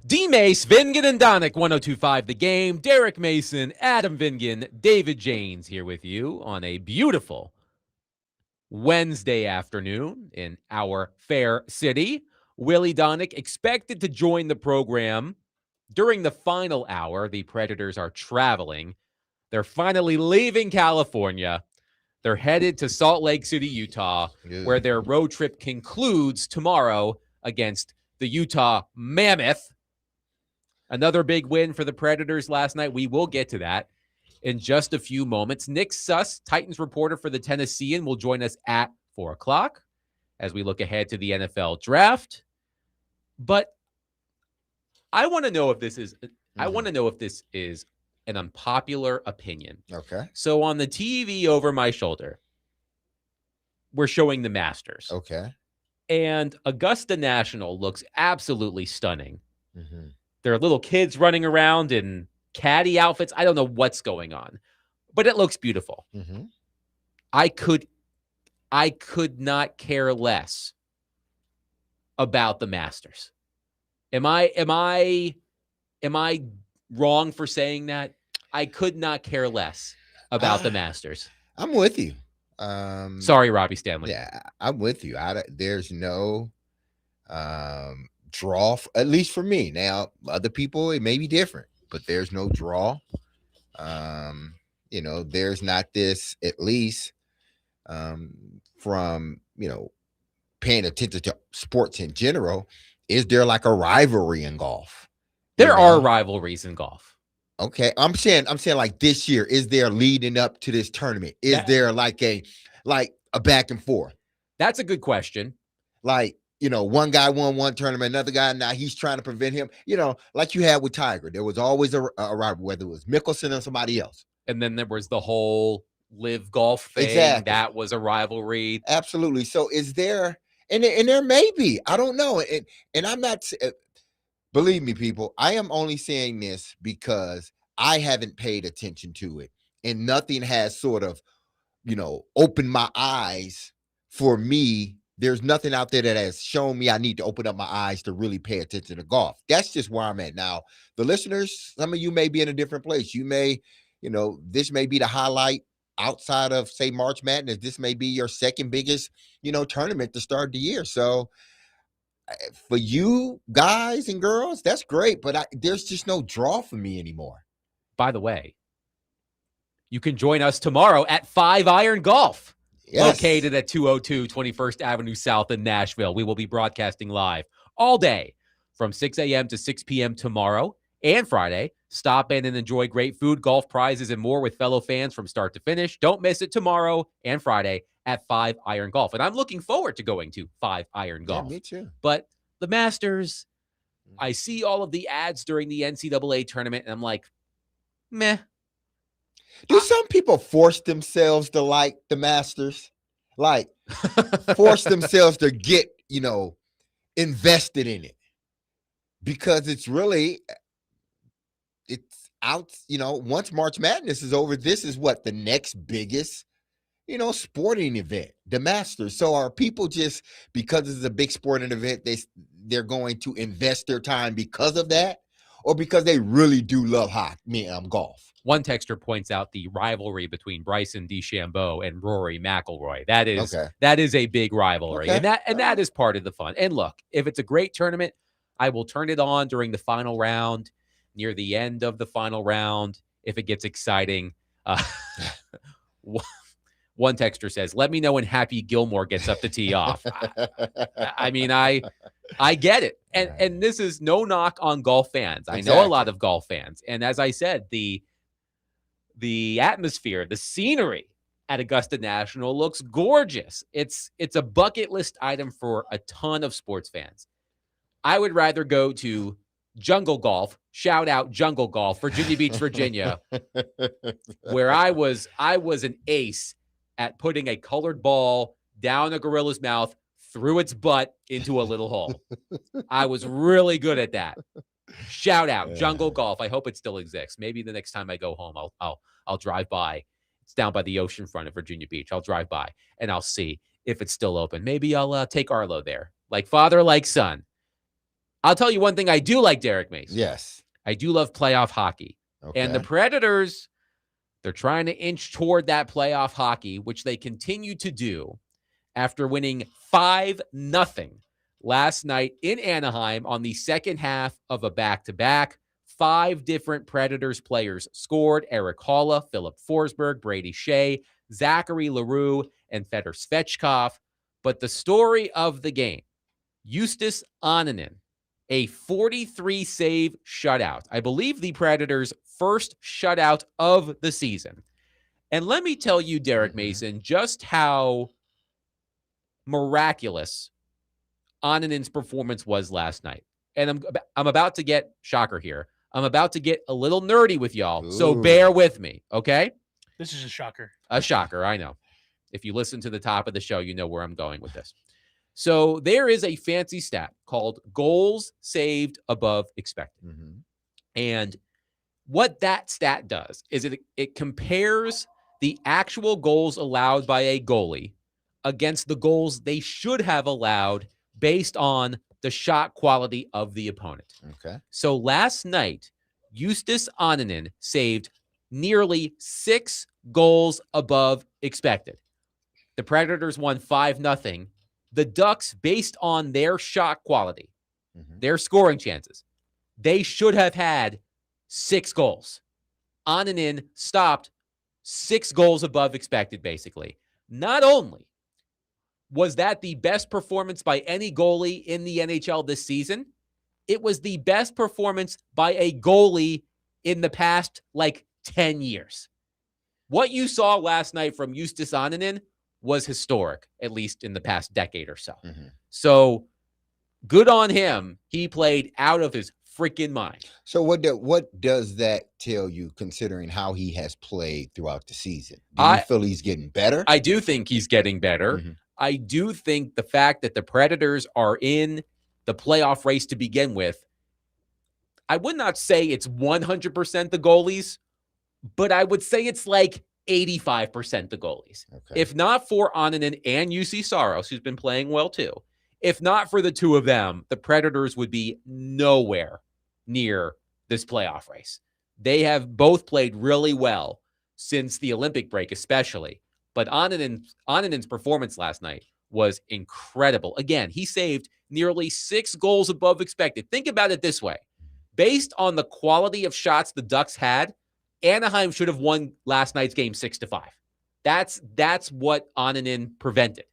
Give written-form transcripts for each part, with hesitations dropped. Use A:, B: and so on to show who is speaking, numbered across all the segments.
A: D. Mace, Vingan, and Donick, 1025 The Game. Derek Mason, Adam Vingan, David Janes here with you on a beautiful Wednesday afternoon in our fair city. Willie Donick expected to join the program during the final hour. The Predators are traveling. They're finally leaving California. They're headed to Salt Lake City, Utah, where their road trip concludes tomorrow against the Utah Mammoth. Another big win for the Predators last night. We will get to that in just a few moments. Nick Suss, Titans reporter for the Tennessean, will join us at 4 o'clock as we look ahead to the NFL draft. But I want to know if this is an unpopular opinion.
B: Okay.
A: So on the TV over my shoulder, we're showing the Masters.
B: Okay.
A: And Augusta National looks absolutely stunning.
B: Mm-hmm.
A: There are little kids running around in caddy outfits. I don't know what's going on, but it looks beautiful.
B: Mm-hmm.
A: I could not care less about the Masters. Am I wrong for saying that? I could not care less about the Masters.
B: I'm with you.
A: Sorry, Robbie Stanley.
B: Yeah, I'm with you. There's no draw, at least for me. Now, other people, it may be different, but there's no draw. There's not this, at least from, paying attention to sports in general. Is there like a rivalry in golf?
A: There are rivalries in golf.
B: Okay. I'm saying like this year, is there leading up to this tournament? Is there like a back and forth?
A: That's a good question.
B: Like, one guy won one tournament, another guy, now he's trying to prevent him, like you had with Tiger. There was always a rival, whether it was Mickelson or somebody else.
A: And then there was the whole live golf thing.
B: Exactly.
A: That was a rivalry.
B: Absolutely. So is there, and there may be, I don't know. And I'm not, believe me, people, I am only saying this because I haven't paid attention to it. And nothing has sort of, opened my eyes for me. There's nothing out there that has shown me I need to open up my eyes to really pay attention to golf. That's just where I'm at. Now, the listeners, some of you may be in a different place. You may, this may be the highlight outside of, say, March Madness. This may be your second biggest, tournament to start the year. So for you guys and girls, that's great. But there's just no draw for me anymore.
A: By the way, you can join us tomorrow at 5 Iron Golf. Yes. Located at 202 21st Avenue South in Nashville. We will be broadcasting live all day from 6 a.m. to 6 p.m. tomorrow and Friday. Stop in and enjoy great food, golf prizes, and more with fellow fans from start to finish. Don't miss it tomorrow and Friday at 5 Iron Golf. And I'm looking forward to going to 5 Iron Golf.
B: Yeah, me too.
A: But the Masters, I see all of the ads during the NCAA tournament, and I'm like, meh.
B: Do some people force themselves to like the Masters? Like, force themselves to get, invested in it? Because it's out, once March Madness is over, this is what the next biggest, sporting event, the Masters. So are people just, because it's a big sporting event, they're going to invest their time because of that? Or because they really do love golf?
A: One texter points out the rivalry between Bryson DeChambeau and Rory McIlroy. That is a big rivalry, and that is part of the fun. And look, if it's a great tournament, I will turn it on during the final round, near the end of the final round, if it gets exciting. One texter says, "Let me know when Happy Gilmore gets up to tee off." I mean, I get it, and this is no knock on golf fans. I know a lot of golf fans, and as I said, the atmosphere, the scenery at Augusta National looks gorgeous. It's a bucket list item for a ton of sports fans. I would rather go to Jungle Golf, shout out Jungle Golf, Virginia Beach, Virginia, where I was an ace at putting a colored ball down a gorilla's mouth, through its butt into a little hole. I was really good at that. Shout out Jungle Golf. I hope it still exists. Maybe the next time I go home, I'll drive by. It's down by the ocean front of Virginia Beach. I'll drive by and I'll see if it's still open. Maybe I'll take Arlo there. Like father, like son. I'll tell you one thing I do like, Derek Mason.
B: Yes.
A: I do love playoff hockey.
B: Okay.
A: And the Predators, they're trying to inch toward that playoff hockey, which they continue to do after winning 5-0 last night in Anaheim on the second half of a back-to-back. 5 different Predators players scored: Eric Haula, Philip Forsberg, Brady Shea, Zachary Leroux, and Fedor Svechkov. But the story of the game, Justus Annunen, a 43-save shutout. I believe the Predators' first shutout of the season. And let me tell you, Derek Mason, just how miraculous Annunen's performance was last night. And I'm about to get, shocker here, I'm about to get a little nerdy with y'all, so bear with me, okay?
C: This is a shocker.
A: A shocker, I know. If you listen to the top of the show, you know where I'm going with this. So there is a fancy stat called goals saved above expected. And what that stat does is it compares the actual goals allowed by a goalie against the goals they should have allowed based on the shot quality of the opponent.
B: Okay.
A: So last night, Justus Annunen saved nearly 6 goals above expected. The Predators won 5-0. The Ducks, based on their shot quality, their scoring chances, they should have had 6 goals. Annunen stopped 6 goals above expected, basically. Not only was that the best performance by any goalie in the NHL this season, it was the best performance by a goalie in the past, 10 years. What you saw last night from Justus Annunen was historic, at least in the past decade or so. So good on him. He played out of his freaking mind.
B: So what does that tell you, considering how he has played throughout the season? Do you feel he's getting better?
A: I do think he's getting better. I do think the fact that the Predators are in the playoff race to begin with, I would not say it's 100% the goalies, but I would say it's 85% the goalies.
B: Okay.
A: If not for Annunen and UC Saros, who's been playing well too, if not for the two of them, the Predators would be nowhere near this playoff race. They have both played really well since the Olympic break, especially. But Annunen's performance last night was incredible. Again, he saved nearly 6 goals above expected. Think about it this way. Based on the quality of shots the Ducks had, Anaheim should have won last night's game 6-5. That's what Annunen prevented.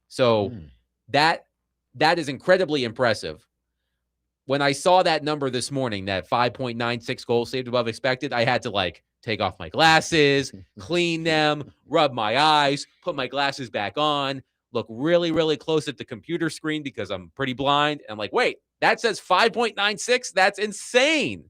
A: So that is incredibly impressive. When I saw that number this morning, that 5.96 goals saved above expected, I had to take off my glasses, clean them, rub my eyes, put my glasses back on, look really, really close at the computer screen because I'm pretty blind. And I'm like, wait, that says 5.96? That's insane.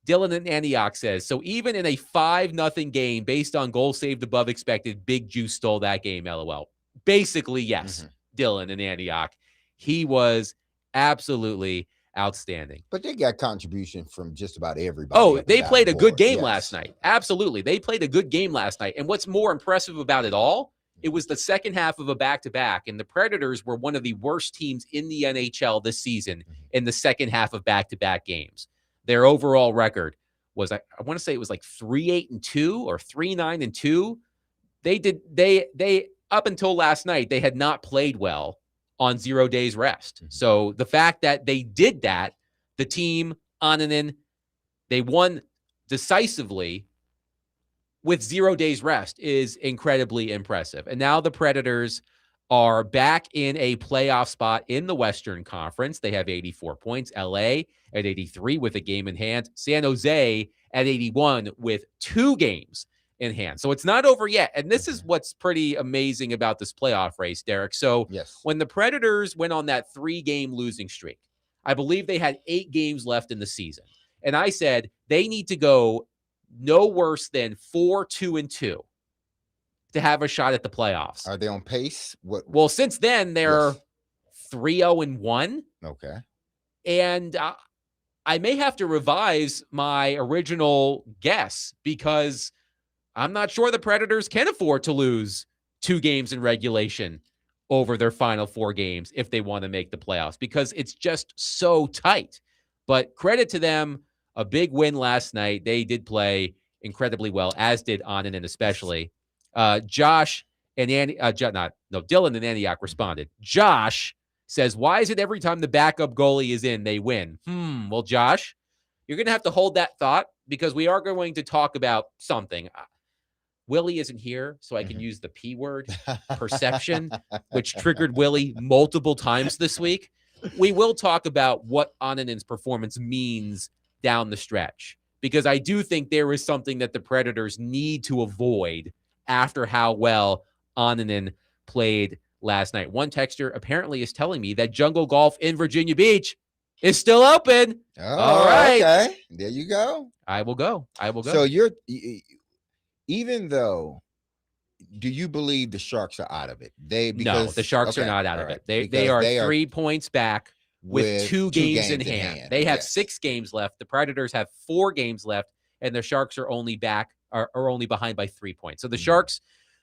A: Dylan in Antioch says, so even in a 5-0 game based on goals saved above expected, Big Juice stole that game, LOL. Basically, yes, Dylan in Antioch. He was absolutely outstanding.
B: But they got contribution from just about everybody.
A: Oh, they played a good game last night. Absolutely. They played a good game last night. And what's more impressive about it all, it was the second half of a back-to-back, and the Predators were one of the worst teams in the NHL this season in the second half of back-to-back games. Their overall record was, I want to say it was 3-8-2 or 3-9-2. They up until last night, they had not played well on 0 days rest. So the fact that they did that, the team, Annunen, they won decisively with 0 days rest is incredibly impressive. And now the Predators are back in a playoff spot in the Western Conference. They have 84 points. LA at 83 with a game in hand. San Jose at 81 with 2 games in hand. So it's not over yet. And this is what's pretty amazing about this playoff race, Derek. So when the Predators went on that 3-game losing streak, I believe they had 8 games left in the season. And I said they need to go no worse than 4-2-2 to have a shot at the playoffs.
B: Are they on pace?
A: Well, since then, they're 3-0-1.
B: Okay.
A: And I may have to revise my original guess because I'm not sure the Predators can afford to lose 2 games in regulation over their final 4 games if they want to make the playoffs because it's just so tight. But credit to them, a big win last night. They did play incredibly well, as did Annunen especially. Josh and Dylan and Antioch responded. Josh says, why is it every time the backup goalie is in, they win? Well, Josh, you're going to have to hold that thought because we are going to talk about something. Willie isn't here, so I can use the P word, perception, which triggered Willie multiple times this week. We will talk about what Annunen's performance means down the stretch, because I do think there is something that the Predators need to avoid after how well Annunen played last night. One texter apparently is telling me that Jungle Golf in Virginia Beach is still open. All right.
B: Okay. There you go.
A: I will go.
B: So even though, do you believe the Sharks are out of it?
A: No, the Sharks are not out of it. They are 3 points back with 2 games in hand. They have 6 games left. The Predators have 4 games left, and the Sharks are only only behind by 3 points. So the Sharks,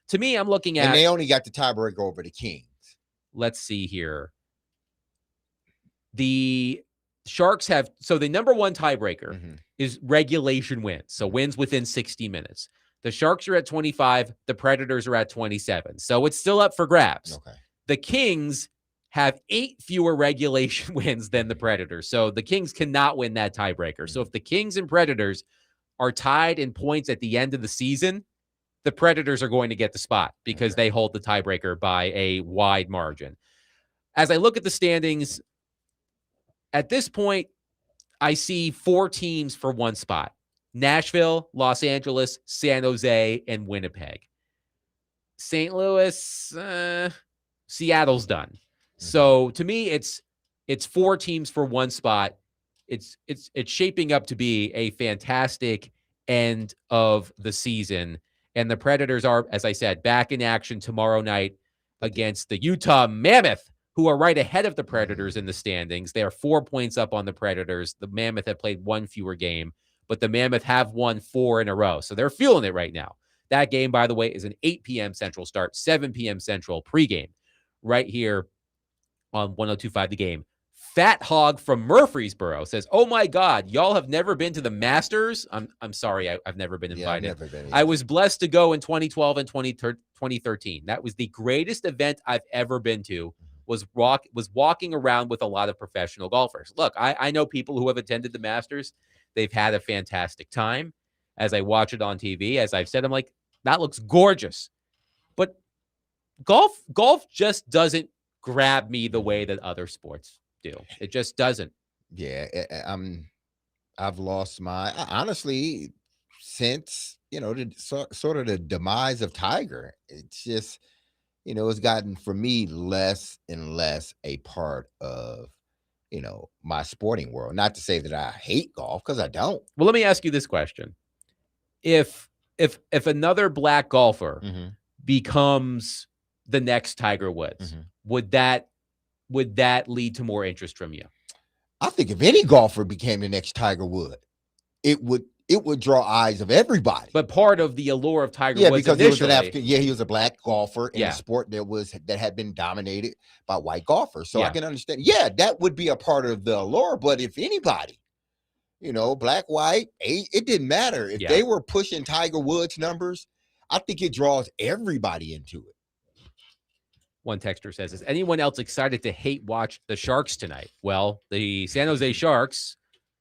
A: to me, I'm looking at,
B: and they only got the tiebreaker over the Kings.
A: Let's see here. The Sharks have, so the number one tiebreaker is regulation wins. So wins within 60 minutes. The Sharks are at 25. The Predators are at 27. So it's still up for grabs.
B: Okay.
A: The Kings have 8 fewer regulation wins than the Predators. So the Kings cannot win that tiebreaker. So if the Kings and Predators are tied in points at the end of the season, the Predators are going to get the spot because they hold the tiebreaker by a wide margin. As I look at the standings, at this point, I see 4 teams for 1 spot. Nashville, Los Angeles, San Jose, and Winnipeg. St. Louis, Seattle's done. So to me, it's 4 teams for 1 spot. It's shaping up to be a fantastic end of the season. And the Predators are, as I said, back in action tomorrow night against the Utah Mammoth, who are right ahead of the Predators in the standings. They are 4 points up on the Predators. The Mammoth have played 1 fewer game, but the Mammoth have won 4 in a row. So they're feeling it right now. That game, by the way, is an 8 p.m. Central start, 7 p.m. Central pregame right here on 102.5 The Game. Fat Hog from Murfreesboro says, oh my God, y'all have never been to the Masters? I'm sorry, I've never been invited.
B: I've never been
A: I was blessed to go in 2012 and 2013. That was the greatest event I've ever been to, was walking around with a lot of professional golfers. Look, I know people who have attended the Masters. They've had a fantastic time. As I watch it on TV, as I've said, I'm like, that looks gorgeous. But golf just doesn't grab me the way that other sports do. It just doesn't.
B: Yeah, I've lost my, honestly, since, sort of the demise of Tiger. It's just, it's gotten, for me, less and less a part of, my sporting world. Not to say that I hate golf, because I don't.
A: Well, let me ask you this question. If another black golfer becomes the next Tiger Woods, would that lead to more interest from you?
B: I think if any golfer became the next Tiger Woods, it would draw eyes of everybody.
A: But part of the allure of Tiger Woods,
B: because
A: initially,
B: he was a black golfer in a sport that had been dominated by white golfers. So I can understand. Yeah, that would be a part of the allure. But if anybody, black, white, it didn't matter. If they were pushing Tiger Woods numbers, I think it draws everybody into it.
A: One texter says, is anyone else excited to hate watch the Sharks tonight? Well, the San Jose Sharks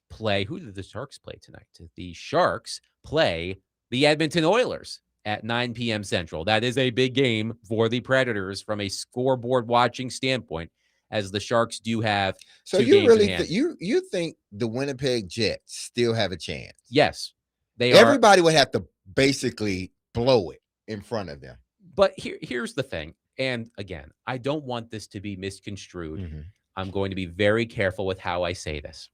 A: play. Who did the Sharks play tonight? The Sharks play the Edmonton Oilers at 9 p.m. Central. That is a big game for the Predators from a scoreboard watching standpoint, as the Sharks do have.
B: So you really you think the Winnipeg Jets still have a chance?
A: Yes,
B: everybody would have to basically blow it in front of them.
A: But here's the thing. And again, I don't want this to be misconstrued. I'm going to be very careful with how I say this.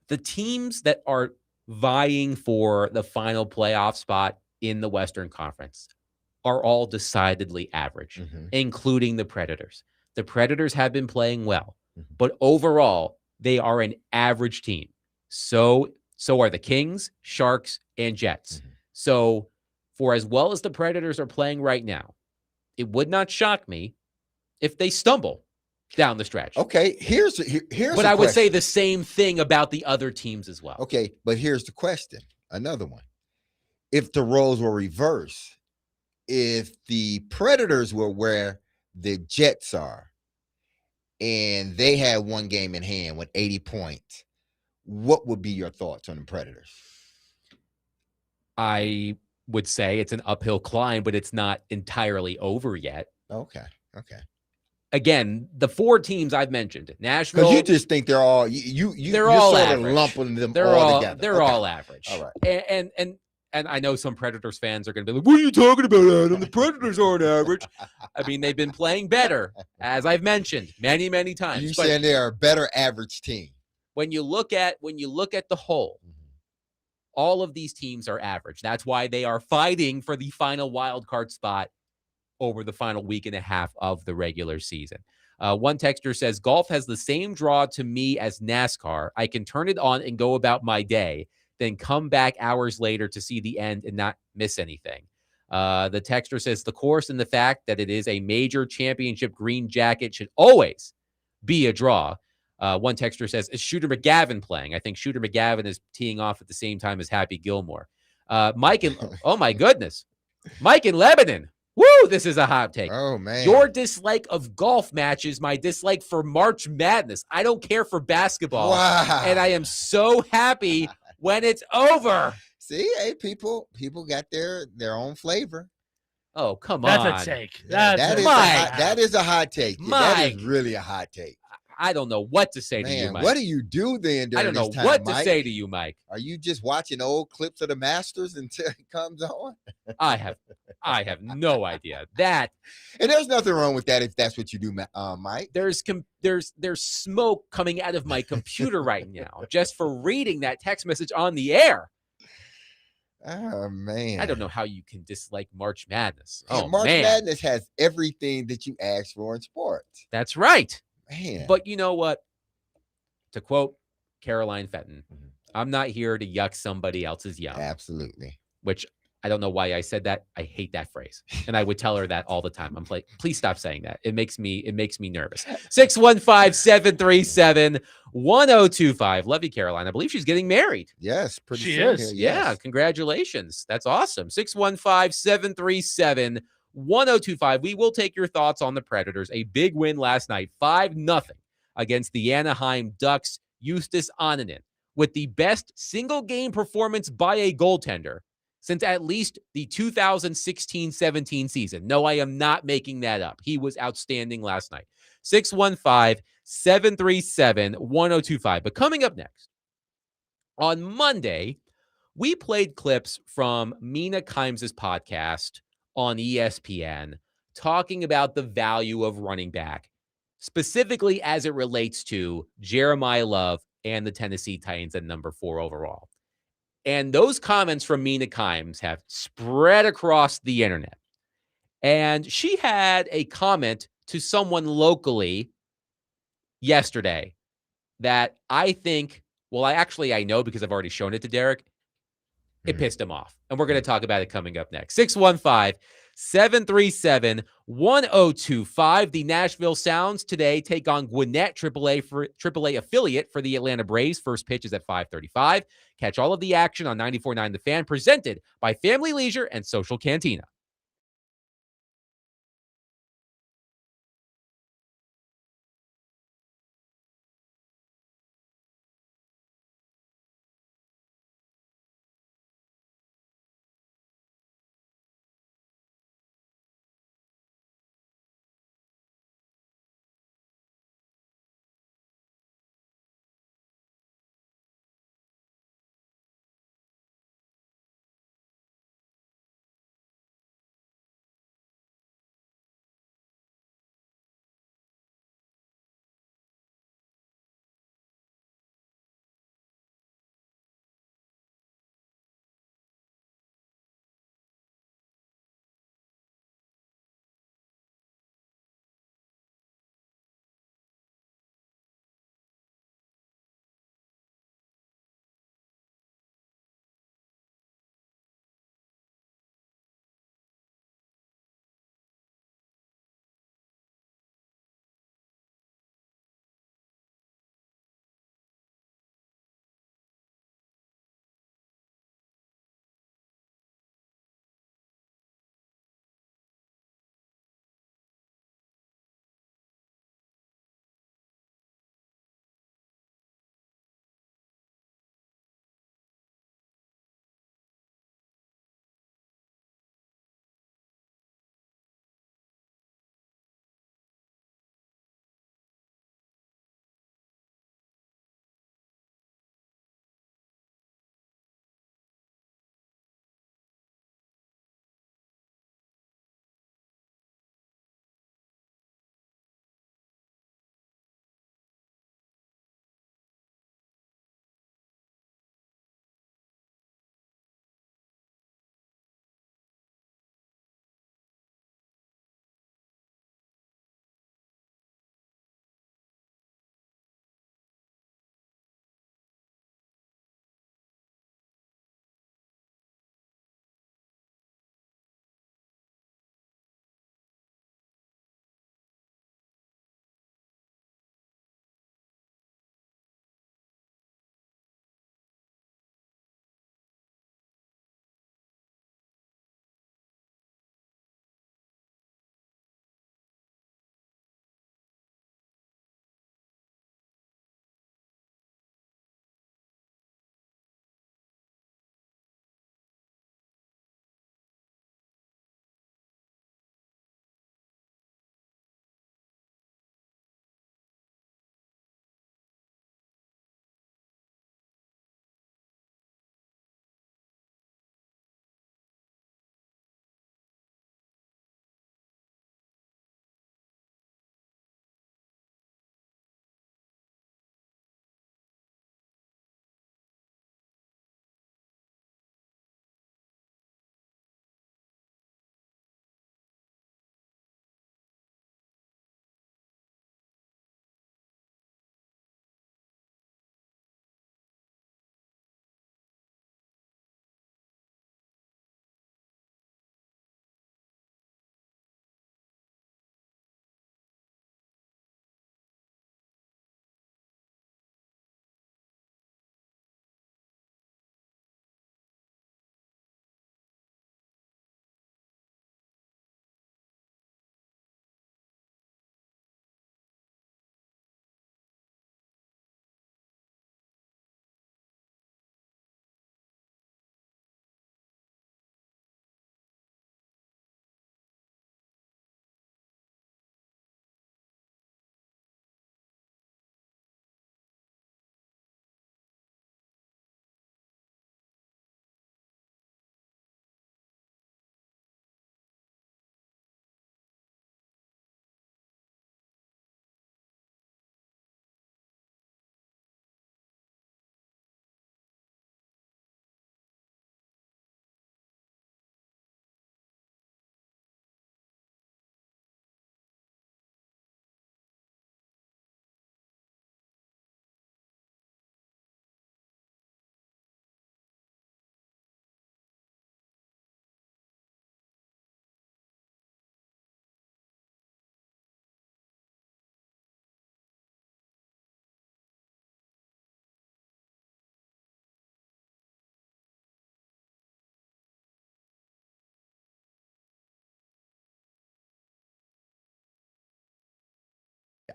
A: The teams that are vying for the final playoff spot in the Western Conference are all decidedly average, including the Predators. The Predators have been playing well, but overall, they are an average team. So are the Kings, Sharks, and Jets. So for as well as the Predators are playing right now, it would not shock me if they stumble down the stretch.
B: Okay, here's
A: But
B: a
A: I would say
B: question.
A: the same thing about the other teams as well.
B: Okay, but here's the question. Another one. If the roles were reversed, if the Predators were where the Jets are, and they had one game in hand with 80 points, what would be your thoughts on the Predators?
A: I would say it's an uphill climb, but it's not entirely over yet.
B: Okay.
A: Again, the 4 teams I've mentioned, Nashville.
B: Because you just think they're all
A: they're all
B: sort
A: average.
B: of lumping them
A: they're
B: all together.
A: They're all average.
B: All right.
A: And I know some Predators fans are going to be like, "What are you talking about, Adam? The Predators aren't average." I mean, they've been playing better, as I've mentioned many, many times.
B: You saying they are a better average team?
A: When you look at the whole, all of these teams are average. That's why they are fighting for the final wild card spot over the final week and a half of the regular season. One texter says, golf has the same draw to me as NASCAR. I can turn it on and go about my day, then come back hours later to see the end and not miss anything. The texter says, the course and the fact that it is a major championship green jacket should always be a draw. One texter says, is Shooter McGavin playing? I think Shooter McGavin is teeing off at the same time as Happy Gilmore. Mike and, oh my goodness, Mike in Lebanon. Woo, this is a hot take.
B: Oh, man.
A: Your dislike of golf matches, my dislike for March Madness. I don't care for basketball.
B: Wow.
A: And I am so happy when it's over.
B: See, hey, people got their own flavor.
A: Oh, come
C: That's
A: on.
C: a take.
B: That is a hot take. That is
A: Mike.
B: really a hot take.
A: I don't know what to say to you,
B: Man,
A: Mike.
B: what do you do then
A: I
B: during
A: don't know
B: this time,
A: what
B: Mike?
A: to say to you, Mike.
B: Are you just watching old clips of the Masters until it comes on?
A: I have no idea. That
B: And there's nothing wrong with that if that's what you do, Mike.
A: there's smoke coming out of my computer right now just for reading that text message on the air.
B: Oh, man.
A: I don't know how you can dislike March Madness.
B: Man,
A: Oh,
B: March
A: man.
B: Madness has everything that you ask for in sports.
A: That's right.
B: Man.
A: But you know what? To quote Caroline Fenton, I'm not here to yuck somebody else's yum.
B: Absolutely.
A: Which I don't know why I said that. I hate that phrase. And I would tell her that all the time. I'm like, please stop saying that. It makes me nervous. 615-737-1025. Love you, Caroline. I believe she's getting married.
B: Yes, pretty
C: She
B: soon
C: is.
B: here, yes.
A: Yeah, congratulations. That's awesome. 615-737-1025. We will take your thoughts on the Predators. A big win last night, 5-0 against the Anaheim Ducks. Justus Annunen with the best single game performance by a goaltender since at least the 2016-17 season. No, I am not making that up. He was outstanding last night. 615-737-1025. But coming up next, on Monday, we played clips from Mina Kimes' podcast on ESPN talking about the value of running back, specifically as it relates to Jeremiah Love and the Tennessee Titans at number 4 overall. And those comments from Mina Kimes have spread across the internet. And she had a comment to someone locally yesterday that I think, well, I know because I've already shown it to Derek. It pissed him off. And we're going to talk about it coming up next. 615-737-1025. The Nashville Sounds today take on Gwinnett, AAA affiliate for the Atlanta Braves. First pitch is at 5:35. Catch all of the action on 94.9 The Fan, presented by Family Leisure and Social Cantina.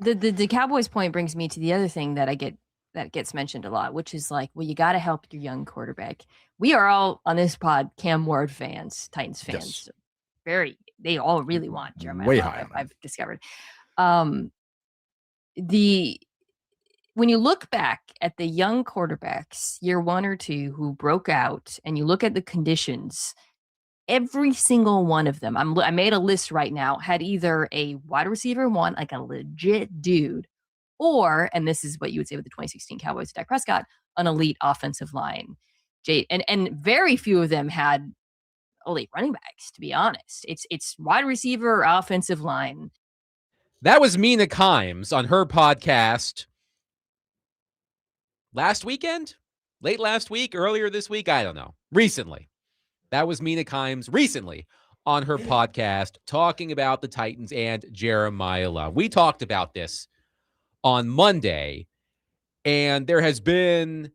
C: The Cowboys point brings me to the other thing that that gets mentioned a lot, which is like, well, you got to help your young quarterback. We are all on this pod Cam Ward fans, Titans fans. Yes. They all really want Jeremiah Love, I've discovered. When you look back at the young quarterbacks, year 1 or 2, who broke out, and you look at the conditions, every single one of them, I made a list right now, had either a wide receiver 1, like a legit dude, or, and this is what you would say with the 2016 Cowboys, Dak Prescott, an elite offensive line. And very few of them had elite running backs, to be honest. It's wide receiver, offensive line.
A: That was Mina Kimes on her podcast last weekend, late last week, earlier this week. I don't know. Recently. That was Mina Kimes recently on her podcast talking about the Titans and Jeremiah Love. We talked about this on Monday, and there has been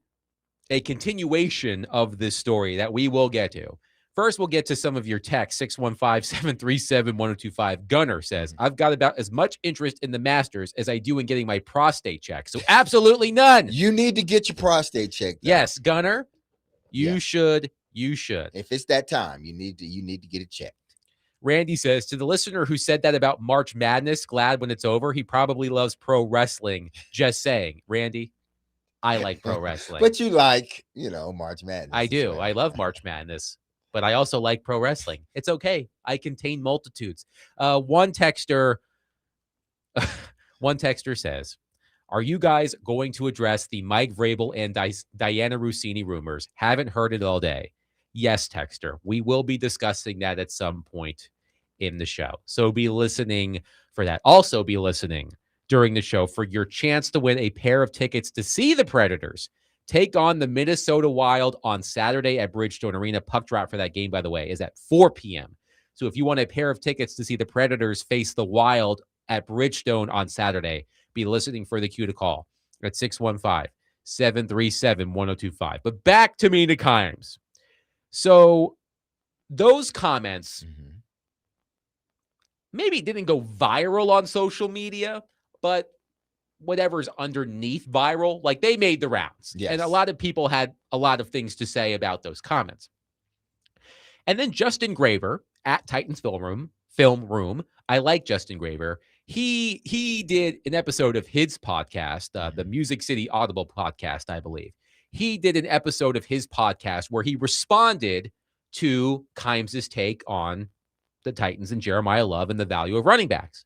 A: a continuation of this story that we will get to. First, we'll get to some of your texts. 615-737-1025. Gunner says, I've got about as much interest in the Masters as I do in getting my prostate checked. So absolutely none.
B: You need to get your prostate checked.
A: Yes, Gunner, you should. You should.
B: If it's that time, you need to get it checked.
A: Randy says, to the listener who said that about March Madness, glad when it's over, he probably loves pro wrestling. Just saying. Randy, I like pro wrestling.
B: But you like, March Madness.
A: I do. I love March Madness. But I also like pro wrestling. It's okay. I contain multitudes. One texter says, are you guys going to address the Mike Vrabel and Diana Rossini rumors? Haven't heard it all day. Yes, texter. We will be discussing that at some point in the show. So be listening for that. Also be listening during the show for your chance to win a pair of tickets to see the Predators take on the Minnesota Wild on Saturday at Bridgestone Arena. Puck drop for that game, by the way, is at 4 p.m. So if you want a pair of tickets to see the Predators face the Wild at Bridgestone on Saturday, be listening for the cue to call at 615-737-1025. But back to Mina Kimes. So those comments maybe didn't go viral on social media, but whatever's underneath viral, like they made the rounds. Yes. And a lot of people had a lot of things to say about those comments. And then Justin Graver at Titans Film Room. I like Justin Graver. He did an episode of his podcast, the Music City Audible podcast, I believe. He did an episode of his podcast where he responded to Kimes' take on the Titans and Jeremiah Love and the value of running backs.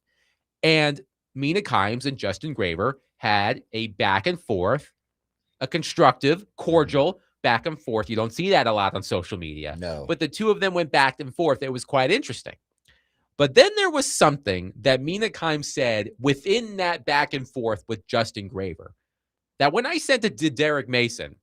A: And Mina Kimes and Justin Graver had a back and forth, a constructive, cordial back and forth. You don't see that a lot on social media.
B: No.
A: But the two of them went back and forth. It was quite interesting. But then there was something that Mina Kimes said within that back and forth with Justin Graver that when I sent it to Derek Mason,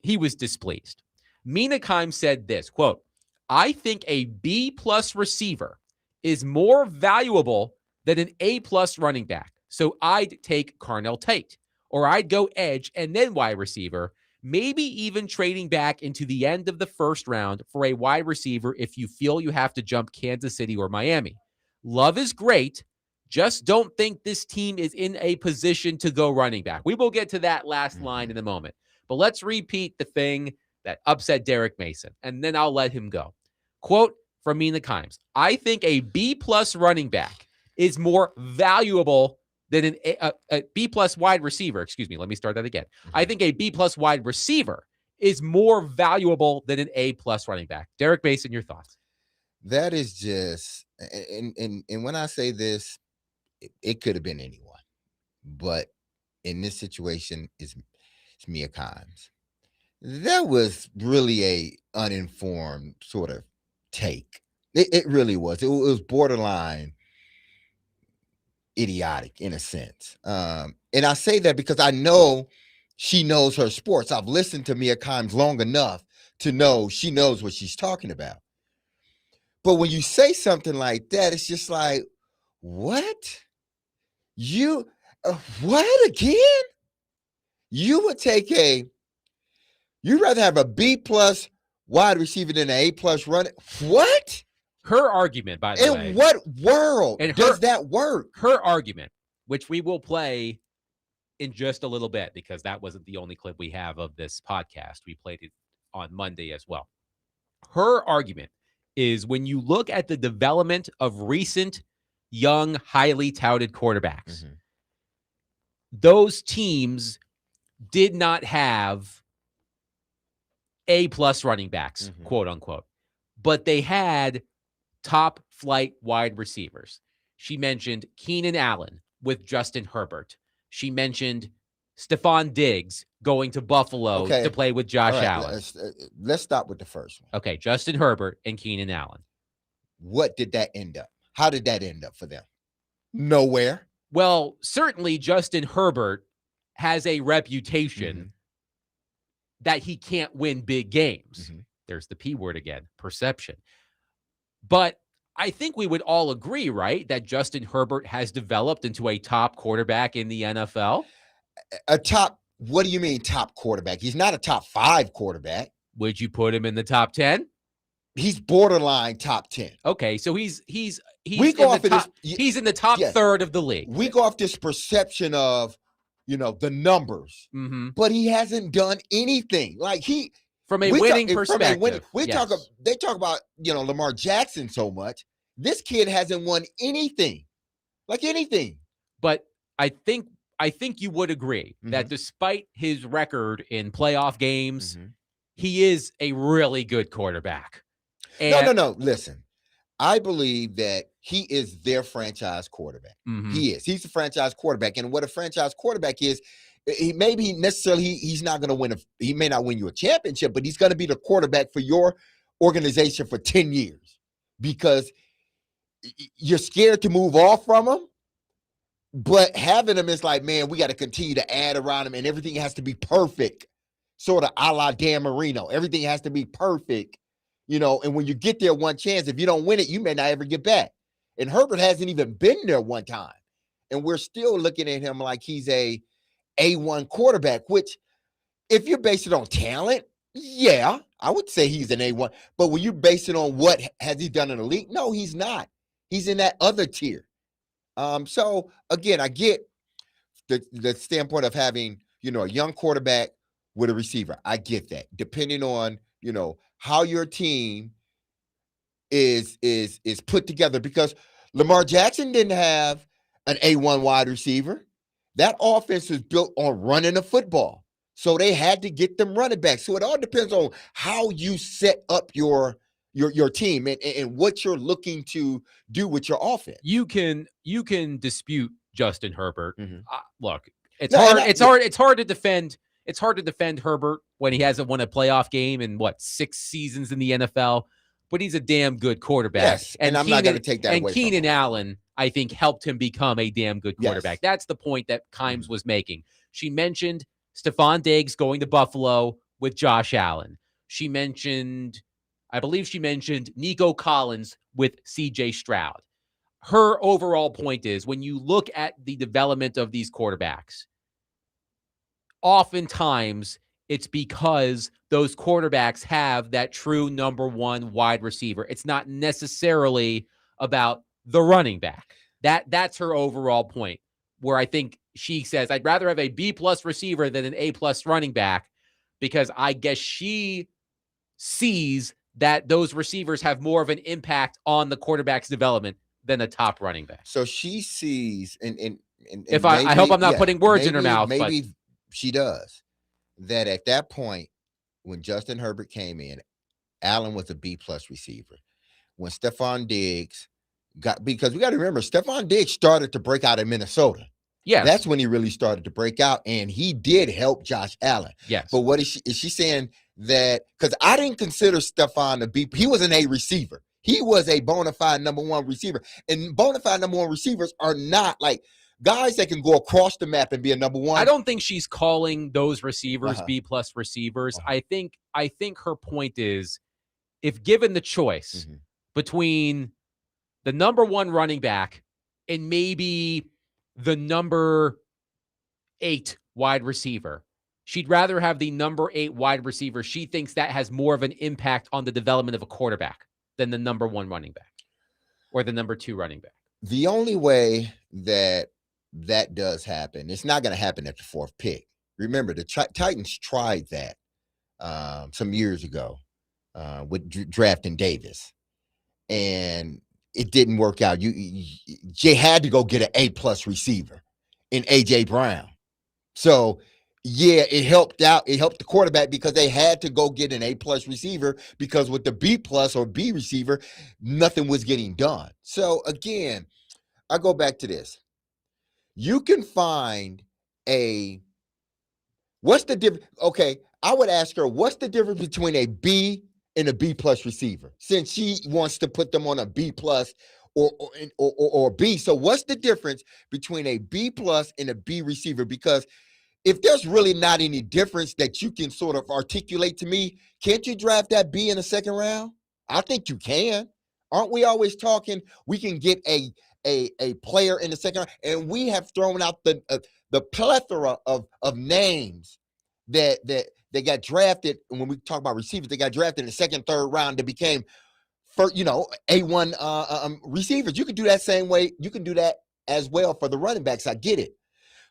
A: he was displeased. Mina Kimes said this, quote, I think a B-plus receiver is more valuable than an A-plus running back. So I'd take Carnell Tate, or I'd go edge and then wide receiver, maybe even trading back into the end of the first round for a wide receiver if you feel you have to jump Kansas City or Miami. Love is great. Just don't think this team is in a position to go running back. We will get to that last line in a moment. But let's repeat the thing that upset Derek Mason, and then I'll let him go. Quote from Mina Kimes, I think a B-plus running back is more valuable than a B-plus wide receiver. Excuse me, let me start that again. I think a B-plus wide receiver is more valuable than an A-plus running back. Derek Mason, your thoughts?
B: That is just, and when I say this, it could have been anyone. But in this situation, it's Mina Kimes. That was really a uninformed sort of take. It really was. It was borderline idiotic in a sense. And I say that because I know she knows her sports. I've listened to Mina Kimes long enough to know she knows what she's talking about. But when you say something like that, it's just like, what? What again? You would take you'd rather have a B-plus wide receiver than an A-plus runner. What?
A: Her argument, by the way.
B: In what world does that work?
A: Her argument which we will play in just a little bit because that wasn't the only clip we have of this podcast. We played it on Monday as well. Her argument is when you look at the development of recent young, highly touted quarterbacks, those teams did not have A-plus running backs, quote unquote, but they had top flight wide receivers. She mentioned Keenan Allen with Justin Herbert. She mentioned Stephon Diggs going to Buffalo to play with Josh Allen.
B: Let's stop with the first one.
A: Okay, Justin Herbert and Keenan Allen.
B: What did that end up? How did that end up for them? Nowhere.
A: Well, certainly Justin Herbert has a reputation that he can't win big games. There's the P word again, perception. But I think we would all agree, right, that Justin Herbert has developed into a top quarterback in the NFL.
B: What do you mean top quarterback? He's not a top 5 quarterback.
A: Would you put him in the top 10?
B: He's borderline top 10.
A: Okay, so he's
B: he's in the
A: top third of the league.
B: We go off this perception of, the numbers, but he hasn't done anything. Like
A: from a winning perspective.
B: They talk about, Lamar Jackson so much. This kid hasn't won anything. Like anything.
A: But I think you would agree that despite his record in playoff games, he is a really good quarterback. And
B: No. Listen, I believe that he is their franchise quarterback. He is. He's a franchise quarterback. And what a franchise quarterback is, he's not going to win. He may not win you a championship, but he's going to be the quarterback for your organization for 10 years because you're scared to move off from him. But having him is like, man, we got to continue to add around him and everything has to be perfect. Sort of a la Dan Marino. Everything has to be perfect. And when you get there one chance, if you don't win it, you may not ever get back. And Herbert hasn't even been there one time. And we're still looking at him like he's a A1 quarterback, which if you're basing it on talent, yeah, I would say he's an A1. But when you base it on what has he done in the league, no, he's not. He's in that other tier. So again, I get the standpoint of having, a young quarterback with a receiver. I get that. Depending on, how your team is put together, because Lamar Jackson didn't have an A1 wide receiver. That offense was built on running the football. So they had to get them running back. So it all depends on how you set up your team and what you're looking to do with your offense.
A: You can dispute Justin Herbert. Look, it's hard to defend. It's hard to defend Herbert when he hasn't won a playoff game in 6 seasons in the NFL. But he's a damn good quarterback.
B: Yes, and I'm not going to take that away.
A: And Keenan Allen, I think, helped him become a damn good quarterback. Yes. That's the point that Kimes was making. She mentioned Stephon Diggs going to Buffalo with Josh Allen. I believe she mentioned Nico Collins with C.J. Stroud. Her overall point is when you look at the development of these quarterbacks, oftentimes it's because those quarterbacks have that true number 1 wide receiver. It's not necessarily about the running back. That's her overall point, where I think she says, I'd rather have a B-plus receiver than an A-plus running back, because I guess she sees that those receivers have more of an impact on the quarterback's development than a top running back.
B: So she sees, and
A: if I hope I'm not putting words in her mouth.
B: Maybe she does. That at that point, when Justin Herbert came in, Allen was a B-plus receiver. When Stephon Diggs because we got to remember, Stephon Diggs started to break out in Minnesota.
A: Yeah,
B: that's when he really started to break out, and he did help Josh Allen.
A: Yes.
B: But what is she saying that, because I didn't consider Stephon to be, he was an A receiver. He was a bona fide number 1 receiver. And bona fide number 1 receivers are not like guys that can go across the map and be a number 1.
A: I don't think she's calling those receivers B-plus receivers. I think her point is, if given the choice between the number 1 running back and maybe the number 8 wide receiver, she'd rather have the number 8 wide receiver. She thinks that has more of an impact on the development of a quarterback than the number 1 running back or the number 2 running back.
B: The only way that that does happen. It's not going to happen at the 4th pick. Remember, the Titans tried that some years ago with drafting Davis, and it didn't work out. You had to go get an A+ receiver in AJ Brown. So yeah, it helped out. It helped the quarterback because they had to go get an A+ receiver, because with the B+ or B receiver, nothing was getting done. So again, I go back to this. You can find what's the difference? Okay, I would ask her, what's the difference between a B and a B+ receiver? Since she wants to put them on a B+ or B. So what's the difference between a B+ and a B receiver? Because if there's really not any difference that you can sort of articulate to me, can't you draft that B in the 2nd round? I think you can. Aren't we always talking we can get a player in the 2nd round? And we have thrown out the plethora of names that they got drafted. And when we talk about receivers, they got drafted in the 2nd, 3rd round that became A1 receivers. You can do that same way. You can do that as well for the running backs. I get it.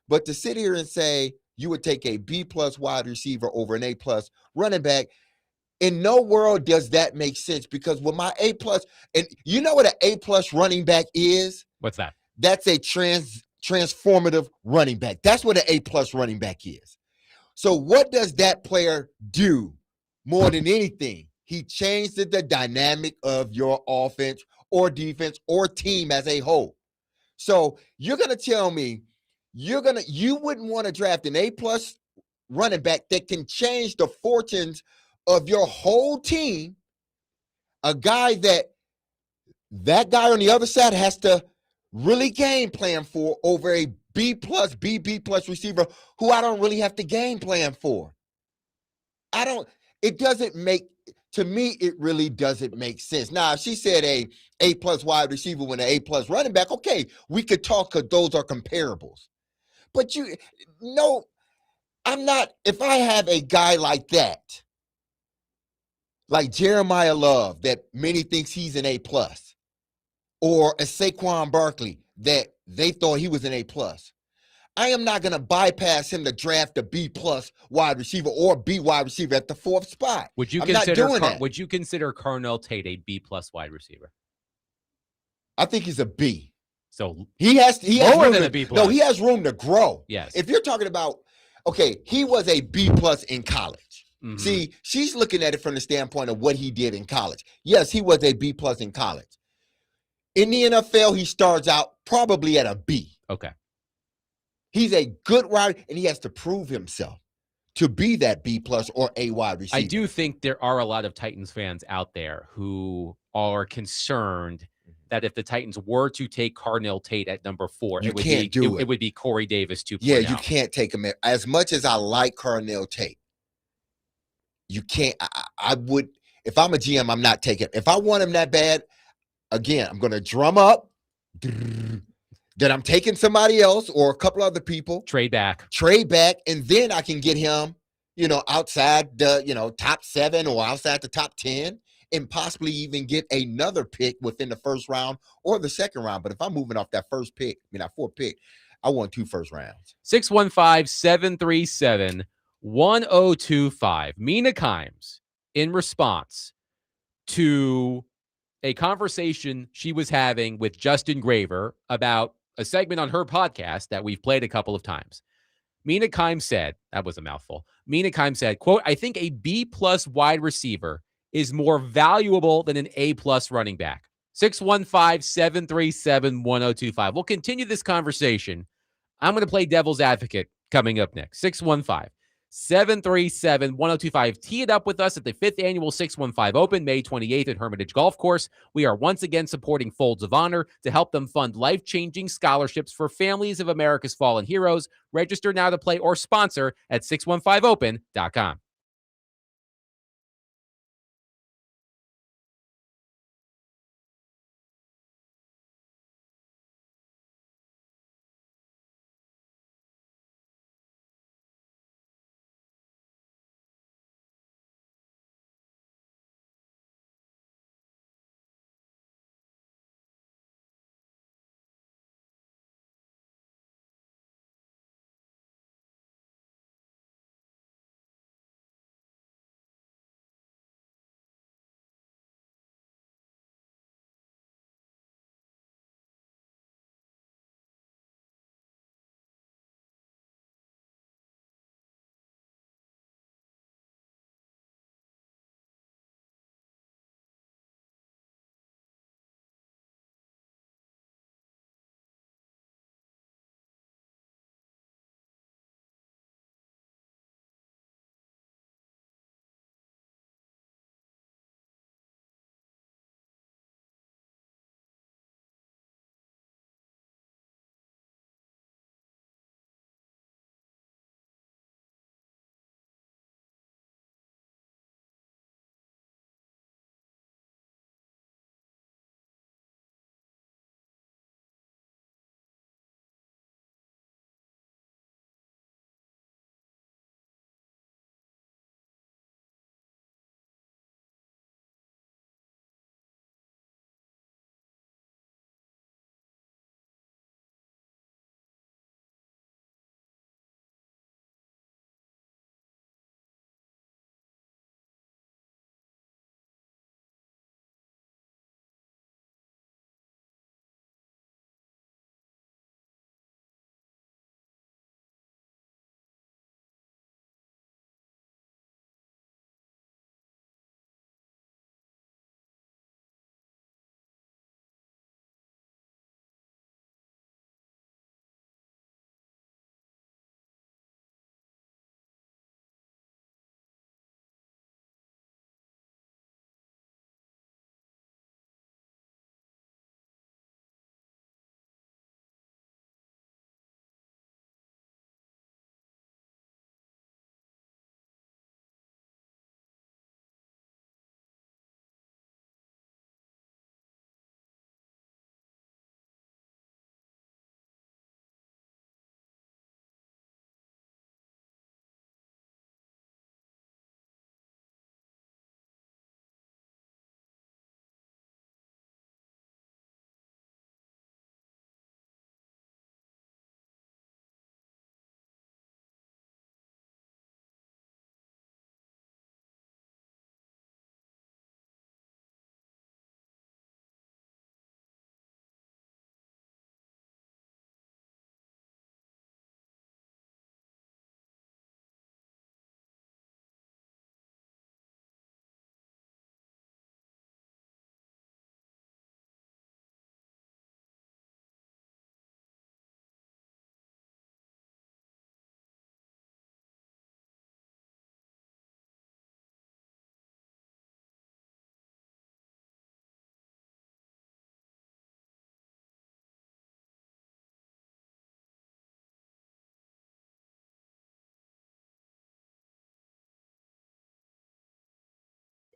B: But to sit here and say you would take a B+ wide receiver over an A+ running back, in no world does that make sense. Because with my A+, and you know what an A+ running back is?
A: What's that?
B: That's a transformative running back. That's what an A+ running back is. So what does that player do more than anything? He changed the dynamic of your offense or defense or team as a whole. So you're going to tell me you wouldn't want to draft an A+ running back that can change the fortunes of your whole team, a guy that guy on the other side has to really game plan for, over a B+, BB+ receiver who I don't really have to game plan for. It doesn't make, to me, it really doesn't make sense. Now, if she said a A+ wide receiver with an A+ running back, okay, we could talk, because those are comparables. But I'm not, if I have a guy like that, like Jeremiah Love, that many thinks he's an A+, or a Saquon Barkley that they thought he was an A+, I am not going to bypass him to draft a B+ wide receiver or B wide receiver at the 4th spot.
A: Would you
B: I'm not
A: consider
B: doing that.
A: Would you consider Carnell Tate a B+ wide receiver?
B: I think he's a B.
A: So
B: he has
A: lower
B: room
A: than
B: to,
A: a B+.
B: No, he has room to grow.
A: Yes.
B: If you're talking about, okay, he was a B+ in college.
A: Mm-hmm.
B: See, she's looking at it from the standpoint of what he did in college. Yes, he was a B+ in college. In the NFL, he starts out probably at a B.
A: Okay.
B: He's a good wide, and he has to prove himself to be that B+ or A wide receiver.
A: I do think there are a lot of Titans fans out there who are concerned that if the Titans were to take Carnell Tate at number 4,
B: You
A: it would
B: can't
A: be
B: do
A: it
B: it.
A: would be Corey Davis 2.0.
B: Yeah, you can't take him. As much as I like Carnell Tate, you can't. I would, if I'm a GM, I'm not taking. If I want him that bad, again, I'm going to drum up that I'm taking somebody else or a couple other people.
A: Trade back,
B: and then I can get him, outside the, top 7 or outside the top 10, and possibly even get another pick within the 1st round or the 2nd round. But if I'm moving off that 1st pick, that 4th pick, I want 2 1st rounds.
A: 615-737-1025. Mina Kimes, in response to a conversation she was having with Justin Graver about a segment on her podcast that we've played a couple of times. Mina Kimes said, that was a mouthful. Mina Kimes said, quote, I think a B+ wide receiver is more valuable than an A+ running back. 615-737-1025. We'll continue this conversation. I'm going to play devil's advocate coming up next. 615-737-1025. Tee it up with us at the 5th annual 615 Open, May 28th at Hermitage Golf Course. We are once again supporting Folds of Honor to help them fund life-changing scholarships for families of America's fallen heroes. Register now to play or sponsor at 615open.com.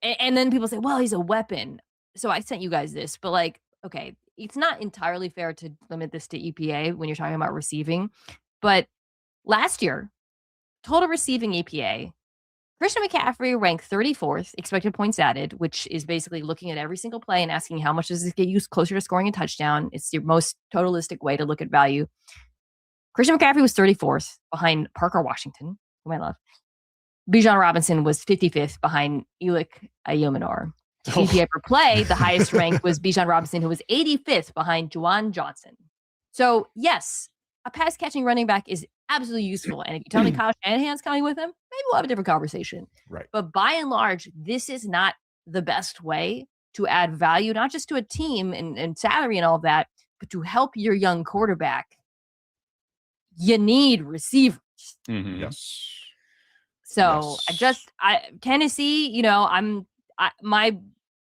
C: And then people say, well, he's a weapon. So I sent you guys this, but like, okay, it's not entirely fair to limit this to EPA when you're talking about receiving. But last year, total receiving EPA, Christian McCaffrey ranked 34th, expected points added, which is basically looking at every single play and asking how much does this get you closer to scoring a touchdown. It's your most totalistic way to look at value. Christian McCaffrey was 34th behind Parker Washington, whom I love. Bijan Robinson was 55th behind Elik Ayomanor. EPA per play, the highest ranked was Bijan Robinson, who was 85th behind Juwan Johnson. So, yes, a pass catching running back is absolutely useful. And if you tell me Kyle Shanahan's coming with him, maybe we'll have a different conversation.
B: Right.
C: But by and large, this is not the best way to add value, not just to a team and salary and all of that, but to help your young quarterback. You need receivers.
A: Mm-hmm.
B: Yes.
C: So
B: Yes.
C: Tennessee, my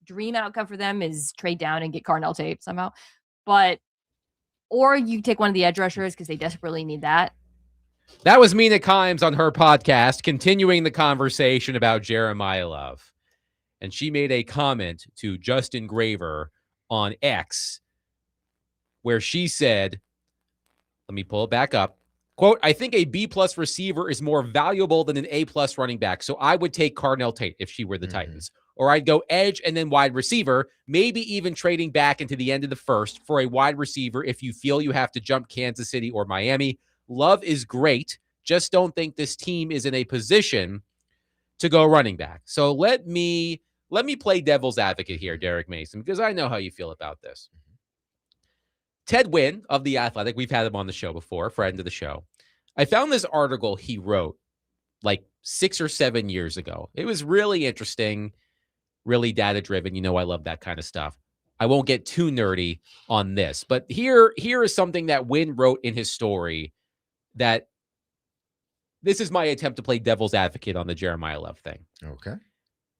C: dream outcome for them is trade down and get Carnell Tate somehow. Or you take one of the edge rushers because they desperately need that.
A: That was Mina Kimes on her podcast, continuing the conversation about Jeremiah Love. And she made a comment to Justin Graver on X where she said, let me pull it back up. Quote, I think a B-plus receiver is more valuable than an A-plus running back, so I would take Carnell Tate if she were the Titans. Or I'd go edge and then wide receiver, maybe even trading back into the end of the first for a wide receiver if you feel you have to jump Kansas City or Miami. Love is great. Just don't think this team is in a position to go running back. So let me play devil's advocate here, Derek Mason, because I know how you feel about this. Ted Wynn of The Athletic, we've had him on the show before, friend of the show. I found this article he wrote like 6 or 7 years ago. It was really interesting, really data-driven. You know, I love that kind of stuff. I won't get too nerdy on this, but here is something that Wynn wrote in his story that this is my attempt to play devil's advocate on the Jeremiah Love thing.
B: Okay.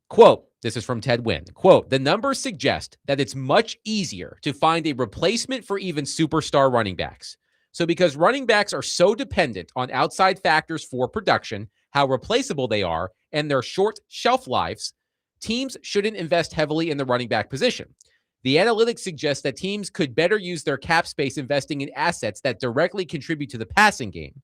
A: Quote, this is from Ted Wynn. Quote, the numbers suggest that it's much easier to find a replacement for even superstar running backs. So because running backs are so dependent on outside factors for production, how replaceable they are, and their short shelf lives, teams shouldn't invest heavily in the running back position. The analytics suggest that teams could better use their cap space investing in assets that directly contribute to the passing game.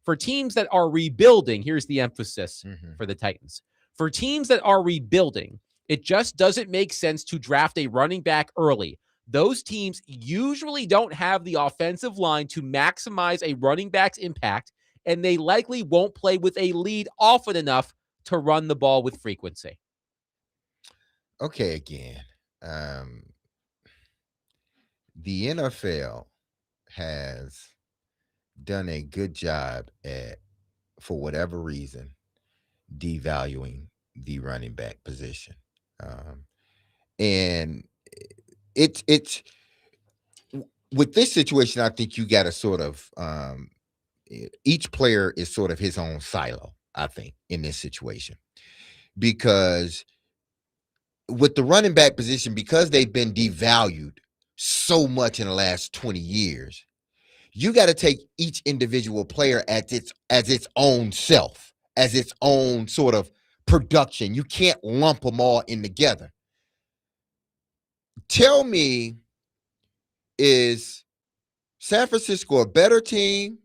A: For teams that are rebuilding, here's the emphasis for the Titans. For teams that are rebuilding, it just doesn't make sense to draft a running back early. Those teams usually don't have the offensive line to maximize a running back's impact, and they likely won't play with a lead often enough to run the ball with frequency.
B: Okay, again, the NFL has done a good job at, for whatever reason, devaluing the running back position. And it's with this situation, I think you got to sort of each player is sort of his own silo, I think, in this situation. Because with the running back position, because they've been devalued so much in the last 20 years, you got to take each individual player as its own self, as its own sort of production. You can't lump them all in together. Tell me, is San Francisco a better team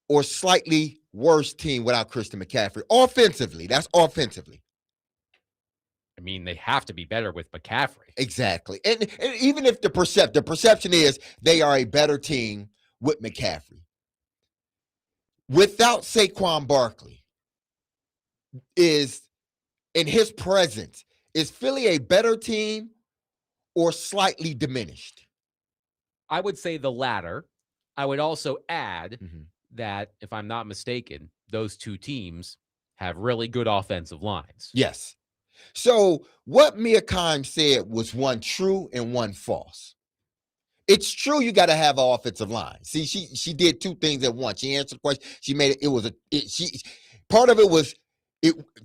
B: or slightly worse team without Christian McCaffrey? Offensively, that's offensively.
A: I mean, they have to be better with McCaffrey.
B: Exactly. And even if the perception is they are a better team with McCaffrey. Without Saquon Barkley, is in his presence, is Philly a better team or slightly diminished?
A: I would say the latter. I would also add that, if I'm not mistaken, those two teams have really good offensive lines.
B: Yes. So what Mia Kimes said was one true and one false. It's true you got to have an offensive line. See, she did two things at once. She answered the question. She made it. Part of it was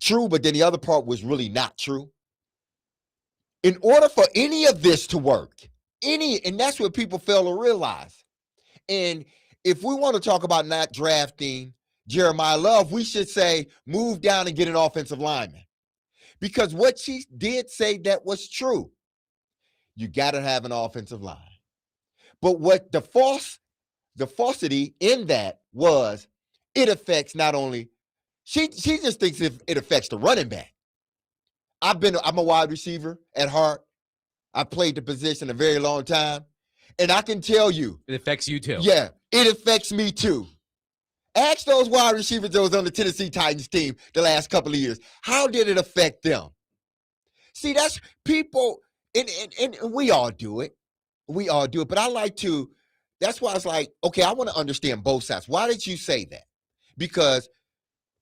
B: true, but then the other part was really not true. In order for any of this to work, and that's what people fail to realize. And if we want to talk about not drafting Jeremiah Love, we should say move down and get an offensive lineman. because what she did say that was true. You got to have an offensive line. But what the falsity in that was, it affects not only, she just thinks it affects the running back. I'm a wide receiver at heart. I played the position a very long time. And I can tell you.
A: It affects you too.
B: Yeah, it affects me too. Ask those wide receivers that was on the Tennessee Titans team the last couple of years. How did it affect them? See, that's people, and we all do it. We all do it. But I like to, that's why it's like, okay, I want to understand both sides. Why did you say that? Because,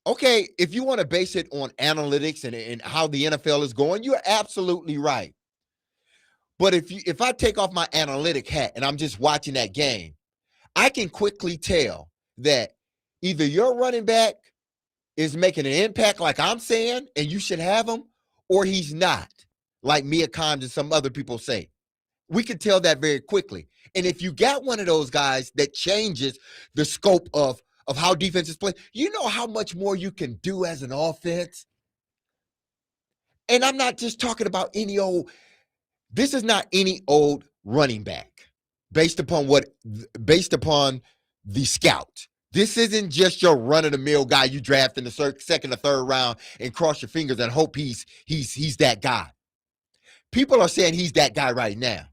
B: okay, if you want to base it on analytics and how the NFL is going, you're absolutely right. But if I take off my analytic hat and I'm just watching that game, I can quickly tell that either your running back is making an impact like I'm saying, and you should have him, or he's not, like Mia Kimes and some other people say. We can tell that very quickly. And if you got one of those guys that changes the scope of how defenses play, you know how much more you can do as an offense. And I'm not just talking about this is not any old running back based upon the scout. This isn't just your run-of-the-mill guy you draft in the second or third round and cross your fingers and hope he's that guy. People are saying he's that guy right now.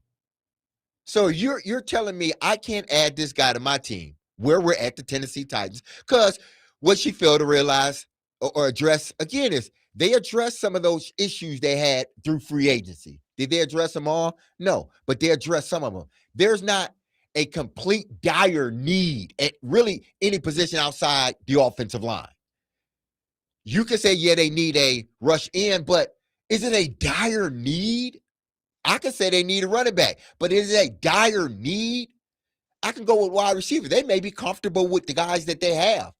B: So you're telling me I can't add this guy to my team where we're at, the Tennessee Titans, because what she failed to realize or address again is they addressed some of those issues they had through free agency. Did they address them all? No, but they addressed some of them. There's not a complete dire need at really any position outside the offensive line. You can say, yeah, they need a rush in, but is it a dire need? I can say they need a running back, but is it a dire need? I can go with wide receiver. They may be comfortable with the guys that they have.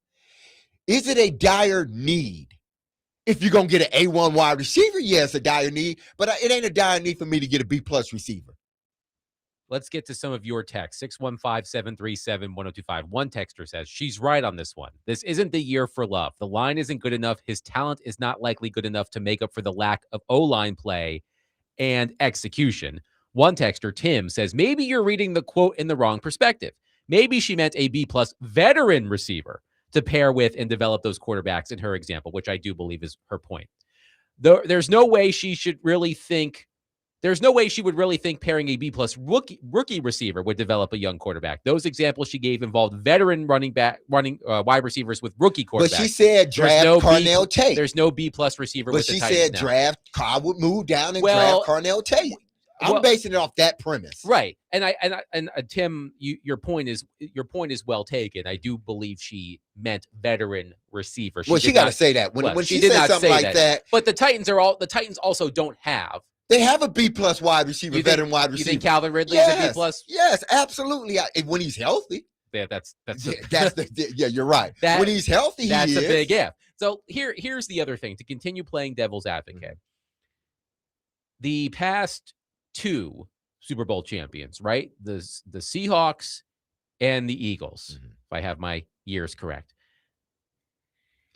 B: Is it a dire need? If you're going to get an A1 wide receiver, yes, a dire need, but it ain't a dire need for me to get a B-plus receiver.
A: Let's get to some of your texts. 615-737-1025. One texter says, she's right on this one. This isn't the year for Love. The line isn't good enough. His talent is not likely good enough to make up for the lack of O-line play and execution. One texter, Tim, says, maybe you're reading the quote in the wrong perspective. Maybe she meant a B-plus veteran receiver to pair with and develop those quarterbacks in her example, which I do believe is her point. There's no way she would really think pairing a B-plus rookie receiver would develop a young quarterback. Those examples she gave involved veteran wide receivers with rookie quarterbacks.
B: But she said draft Carnell Tate.
A: There's no B-plus receiver with the Titans. But she said
B: draft, I would move down and draft Carnell Tate. I'm basing it off that premise.
A: Right. And Tim, your point is well taken. I do believe she meant veteran receiver.
B: She got to say that. When she said something like that.
A: But the Titans also don't have.
B: They have a B-plus wide receiver, veteran wide receiver.
A: You think Calvin Ridley is a B-plus?
B: Yes, absolutely. When he's healthy.
A: Yeah,
B: you're right. When he's healthy,
A: that's a big if. So here's the other thing, to continue playing devil's advocate. Mm-hmm. The past two Super Bowl champions, right? The Seahawks and the Eagles, if I have my years correct.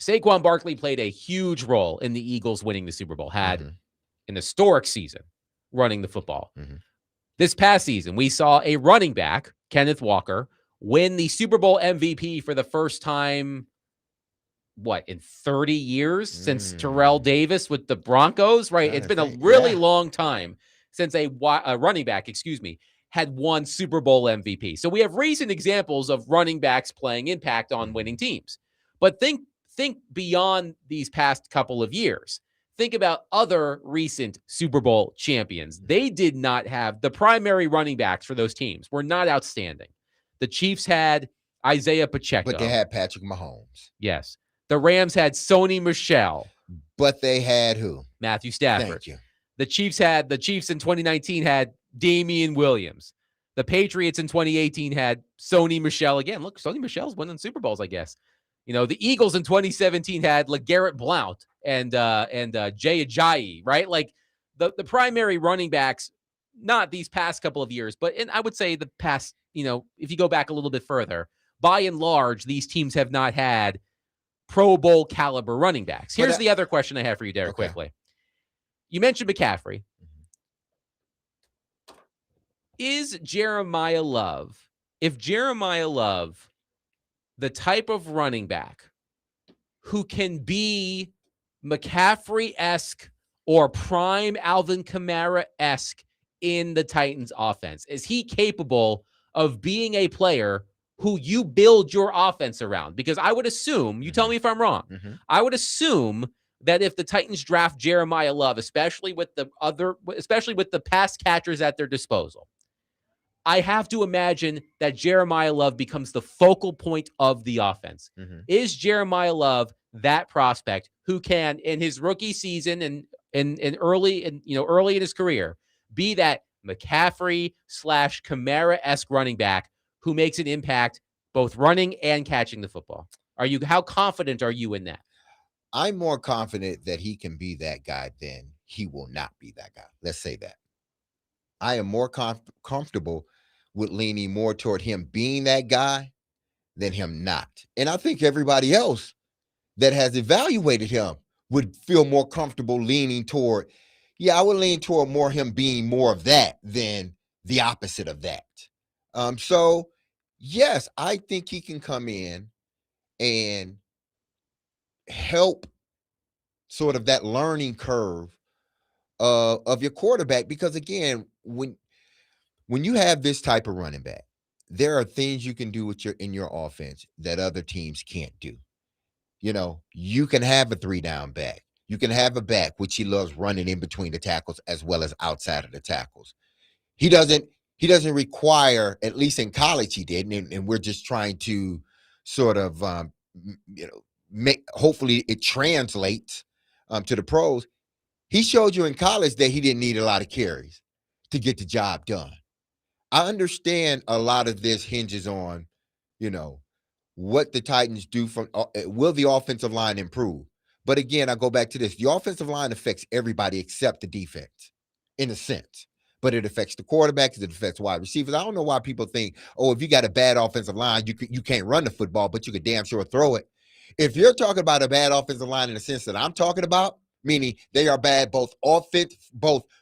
A: Saquon Barkley played a huge role in the Eagles winning the Super Bowl, had an historic season running the football. This past season, we saw a running back, Kenneth Walker, win the Super Bowl MVP for the first time, in 30 years since Terrell Davis with the Broncos, right? It's been a really long time since a running back, had won Super Bowl MVP. So we have recent examples of running backs playing impact on winning teams. But think beyond these past couple of years. Think about other recent Super Bowl champions. They did not have the primary running backs for those teams were not outstanding. The Chiefs had Isaiah Pacheco.
B: But they had Patrick Mahomes.
A: Yes. The Rams had Sony Michel.
B: But they had who?
A: Matthew Stafford.
B: Thank you.
A: The Chiefs in 2019 had Damian Williams. The Patriots in 2018 had Sony Michel again. Look, Sony Michel's winning Super Bowls, I guess. The Eagles in 2017 had LeGarrette Blount and Jay Ajayi, right? Like the primary running backs, not these past couple of years, but I would say the past, if you go back a little bit further, by and large, these teams have not had Pro Bowl caliber running backs. Here's the other question I have for you, Derek, quickly. you mentioned McCaffrey.
B: Mhm.
A: Is Jeremiah Love, if Jeremiah Love, the type of running back who can be McCaffrey-esque or prime Alvin Kamara-esque in the Titans offense? Is he capable of being a player who you build your offense around? Because I would assume, you tell me if I'm wrong, I would assume that if the Titans draft Jeremiah Love, especially with the pass catchers at their disposal, I have to imagine that Jeremiah Love becomes the focal point of the offense. Is Jeremiah Love that prospect who can, in his rookie season and early in his career, be that McCaffrey / Kamara-esque running back who makes an impact both running and catching the football? How confident are you in that?
B: I'm more confident that he can be that guy than he will not be that guy. Let's say that. I am more comfortable with leaning more toward him being that guy than him not. And I think everybody else that has evaluated him would feel more comfortable leaning toward, yeah, I would lean toward more him being more of that than the opposite of that. So yes, I think he can come in and help sort of that learning curve of your quarterback. Because again, when you have this type of running back, there are things you can do with in your offense that other teams can't do. You can have a 3-down back. You can have a back, which he loves running in between the tackles as well as outside of the tackles. He doesn't require, at least in college he did, and we're just trying to sort of hopefully it translates to the pros. He showed you in college that he didn't need a lot of carries to get the job done. I understand a lot of this hinges on, what the Titans do from will the offensive line improve? But again, I go back to this. The offensive line affects everybody except the defense in a sense. But it affects the quarterbacks, it affects wide receivers. I don't know why people think, oh, if you got a bad offensive line, you can't run the football, but you could damn sure throw it. If you're talking about a bad offensive line in the sense that I'm talking about, meaning they are bad both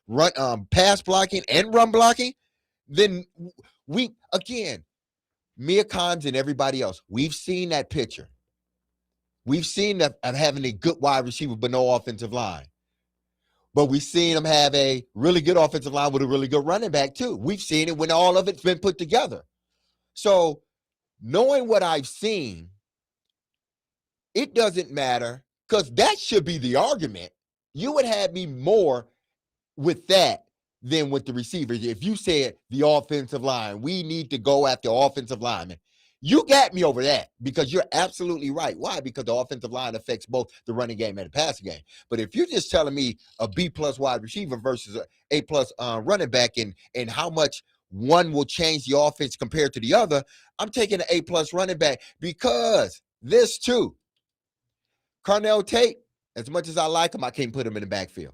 B: run pass blocking and run blocking, then Mia Kimes and everybody else, we've seen that picture. We've seen that of having a good wide receiver but no offensive line. But we've seen them have a really good offensive line with a really good running back too. We've seen it when all of it's been put together. So knowing what I've seen, it doesn't matter, because that should be the argument. You would have me more with that than with the receivers. If you said the offensive line, we need to go after offensive linemen. You got me over that, because you're absolutely right. Why? Because the offensive line affects both the running game and the passing game. But if you're just telling me a B+ wide receiver versus a A+ running back and how much one will change the offense compared to the other, I'm taking an A+ running back, because this too, Carnell Tate, as much as I like him, I can't put him in the backfield.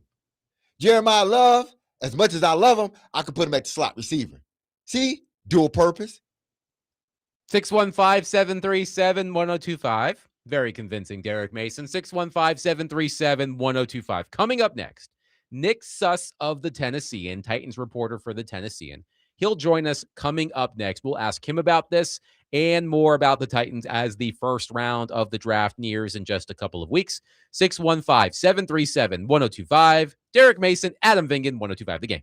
B: Jeremiah Love, as much as I love him, I could put him at the slot receiver. See? Dual purpose.
A: 615-737-1025. Very convincing, Derek Mason. 615-737-1025. Coming up next, Nick Suss of the Tennessean, Titans reporter for the Tennessean. He'll join us coming up next. We'll ask him about this and more about the Titans as the first round of the draft nears in just a couple of weeks. 615-737-1025. Derek Mason, Adam Vingan, 1025 The Game.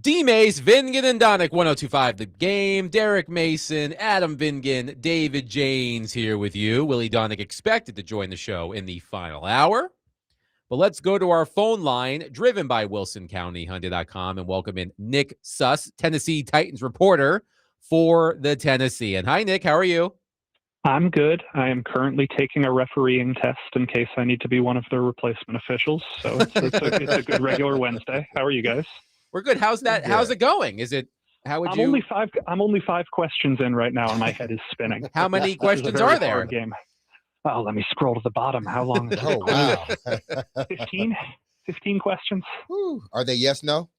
A: D. Mace, Vingan, and Donick, 1025 The Game. Derek Mason, Adam Vingan, David Janes here with you. Willie Donick expected to join the show in the final hour. But let's go to our phone line, driven by WilsonCountyHyundai.com, and welcome in Nick Suss, Tennessee Titans reporter for the Tennessean. Hi, Nick. How are you?
D: I'm good. I am currently taking a refereeing test in case I need to be one of their replacement officials. So it's a good regular Wednesday. How are you guys?
A: We're good. How's that? How's it going? Is it? How would you?
D: I'm only five questions in right now, and my head is spinning.
A: How many questions
D: are
A: there?
D: Hard game. Oh, let me scroll to the bottom. How long is it?
B: Oh, wow.
D: 15 questions.
B: Whew. Are they yes, no?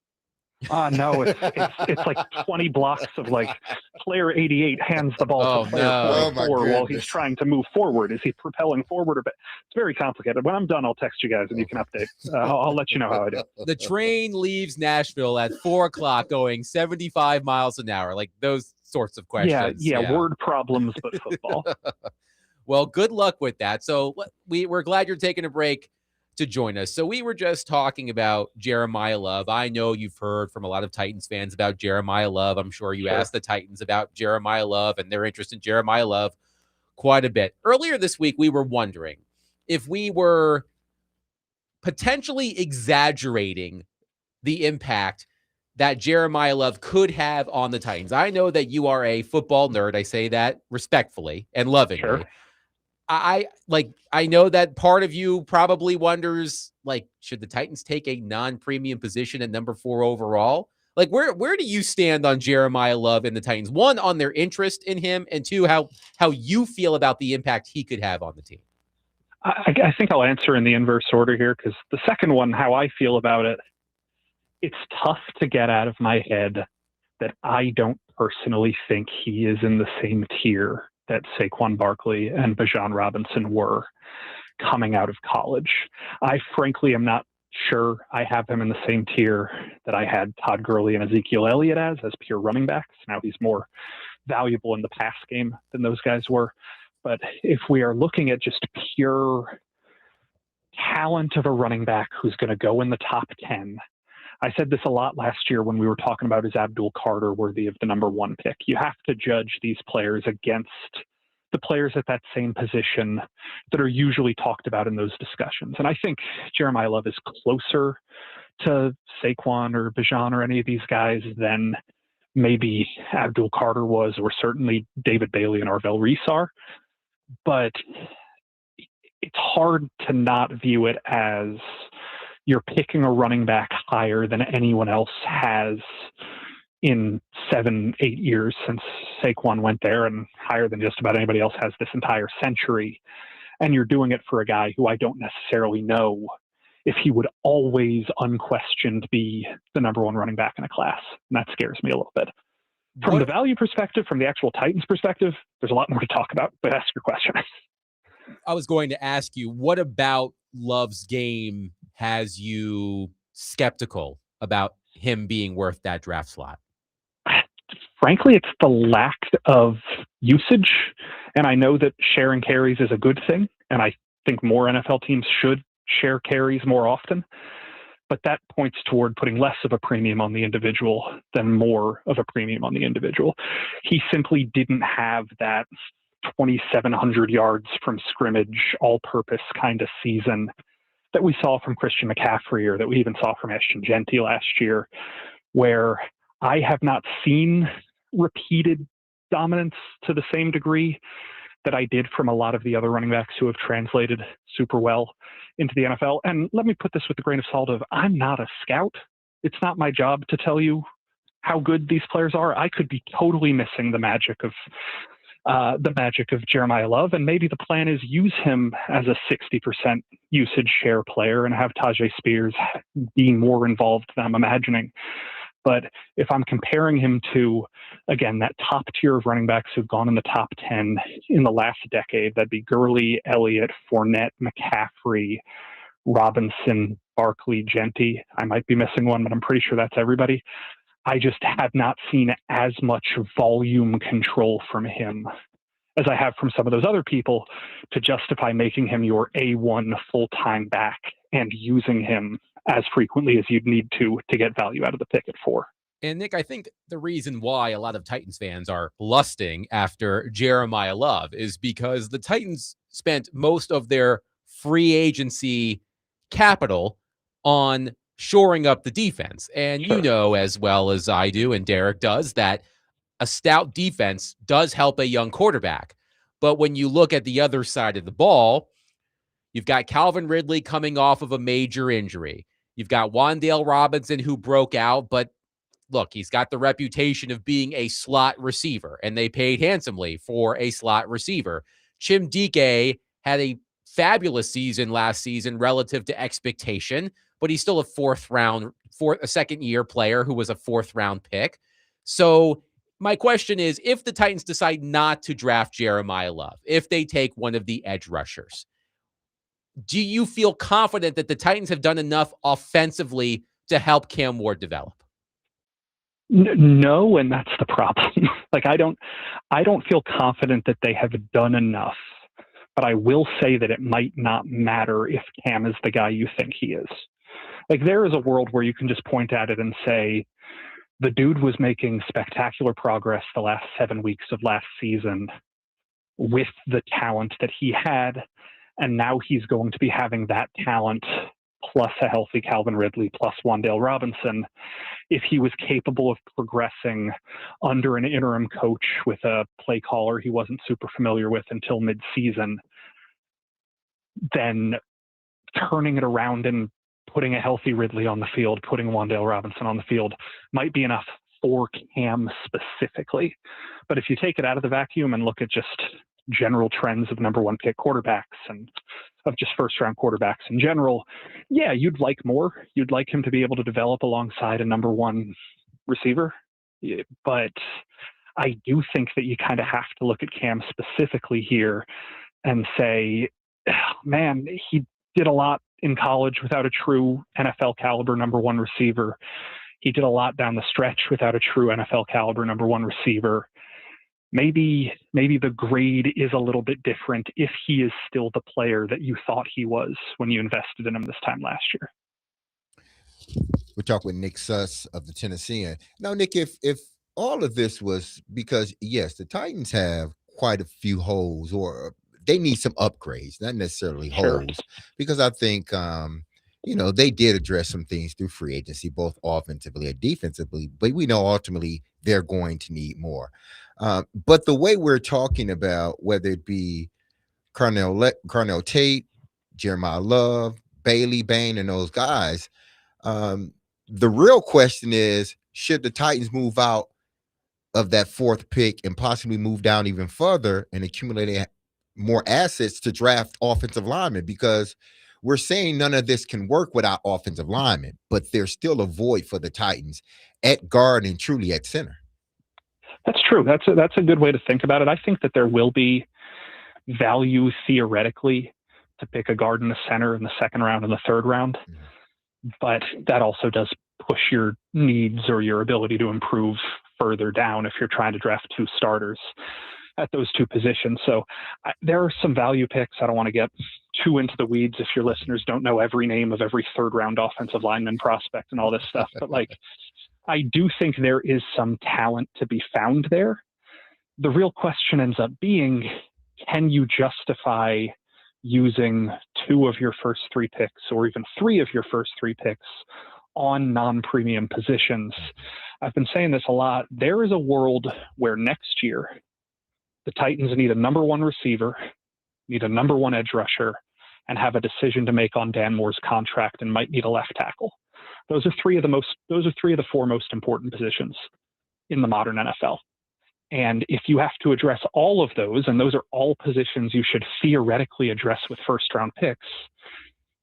D: No, it's like 20 blocks of like player 88 hands the ball to player 44 while he's trying to move forward. Is he propelling forward? It's very complicated. When I'm done, I'll text you guys and you can update. I'll let you know how I do.
A: The train leaves Nashville at 4:00 going 75 miles an hour. Like those sorts of questions.
D: Yeah. Word problems, but football.
A: Well, good luck with that. So we're glad you're taking a break to join us. So we were just talking about Jeremiah Love. I know you've heard from a lot of Titans fans about Jeremiah Love. I'm sure you asked the Titans about Jeremiah Love and their interest in Jeremiah Love quite a bit. Earlier this week, we were wondering if we were potentially exaggerating the impact that Jeremiah Love could have on the Titans. I know that you are a football nerd. I say that respectfully and lovingly.
D: Sure.
A: I know that part of you probably wonders, like, should the Titans take a non-premium position at number 4 overall? Like, where do you stand on Jeremiah Love and the Titans? One, on their interest in him, and two, how you feel about the impact he could have on the team.
D: I think I'll answer in the inverse order here, because the second one, how I feel about it, it's tough to get out of my head that I don't personally think he is in the same tier that Saquon Barkley and Bijan Robinson were coming out of college. I frankly am not sure I have him in the same tier that I had Todd Gurley and Ezekiel Elliott as pure running backs. Now he's more valuable in the pass game than those guys were. But if we are looking at just pure talent of a running back who's going to go in the top 10, I said this a lot last year when we were talking about is Abdul Carter worthy of the number 1 pick. You have to judge these players against the players at that same position that are usually talked about in those discussions. And I think Jeremiah Love is closer to Saquon or Bijan or any of these guys than maybe Abdul Carter was, or certainly David Bailey and Arvell Reese are. But it's hard to not view it as you're picking a running back higher than anyone else has in 7-8 years since Saquon went there, and higher than just about anybody else has this entire century. And you're doing it for a guy who I don't necessarily know if he would always unquestioned be the number 1 running back in a class. And that scares me a little bit. From the value perspective, from the actual Titans perspective, there's a lot more to talk about, but ask your question.
A: I was going to ask you, what about Love's game has you skeptical about him being worth that draft slot?
D: Frankly, it's the lack of usage. And I know that sharing carries is a good thing. And I think more NFL teams should share carries more often. But that points toward putting less of a premium on the individual than more of a premium on the individual. He simply didn't have that 2,700 yards from scrimmage, all-purpose kind of season that we saw from Christian McCaffrey, or that we even saw from Ashton Genty last year, where I have not seen repeated dominance to the same degree that I did from a lot of the other running backs who have translated super well into the NFL. And let me put this with a grain of salt of, I'm not a scout. It's not my job to tell you how good these players are. I could be totally missing the magic of Jeremiah Love, and maybe the plan is use him as a 60% usage share player and have Tajay Spears being more involved than I'm imagining. But if I'm comparing him to, again, that top tier of running backs who've gone in the top 10 in the last decade, that'd be Gurley, Elliott, Fournette, McCaffrey, Robinson, Barkley, Genty. I might be missing one, but I'm pretty sure that's everybody. I just have not seen as much volume control from him as I have from some of those other people to justify making him your A1 full-time back and using him as frequently as you'd need to get value out of the pick at 4.
A: And Nick, I think the reason why a lot of Titans fans are lusting after Jeremiah Love is because the Titans spent most of their free agency capital on shoring up the defense. And
D: Sure.
A: you know as well as I do, and Derek does, that a stout defense does help a young quarterback. But when you look at the other side of the ball, you've got Calvin Ridley coming off of a major injury. You've got Wan'Dale Robinson, who broke out, but look, he's got the reputation of being a slot receiver, and they paid handsomely for a slot receiver. Chim Dike had a fabulous season last season relative to expectation, but he's still a second-year player who was a fourth-round pick. So my question is, if the Titans decide not to draft Jeremiah Love, if they take one of the edge rushers, do you feel confident that the Titans have done enough offensively to help Cam Ward develop?
D: No, and that's the problem. Like, I don't feel confident that they have done enough, but I will say that it might not matter if Cam is the guy you think he is. Like, there is a world where you can just point at it and say, the dude was making spectacular progress the last 7 weeks of last season with the talent that he had, and now he's going to be having that talent plus a healthy Calvin Ridley plus Wan'Dale Robinson. If he was capable of progressing under an interim coach with a play caller he wasn't super familiar with until mid-season, then turning it around and putting a healthy Ridley on the field, putting Wan'Dale Robinson on the field might be enough for Cam specifically. But if you take it out of the vacuum and look at just general trends of number one pick quarterbacks and of just first round quarterbacks in general, yeah, you'd like more. You'd like him to be able to develop alongside a number one receiver. But I do think that you kind of have to look at Cam specifically here and say, man, he did a lot in college without a true NFL caliber number one receiver. He did a lot down the stretch without a true NFL caliber number one receiver. Maybe the grade is a little bit different if he is still the player that you thought he was when you invested in him this time last year.
B: We're talking with Nick Suss of the Tennessean. Now, Nick, if all of this was because, yes, the Titans have quite a few holes, or they need some upgrades, not necessarily holes, because I think, they did address some things through free agency, both offensively and defensively, but we know ultimately they're going to need more. But the way we're talking about, whether it be Carnell Tate, Jeremiah Love, Bailey Bain, and those guys, the real question is, should the Titans move out of that fourth pick and possibly move down even further and accumulate more assets to draft offensive linemen? Because we're saying none of this can work without offensive linemen, but there's still a void for the Titans at guard and truly at center.
D: That's true. That's a good way to think about it. I think that there will be value theoretically to pick a guard and a center in the second round and the third round, but that also does push your needs or your ability to improve further down if you're trying to draft two starters at those two positions. So there are some value picks. I don't want to get too into the weeds if your listeners don't know every name of every third round offensive lineman prospect and all this stuff, but I do think there is some talent to be found there. The real question ends up being, can you justify using two of your first three picks or even three of your first three picks on non-premium positions? I've been saying this a lot. There is a world where next year the Titans need a number one receiver, need a number one edge rusher, and have a decision to make on Dan Moore's contract and might need a left tackle. Those are three of the four most important positions in the modern NFL. And if you have to address all of those, and those are all positions you should theoretically address with first round picks,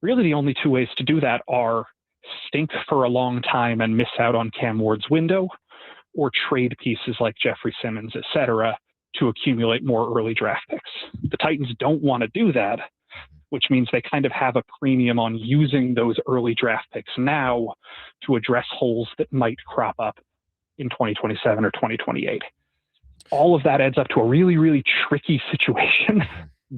D: really the only two ways to do that are stink for a long time and miss out on Cam Ward's window, or trade pieces like Jeffrey Simmons, et cetera, to accumulate more early draft picks. The Titans don't want to do that, which means they kind of have a premium on using those early draft picks now to address holes that might crop up in 2027 or 2028. All of that adds up to a really, really tricky situation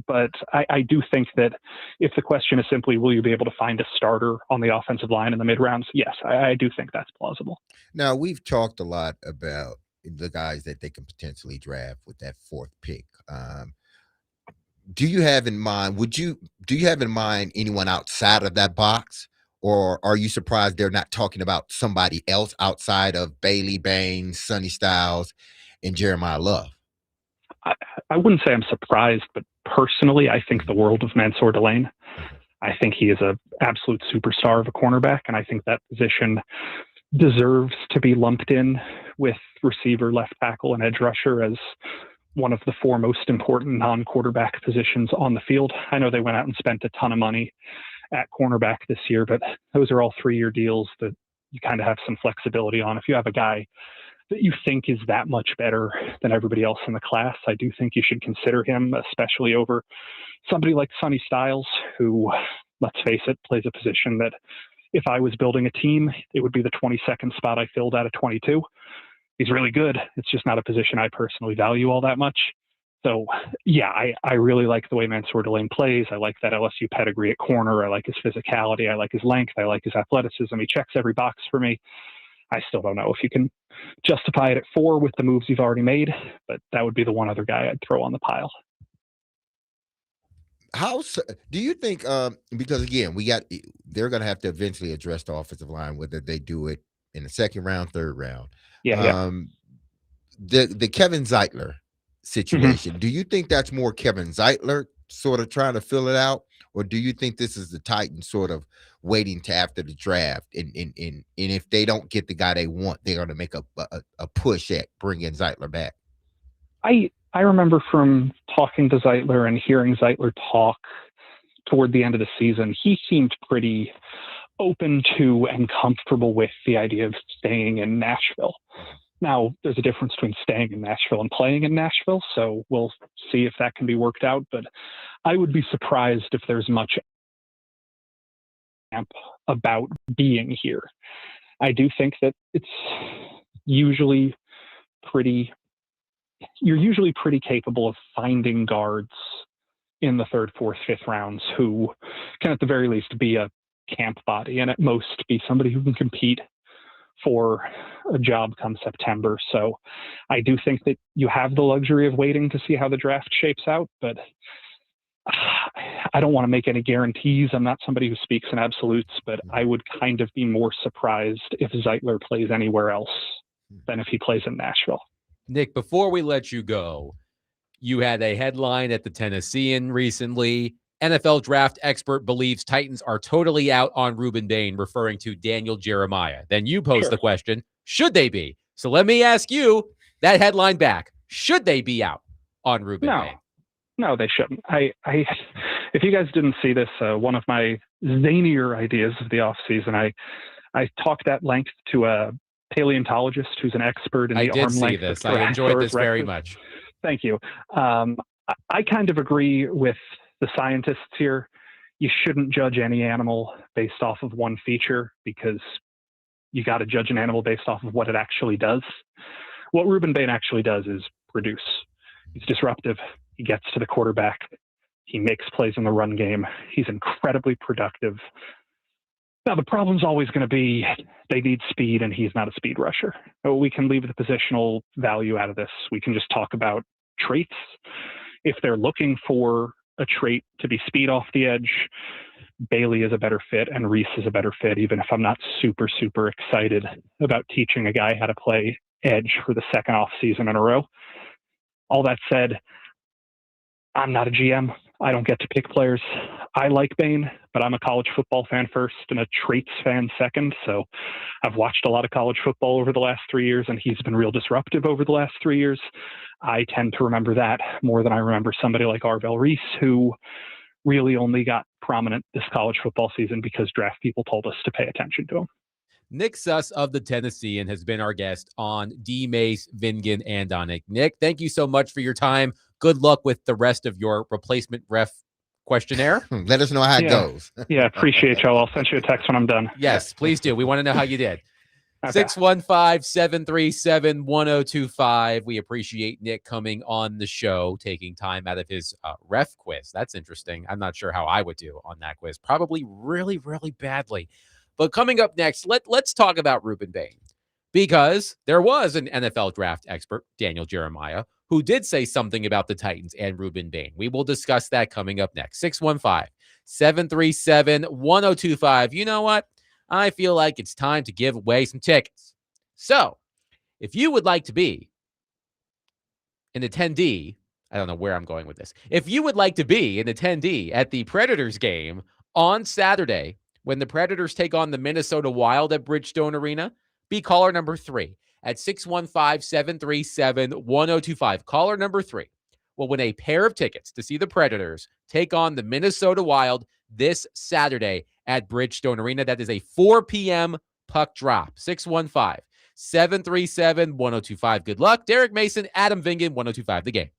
D: But I do think that if the question is simply, will you be able to find a starter on the offensive line in the mid rounds? Yes, I do think that's plausible.
B: Now, we've talked a lot about the guys that they can potentially draft with that fourth pick. Do you have in mind, do you have in mind anyone outside of that box? Or are you surprised they're not talking about somebody else outside of Bailey Baines, Sonny Styles, and Jeremiah Love?
D: I wouldn't say I'm surprised, but personally, I think the world of Mansour Delane. I think he is an absolute superstar of a cornerback, and I think that position deserves to be lumped in with receiver, left tackle, and edge rusher as one of the four most important non-quarterback positions on the field. I know they went out and spent a ton of money at cornerback this year, but those are all 3-year deals that you kind of have some flexibility on. If you have a guy that you think is that much better than everybody else in the class, I do think you should consider him, especially over somebody like Sonny Styles, who, let's face it, plays a position that if I was building a team, it would be the 22nd spot I filled out of 22. He's really good. It's just not a position I personally value all that much. So, yeah, I really like the way Mansour Delane plays. I like that LSU pedigree at corner. I like his physicality. I like his length. I like his athleticism. He checks every box for me. I still don't know if you can justify it at 4 with the moves you've already made, but that would be the one other guy I'd throw on the pile.
B: Do you think, because again, they're going to have to eventually address the offensive line, whether they do it in the second round, third round.
D: Yeah.
B: The Kevin Zeitler situation, do you think that's more Kevin Zeitler sort of trying to fill it out? Or do you think this is the Titans sort of waiting to after the draft? And if they don't get the guy they want, they're going to make a push at bringing Zeitler back?
D: I remember from talking to Zeitler and hearing Zeitler talk toward the end of the season, he seemed pretty open to and comfortable with the idea of staying in Nashville. Now, there's a difference between staying in Nashville and playing in Nashville, so we'll see if that can be worked out. But I would be surprised if there's much about being here. I do think that you're usually pretty capable of finding guards in the 3rd, 4th, 5th rounds who can at the very least be a camp body and at most be somebody who can compete for a job come September. So I do think that you have the luxury of waiting to see how the draft shapes out, but I don't want to make any guarantees. I'm not somebody who speaks in absolutes, but I would kind of be more surprised if Zeitler plays anywhere else than if he plays in Nashville.
A: Nick, before we let you go, you had a headline at the Tennessean recently. NFL draft expert believes Titans are totally out on Ruben Bain, referring to Daniel Jeremiah. Then you posed the question, should they be? So let me ask you that headline back. Should they be out on Ruben Bain?
D: No, they shouldn't. If you guys didn't see this, one of my zanier ideas of the offseason, I talked at length to a paleontologist who's an expert in the arm length. I did see
A: this. I enjoyed this very much.
D: Thank you. I kind of agree with the scientists here. You shouldn't judge any animal based off of one feature because you got to judge an animal based off of what it actually does. What Ruben Bain actually does is produce. He's disruptive. He gets to the quarterback. He makes plays in the run game. He's incredibly productive. Now, the problem's always going to be they need speed, and he's not a speed rusher. We can leave the positional value out of this. We can just talk about traits. If they're looking for a trait to be speed off the edge, Bailey is a better fit, and Reese is a better fit, even if I'm not super, super excited about teaching a guy how to play edge for the second off season in a row. All that said, I'm not a GM. I don't get to pick players. I like Bain, but I'm a college football fan first and a traits fan second. So I've watched a lot of college football over the last 3 years, and he's been real disruptive over the last 3 years. I tend to remember that more than I remember somebody like Arvell Reese, who really only got prominent this college football season because draft people told us to pay attention to him.
A: Nick Suss of the Tennessean has been our guest on D. Mace, Vingan, and Onik. Nick, thank you so much for your time. Good luck with the rest of your replacement ref questionnaire.
B: Let us know how it goes.
D: Yeah, appreciate y'all. I'll send you a text when I'm done.
A: Yes, please do. We want to know how you did.
D: Okay.
A: 615-737-1025. We appreciate Nick coming on the show, taking time out of his ref quiz. That's interesting. I'm not sure how I would do on that quiz. Probably really, really badly. But coming up next, let's talk about Ruben Bain, because there was an NFL draft expert, Daniel Jeremiah, who did say something about the Titans and Ruben Bain. We will discuss that coming up next. 615-737-1025. You know what? I feel like it's time to give away some tickets. So, if you would like to be an attendee, I don't know where I'm going with this. If you would like to be an attendee at the Predators game on Saturday when the Predators take on the Minnesota Wild at Bridgestone Arena, be caller number 3 at 615-737-1025. Caller number 3 will win a pair of tickets to see the Predators take on the Minnesota Wild this Saturday at Bridgestone Arena. That is a 4 p.m. puck drop. 615-737-1025. Good luck. Derek Mason, Adam Vingan, 1025 The Game.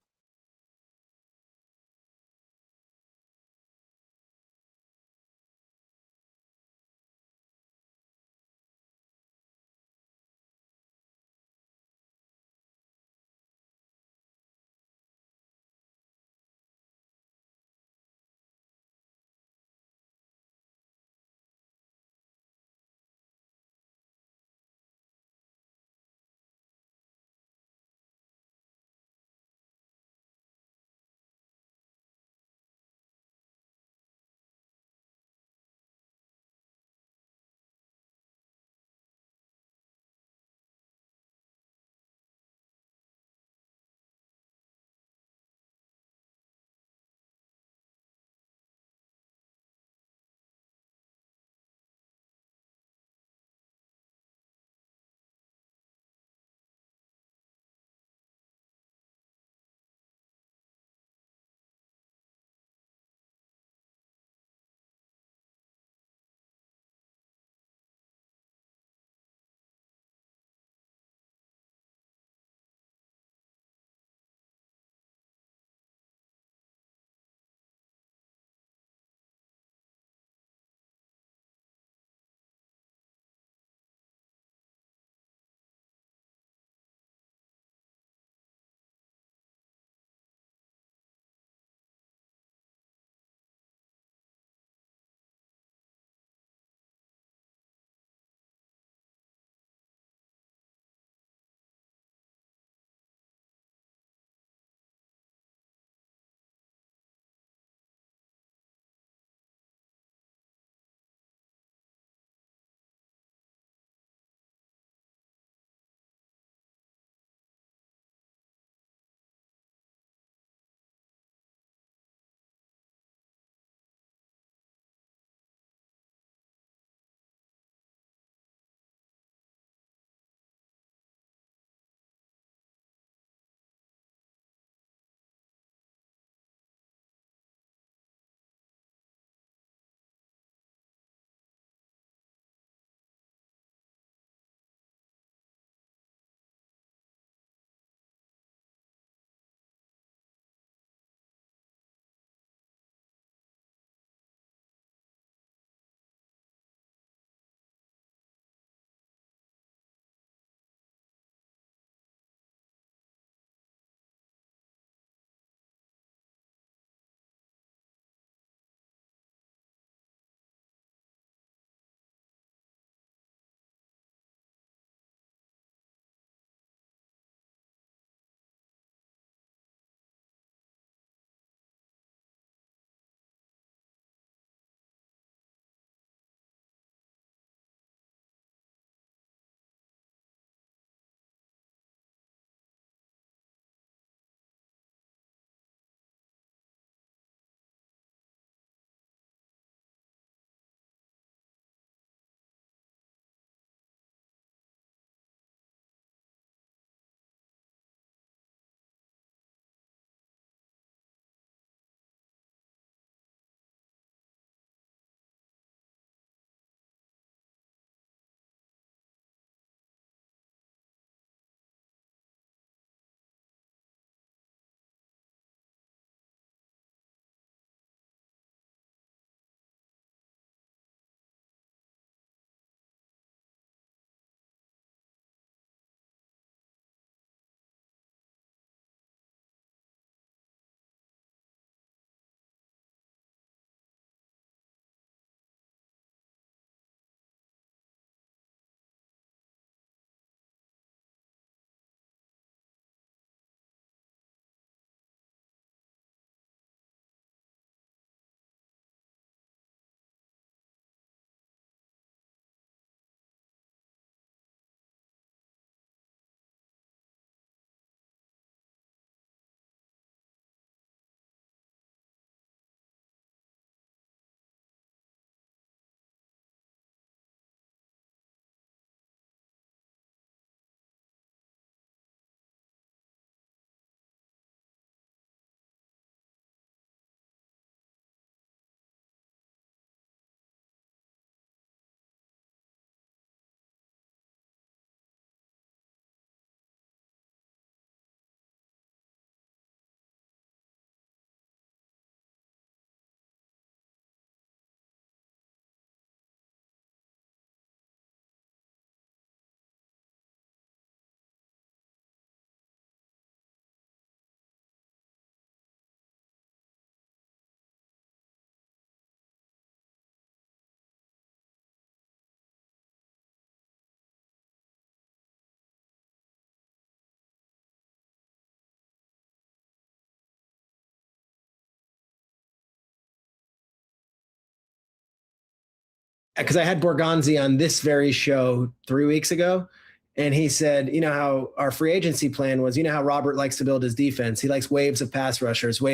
E: because I had Borgonzi on this very show 3 weeks ago. And he said, you know how our free agency plan was, you know how Robert likes to build his defense. He likes waves of pass rushers. So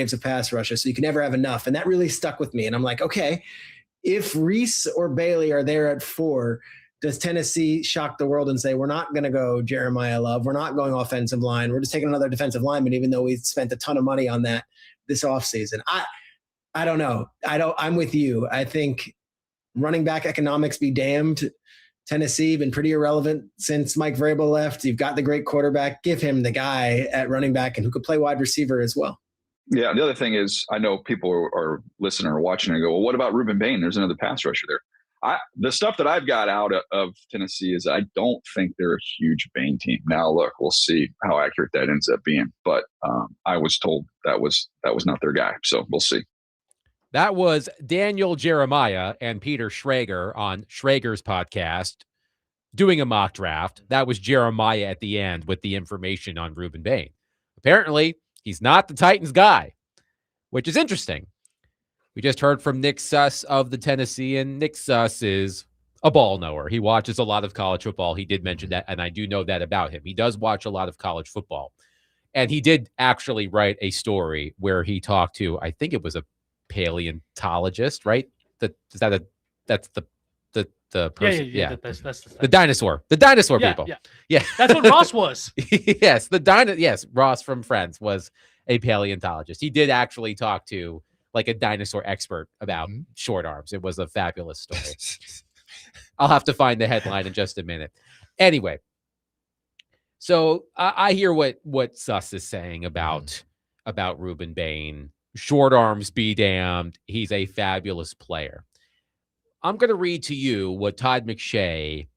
E: you can never have enough. And that really stuck with me. And I'm like, okay, if Reese or Bailey are there at 4, does Tennessee shock the world and say, we're not going to go Jeremiah Love. We're not going offensive line. We're just taking another defensive lineman, even though we spent a ton of money on that this offseason. I don't know. I'm with you. I think running back economics be damned. Tennessee been pretty irrelevant since Mike Vrabel left. You've got the great quarterback. Give him the guy at running back and who could play wide receiver as well.
F: Yeah. The other thing is, I know people are listening or watching and go, well, what about Ruben Bain? There's another pass rusher there. The stuff that I've got out of Tennessee is I don't think they're a huge Bain team. Now, look, we'll see how accurate that ends up being. But I was told that was not their guy. So we'll see.
A: That was Daniel Jeremiah and Peter Schrager on Schrager's podcast doing a mock draft. That was Jeremiah at the end with the information on Ruben Bain. Apparently, he's not the Titans guy, which is interesting. We just heard from Nick Suss of the Tennessean. Nick Suss is a ball knower. He watches a lot of college football. He did mention that, and I do know that about him. He does watch a lot of college football. And he did actually write a story where he talked to, I think it was a paleontologist, right? That's the person.
G: Yeah. That's
A: the dinosaur people. Yeah.
G: That's what Ross was.
A: Yes, yes, Ross from Friends was a paleontologist. He did actually talk to like a dinosaur expert about short arms. It was a fabulous story. I'll have to find the headline in just a minute. Anyway, so I hear what Suss is saying about Ruben Bain. Short arms be damned. He's a fabulous player. I'm going to read to you what Todd McShay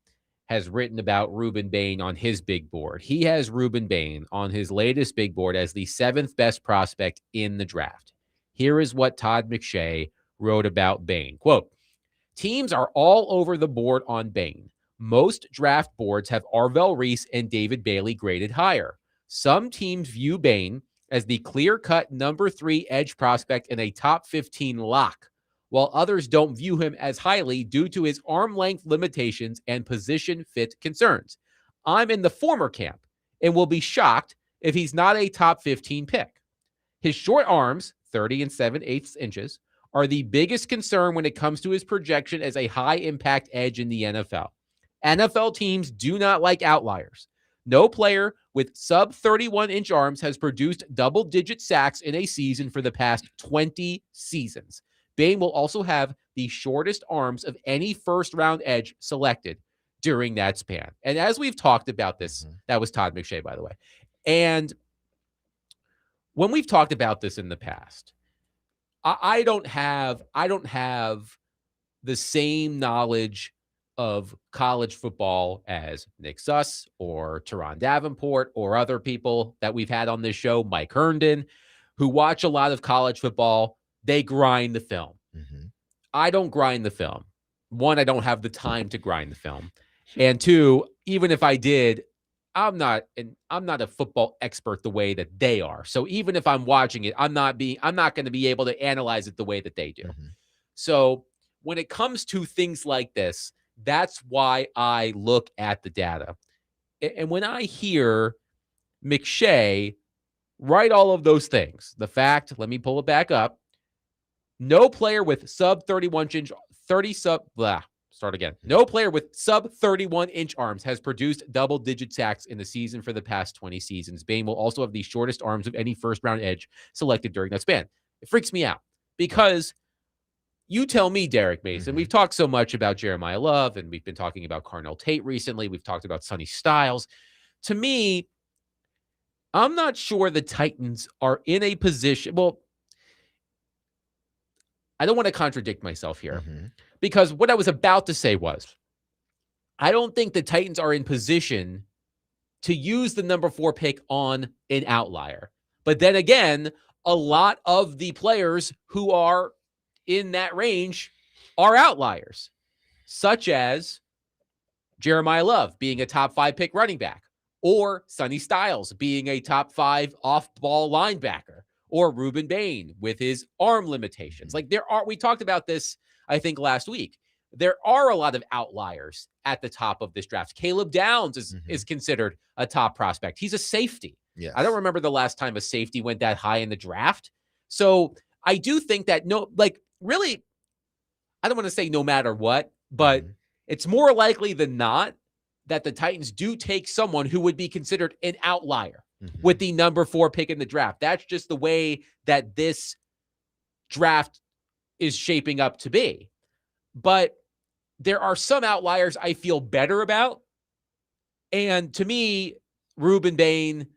A: has written about Ruben Bain on his big board. He has Ruben Bain on his latest big board as the 7th best prospect in the draft. Here is what Todd McShay wrote about Bain. Quote, teams are all over the board on Bain. Most draft boards have Arvell Reese and David Bailey graded higher. Some teams view Bain as the clear-cut number 3 edge prospect and a top 15 lock, while others don't view him as highly due to his arm length limitations and position fit concerns. I'm in the former camp and will be shocked if he's not a top 15 pick. His short arms, 30 and 7/8 inches, are the biggest concern when it comes to his projection as a high-impact edge in the NFL. NFL teams do not like outliers. No player with sub-31-inch arms has produced double-digit sacks in a season for the past 20 seasons. Bain will also have the shortest arms of any first-round edge selected during that span. And as we've talked about this, that was Todd McShay, by the way. And when we've talked about this in the past, I don't have the same knowledge of college football as Nick Suss or Teron Davenport or other people that we've had on this show, Mike Herndon, who watch a lot of college football. They grind the film. I don't grind the film. One, I don't have the time to grind the film. And two, even if I did, I'm not a football expert the way that they are. So even if I'm watching it, I'm not going to be able to analyze it the way that they do. So when it comes to things like this, that's why I look at the data. And when I hear McShay write all of those things, the fact, let me pull it back up. No player with sub 31-inch, No player with sub 31-inch arms has produced double-digit sacks in the season for the past 20 seasons. Bain will also have the shortest arms of any first-round edge selected during that span. It freaks me out because you tell me, Derek Mason, we've talked so much about Jeremiah Love, and we've been talking about Carnell Tate recently. We've talked about Sonny Styles. To me, I'm not sure the Titans are in a position. Well, I don't want to contradict myself here because what I was about to say was, I don't think the Titans are in position to use the number 4 pick on an outlier. But then again, a lot of the players who are in that range are outliers, such as Jeremiah Love being a top 5 pick running back, or Sonny Styles being a top 5 off-ball linebacker, or Ruben Bain with his arm limitations. Like we talked about this, I think, last week. there are a lot of outliers at the top of this draft. Caleb Downs
B: Mhm.
A: is considered a top prospect. He's a safety.
B: Yes.
A: I don't remember the last time a safety went that high in the draft. So I do think that really, I don't want to say no matter what, but
B: Mhm.
A: it's more likely than not that the Titans do take someone who would be considered an outlier
B: Mhm.
A: with the number 4 pick in the draft. That's just the way that this draft is shaping up to be. But there are some outliers I feel better about. And to me, Ruben Bain,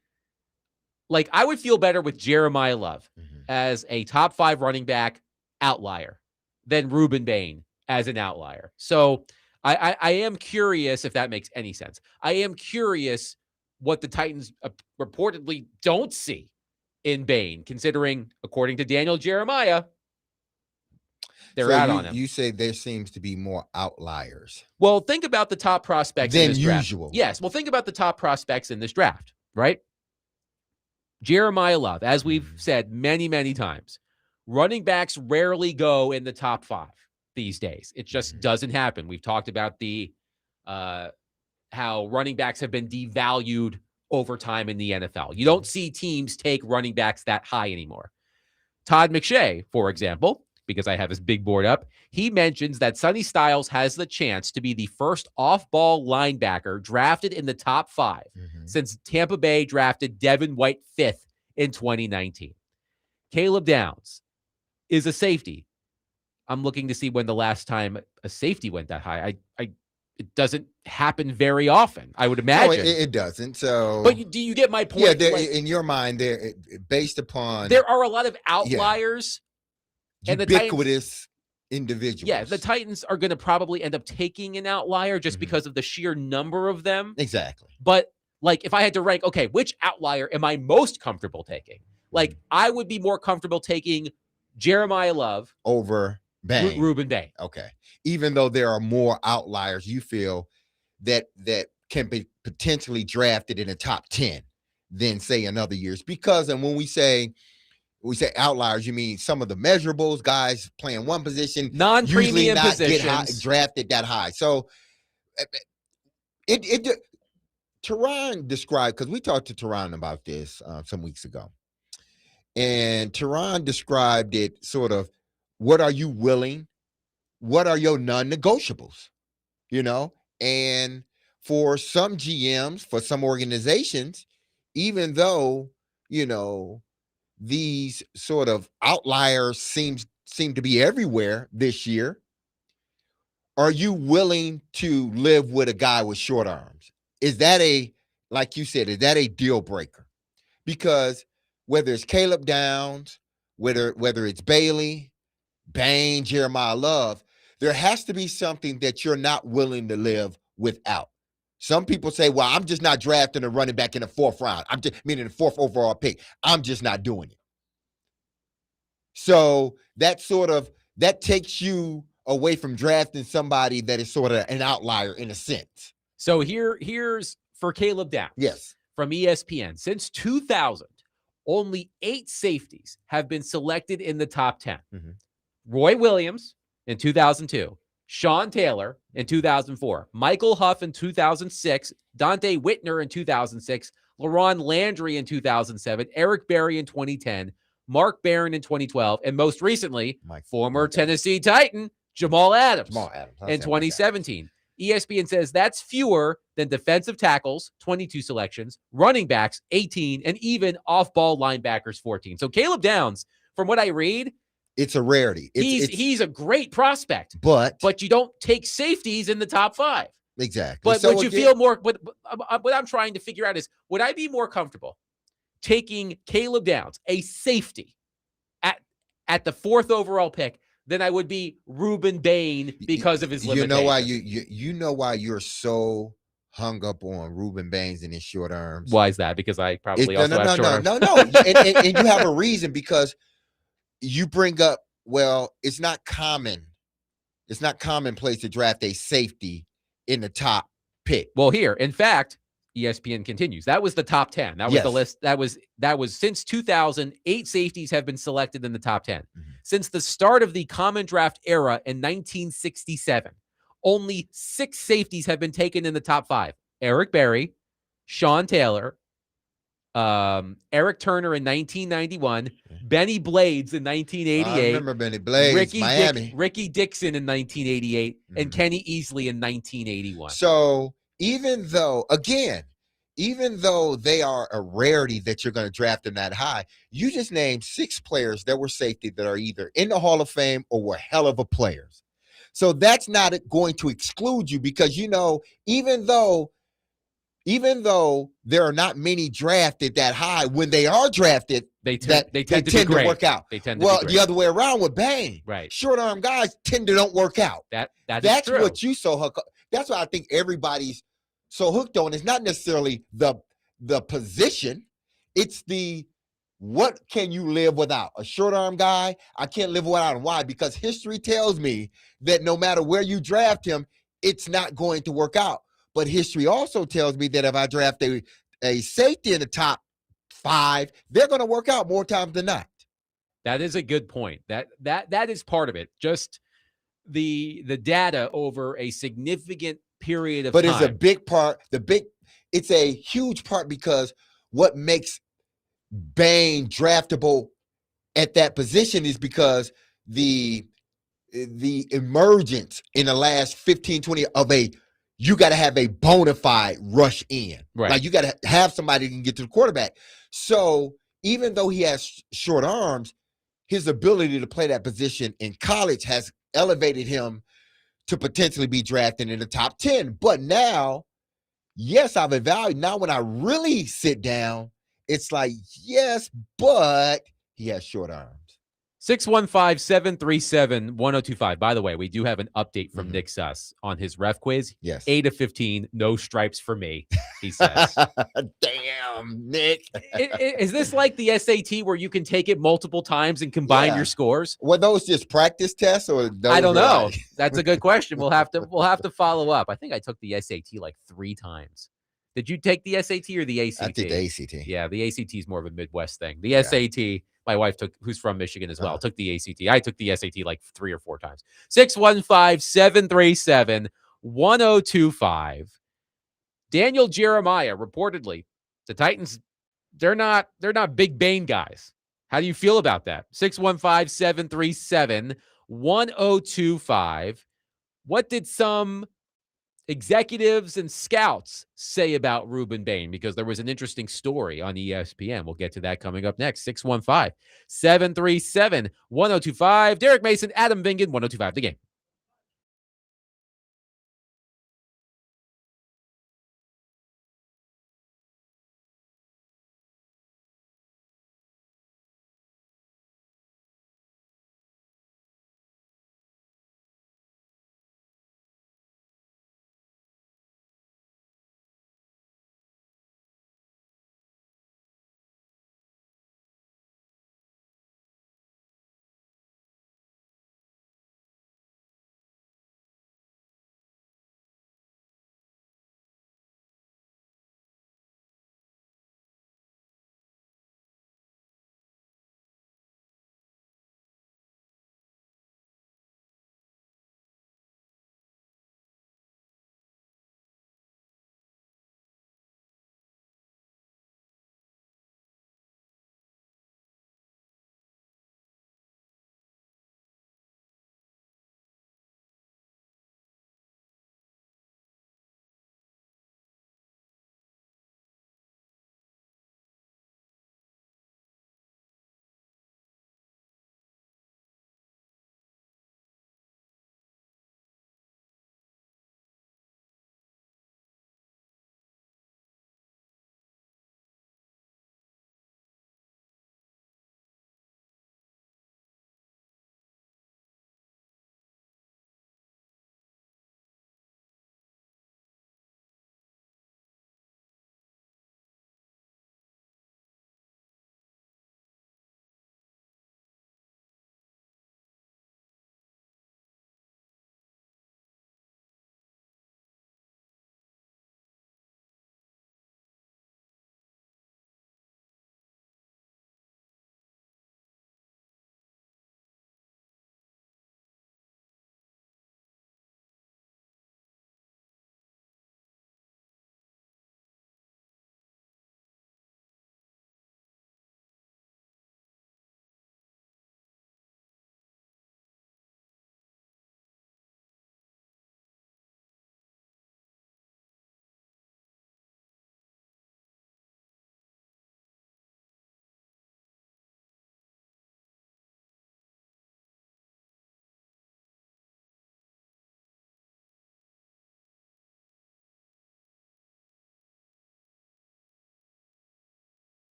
A: like I would feel better with Jeremiah Love
B: Mhm.
A: as a top 5 running back outlier than Ruben Bain as an outlier. So I am curious if that makes any sense. I am curious what the Titans reportedly don't see in Bain, considering, according to Daniel Jeremiah, they're
B: So
A: out on him.
B: You say there seems to be more outliers
A: Well, think about the top prospects in
B: than
A: this draft.
B: usual.
A: Yes. Well, think about the top prospects in this draft, right? Jeremiah Love, as we've said many, many times, running backs rarely go in the top 5 these days. It just doesn't happen. We've talked about how running backs have been devalued over time in the NFL. You don't see teams take running backs that high anymore. Todd McShay, for example, because I have his big board up, he mentions that Sonny Styles has the chance to be the first off-ball linebacker drafted in the top 5 since Tampa Bay drafted Devin White 5th in 2019. Caleb Downs is a safety. I'm looking to see when the last time a safety went that high. It doesn't happen very often, I would imagine.
B: No, it doesn't. So,
A: but do you get my point?
B: Yeah, in your mind, based upon
A: there are a lot of outliers. And
B: ubiquitous individuals.
A: Yeah, the Titans are going to probably end up taking an outlier just because of the sheer number of them.
B: Exactly.
A: But like, if I had to rank, okay, which outlier am I most comfortable taking? Like, I would be more comfortable taking Jeremiah Love
B: over Bain.
A: Ruben Bain.
B: Okay. Even though there are more outliers, you feel that can be potentially drafted in the top 10 than say in other years. Because, and when we say outliers, you mean some of the measurables, guys playing one position,
A: non-premium
B: not
A: positions,
B: drafted that high. So Teron described, because we talked to Teron about this some weeks ago, and Teron described it sort of, what are you willing? What are your non-negotiables? And for some GMs, for some organizations, even though, these sort of outliers seem to be everywhere this year, are you willing to live with a guy with short arms? Is that like you said, is that a deal breaker? Because whether it's Caleb Downs, whether it's Bailey, Bain, Jeremiah Love, there has to be something that you're not willing to live without. Some people say, well, I'm just not drafting a running back in the 4th round. Meaning the 4th overall pick. I'm just not doing it. So that takes you away from drafting somebody that is sort of an outlier in a sense.
A: So here's for Caleb Downs.
B: Yes.
A: From ESPN. Since 2000, only 8 safeties have been selected in the top 10. Roy Williams in 2002, Sean Taylor in 2004, Michael Huff in 2006, Dante Whitner in 2006, LaRon Landry in 2007, Eric Berry in 2010, Mark Barron in 2012, and most recently, former Tennessee Titan, Jamal Adams in 2017. ESPN says that's fewer than defensive tackles, 22 selections, running backs, 18, and even off-ball linebackers, 14. So Caleb Downs, from what I read,
B: it's a rarity.
A: He's a great prospect,
B: but
A: you don't take safeties in the top 5.
B: Exactly.
A: But so would you feel more? But what I'm trying to figure out is, would I be more comfortable taking Caleb Downs, a safety, at the 4th overall pick, than I would be Ruben Bain because of his limitations?
B: You know why you're so hung up on Ruben Baines and his short arms?
A: Why is that? Because I probably have short arms.
B: No. and you have a reason, because you bring up, well, it's not common. It's not commonplace to draft a safety in the top pick.
A: Well, here, in fact, ESPN continues. That was the top 10. That was the list. That was since 2000, 8 safeties have been selected in the top 10. Since the start of the common draft era in 1967, only 6 safeties have been taken in the top 5. Eric Berry, Sean Taylor, Eric Turner in 1991, Benny Blades in 1988.
B: I remember Benny Blades, Miami.
A: Ricky Dixon in 1988, and
B: Mhm.
A: Kenny Easley in 1981.
B: So even though they are a rarity that you're going to draft them that high, you just named 6 players that were safety that are either in the Hall of Fame or were hell of a players. So that's not going to exclude you, because, you know, even though there are not many drafted that high, when they are drafted, they tend to work out.
A: They tend to
B: well,
A: be
B: the
A: great.
B: other way around with Bane.
A: Right.
B: Short arm guys tend to don't work out.
A: That's true.
B: What you so hooked. That's why I think everybody's so hooked on. It's not necessarily the position. It's the what can you live without? A short arm guy, I can't live without him. Why? Because history tells me that no matter where you draft him, it's not going to work out. But history also tells me that if I draft a safety in the top 5, they're going to work out more times than not.
A: That is a good point. That is part of it. Just the data over a significant period of time.
B: But it's a big part. It's a huge part, because what makes Bane draftable at that position is because the emergence in the last 15, 20 of you got to have a bona fide rush in.
A: Right.
B: Like you got to have somebody who can get to the quarterback. So even though he has short arms, his ability to play that position in college has elevated him to potentially be drafted in the top 10. But now, yes, I've evaluated. Now when I really sit down, it's like, yes, but he has short arms.
A: 615-737-1025. By the way, we do have an update from Nick Suss on his ref quiz.
B: Yes.
A: 8 of 15, no stripes for me, he says.
B: Damn, Nick.
A: Is this like the SAT where you can take it multiple times and combine your scores?
B: Were those just practice tests, or those
A: I don't know.
B: like...
A: That's a good question. We'll have to follow up. I think I took the SAT like 3 times. Did you take the SAT or the ACT?
B: I did the ACT.
A: Yeah, the ACT is more of a Midwest thing. The SAT, my wife took, who's from Michigan as well, took the ACT. I took the SAT like 3 or 4 times. 615-737-1025. Daniel Jeremiah, reportedly, the Titans, they're not big Bane guys. How do you feel about that? 615-737-1025. What did some executives and scouts say about Ruben Bane? Because there was an interesting story on ESPN. We'll get to that coming up next. 615-737-1025. Derek Mason, Adam Vingan, 1025 The Game.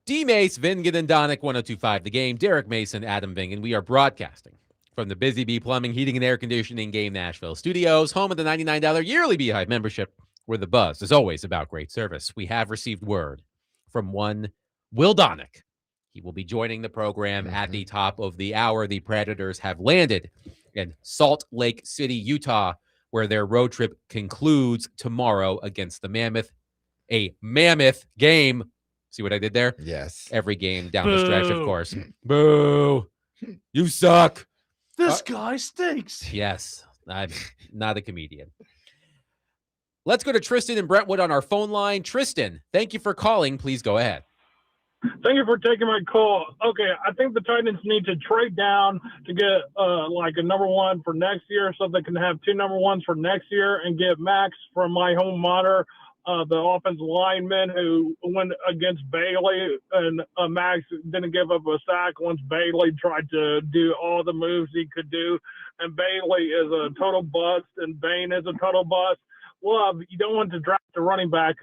A: D. Mace, Vingan, and Donick, 102.5 The Game. Derek Mason, Adam Vingan. We are broadcasting from the Busy Bee Plumbing, Heating, and Air Conditioning Game Nashville Studios, home of the $99 yearly Beehive membership, where the buzz is always about great service. We have received word from one Will Donick. He will be joining the program at the top of the hour. The Predators have landed in Salt Lake City, Utah, where their road trip concludes tomorrow against the Mammoth. A mammoth game. See what I did there?
B: Yes.
A: Every game down the stretch, of course. Boo. You suck.
G: This guy stinks.
A: Yes. I'm not a comedian. Let's go to Tristan and Brentwood on our phone line. Tristan, thank you for calling. Please go ahead.
H: Thank you for taking my call. Okay, I think the Titans need to trade down to get like a number one for next year so they can have 2 number ones for next year and get Max from my home monitor, the offensive lineman who went against Bailey, and Max didn't give up a sack once Bailey tried to do all the moves he could do. And Bailey is a total bust, and Bain is a total bust. Well, you don't want to draft a running back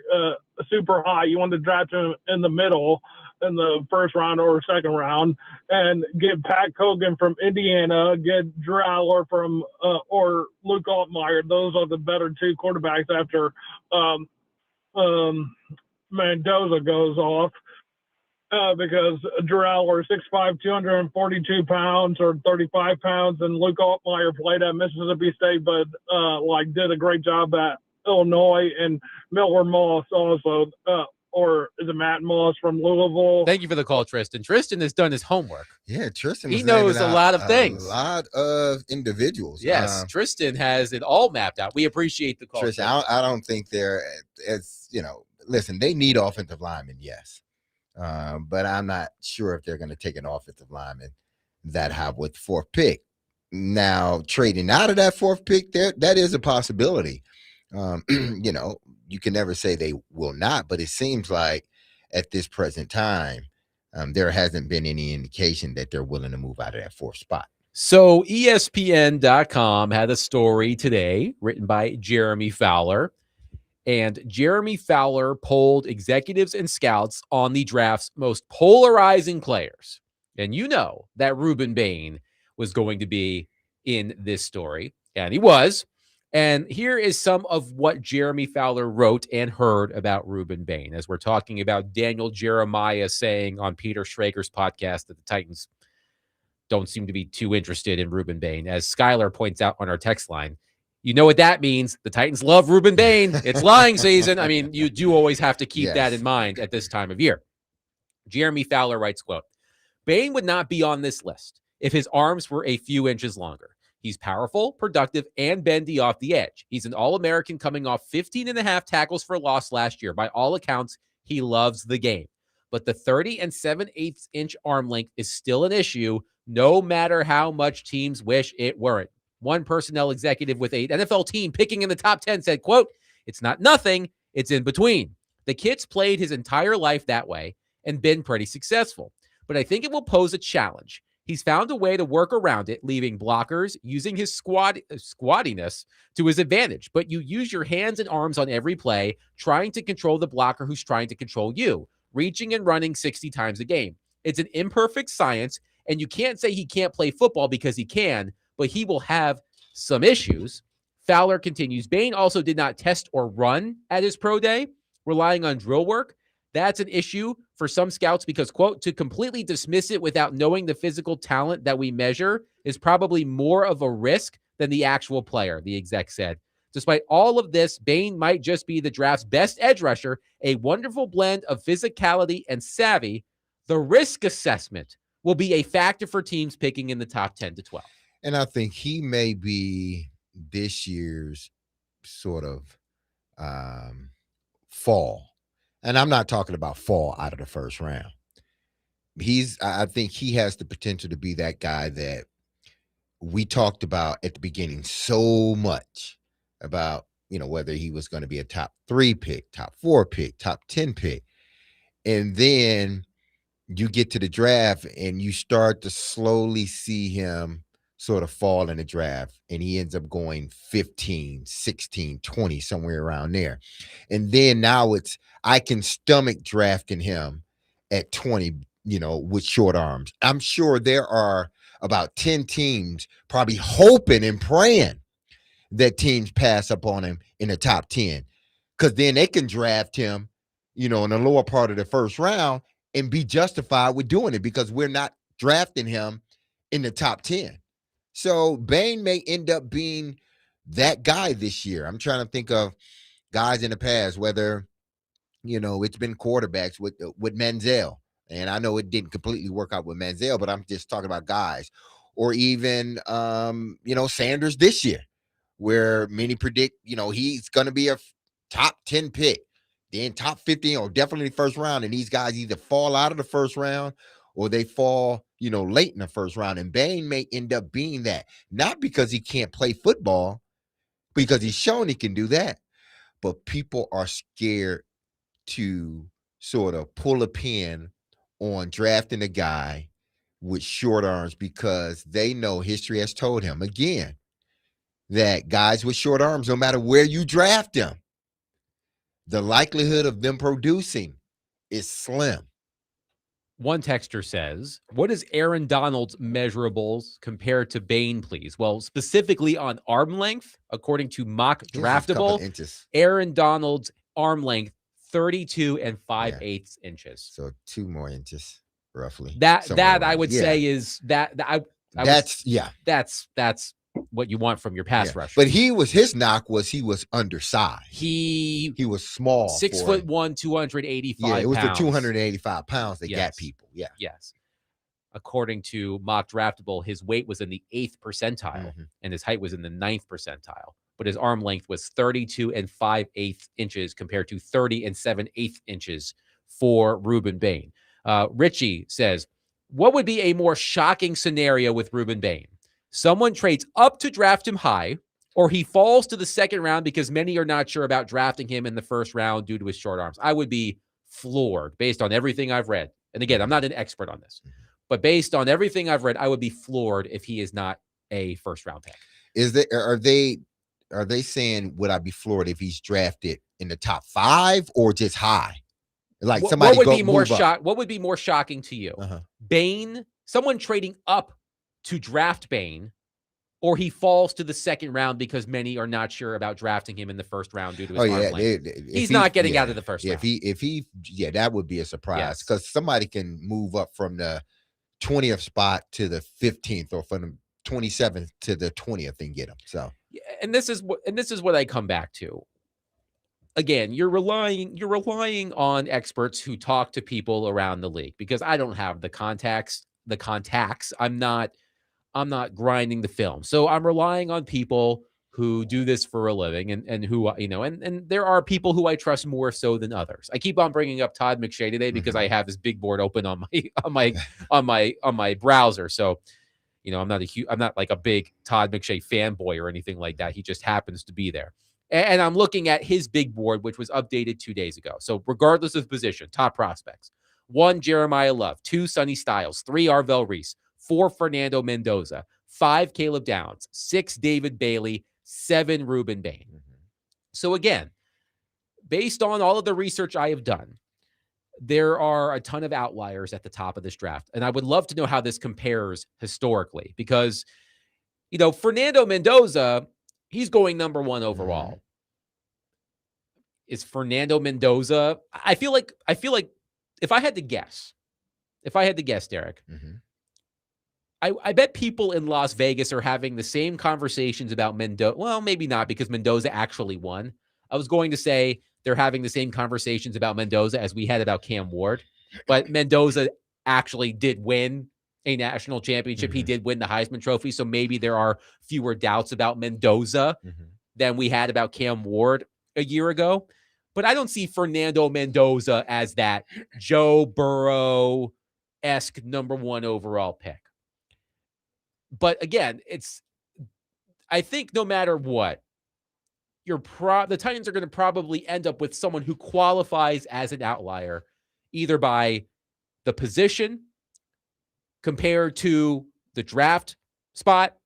H: super high. You want to draft him in the middle, in the first round or second round, and get Pat Cogan from Indiana, get Drew Aller from or Luke Altmaier. Those are the better 2 quarterbacks after Mendoza goes off, because Drew Aller is 6'5", 242 pounds or 35 pounds, and Luke Altmaier played at Mississippi State, but did a great job at Illinois, and Miller Moss also, or is it Matt Moss from Louisville?
A: Thank you for the call, Tristan. Tristan has done his homework.
B: Yeah, Tristan.
A: He knows a lot of things.
B: A lot of individuals.
A: Yes, Tristan has it all mapped out. We appreciate the call.
B: Tristan, I don't think they're as, listen, they need offensive linemen, yes. But I'm not sure if they're going to take an offensive lineman that high with 4th pick. Now, trading out of that 4th pick, that is a possibility. You can never say they will not, but it seems like at this present time, there hasn't been any indication that they're willing to move out of that 4th spot.
A: So ESPN.com had a story today written by Jeremy Fowler, and Jeremy Fowler polled executives and scouts on the draft's most polarizing players. And you know that Ruben Bain was going to be in this story, and he was. And here is some of what Jeremy Fowler wrote and heard about Ruben Bain, as we're talking about Daniel Jeremiah saying on Peter Schrager's podcast that the Titans don't seem to be too interested in Ruben Bain. As Skylar points out on our text line, you know what that means. The Titans love Ruben Bain. It's lying season. I mean, you do always have to keep that in mind at this time of year. Jeremy Fowler writes, quote, Bain would not be on this list if his arms were a few inches longer. He's powerful, productive, and bendy off the edge. He's an All-American coming off 15.5 tackles for loss last year. By all accounts, he loves the game. But the 30 7/8 inch arm length is still an issue, no matter how much teams wish it weren't. One personnel executive with an NFL team picking in the top 10 said, quote, it's not nothing, it's in between. The kid's played his entire life that way and been pretty successful. But I think it will pose a challenge. He's found a way to work around it, leaving blockers, using his squattiness to his advantage. But you use your hands and arms on every play, trying to control the blocker who's trying to control you, reaching and running 60 times a game. It's an imperfect science, and you can't say he can't play football because he can, but he will have some issues. Fowler continues, Bain also did not test or run at his pro day, relying on drill work. That's an issue for some scouts because, quote, to completely dismiss it without knowing the physical talent that we measure is probably more of a risk than the actual player, the exec said. Despite all of this, Bain might just be the draft's best edge rusher, a wonderful blend of physicality and savvy. The risk assessment will be a factor for teams picking in the top 10 to 12.
B: And I think he may be this year's sort of fall. And I'm not talking about fall out of the first round. I think he has the potential to be that guy that we talked about at the beginning so much about, whether he was going to be a top 3 pick, top 4 pick, top 10 pick. And then you get to the draft and you start to slowly see him sort of fall in the draft, and he ends up going 15, 16, 20, somewhere around there. And then now I can stomach drafting him at 20, with short arms. I'm sure there are about 10 teams probably hoping and praying that teams pass up on him in the top 10, because then they can draft him, in the lower part of the first round and be justified with doing it, because we're not drafting him in the top 10. So Bain may end up being that guy this year. I'm trying to think of guys in the past, whether, it's been quarterbacks with Manziel. And I know it didn't completely work out with Manziel, but I'm just talking about guys. Or even, Sanders this year, where many predict, he's going to be a top 10 pick, then top 15, or definitely first round. And these guys either fall out of the first round or they fall, late in the first round. And Bain may end up being that, not because he can't play football, because he's shown he can do that, but people are scared to sort of pull a pin on drafting a guy with short arms, because they know history has told him again that guys with short arms, no matter where you draft them, the likelihood of them producing is slim.
A: One texter says, what is Aaron Donald's measurables compared to Bain, please? Well, specifically on arm length, according to Mock Draftable, Aaron Donald's arm length, 32 and 5/8 inches.
B: So 2 more inches, roughly.
A: That I would say is that's what you want from your pass rusher.
B: But his knock was he was undersized. He was small.
A: 6'1", 285
B: pounds. Yeah, it was
A: pounds.
B: the 285 pounds that got people. Yeah.
A: Yes. According to Mock Draftable, his weight was in the 8th percentile and his height was in the 9th percentile. But his arm length was 32 and 5/8 inches compared to 30 and 7/8 inches for Ruben Bain. Richie says, what would be a more shocking scenario with Ruben Bain? Someone trades up to draft him high, or he falls to the second round because many are not sure about drafting him in the first round due to his short arms. I would be floored based on everything I've read. And again, I'm not an expert on this, but based on everything I've read, I would be floored if he is not a first round pick.
B: Are they saying, would I be floored if he's drafted in the top 5 or just high? Like somebody
A: what would be more What would be more shocking to you? Bain, someone trading up to draft Bain, or he falls to the second round because many are not sure about drafting him in the first round due to his arm length. He's not getting out of the first round.
B: If he, that would be a surprise, because somebody can move up from the 20th spot to the 15th, or from the 27th to the 20th and get him. So,
A: and this is what I come back to. Again, you're relying on experts who talk to people around the league, because I don't have the contacts. I'm not grinding the film. So I'm relying on people who do this for a living and who, and there are people who I trust more so than others. I keep on bringing up Todd McShay today because I have his big board open on my browser. So, I'm not like a big Todd McShay fanboy or anything like that. He just happens to be there. And I'm looking at his big board, which was updated 2 days ago. So regardless of position, top prospects: 1, Jeremiah Love; 2, Sonny Styles; 3, Arvell Reese; 4, Fernando Mendoza; 5, Caleb Downs; 6, David Bailey; 7, Ruben Bain. So again, based on all of the research I have done, there are a ton of outliers at the top of this draft. And I would love to know how this compares historically, because, Fernando Mendoza, he's going number 1 overall. Is Fernando Mendoza? I feel like if I had to guess, Derek, I bet people in Las Vegas are having the same conversations about Mendoza. Well, maybe not, because Mendoza actually won. I was going to say they're having the same conversations about Mendoza as we had about Cam Ward, but Mendoza actually did win a national championship. He did win the Heisman Trophy, so maybe there are fewer doubts about Mendoza than we had about Cam Ward a year ago. But I don't see Fernando Mendoza as that Joe Burrow-esque number 1 overall pick. But again, I think no matter what, the Titans are going to probably end up with someone who qualifies as an outlier, either by the position compared to the draft spot,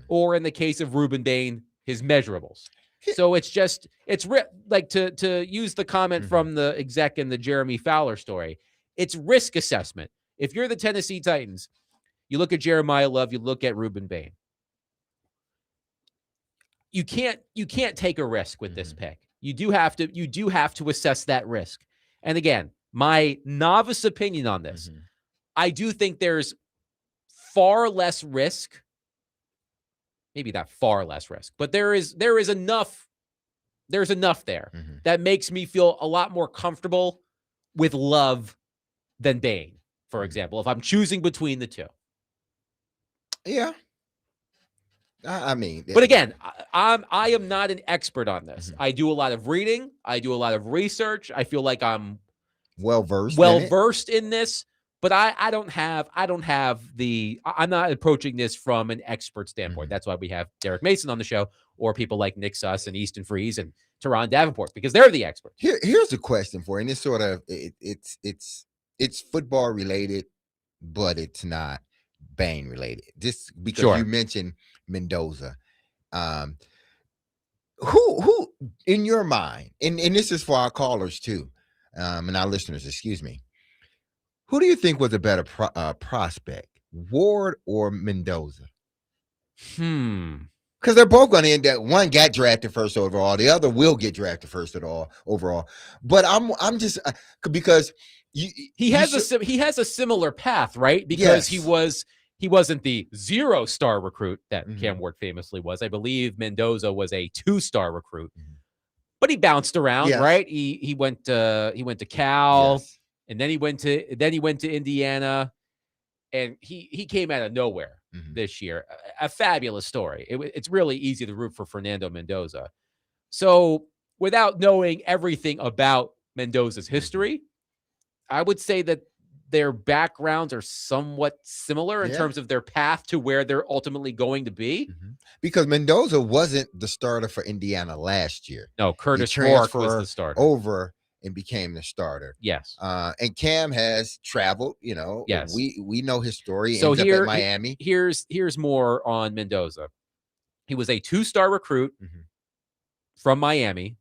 A: or in the case of Ruben Bain, his measurables. So like to use the comment from the exec in the Jeremy Fowler story. It's risk assessment. If you're the Tennessee Titans, you look at Jeremiah Love, you look at Ruben Bain. You can't take a risk with this pick. You do have to assess that risk. And again, my novice opinion on this, I do think there's far less risk. Maybe not far less risk, but there is enough. There's enough there that makes me feel a lot more comfortable with Love than Bain, for example, if I'm choosing between the two.
B: Yeah. I mean,
A: but again, I am not an expert on this. I do a lot of reading. I do a lot of research. I feel like I'm
B: well versed
A: in this, but I don't have I'm not approaching this from an expert standpoint. That's why we have Derek Mason on the show, or people like Nick Suss and Easton Freeze and Teron Davenport, because they're the experts.
B: Here's a question for you, and it's sort of it's football related, but it's not Bain related. Just because you mentioned Mendoza. Who in your mind, and this is for our callers too, and our listeners, excuse me, who do you think was a better prospect, Ward or Mendoza? Because they're both going to end up, one got drafted first overall, the other will get drafted first overall. But I'm just because
A: he has a similar path, right? Because he wasn't the 0-star recruit that Cam Ward famously was. I believe Mendoza was a 2-star recruit, but he bounced around, right? He went to Cal, and then he went to Indiana, and he came out of nowhere this year. A fabulous story. It's really easy to root for Fernando Mendoza. So without knowing everything about Mendoza's history, I would say that their backgrounds are somewhat similar in terms of their path to where they're ultimately going to be.
B: Because Mendoza wasn't the starter for Indiana last year.
A: No, Curtis Rourke was the starter.
B: Over and became the starter.
A: Yes.
B: And Cam has traveled,
A: Yes.
B: We know his story.
A: So
B: ends up at Miami.
A: Here's more on Mendoza. He was a 2-star recruit from Miami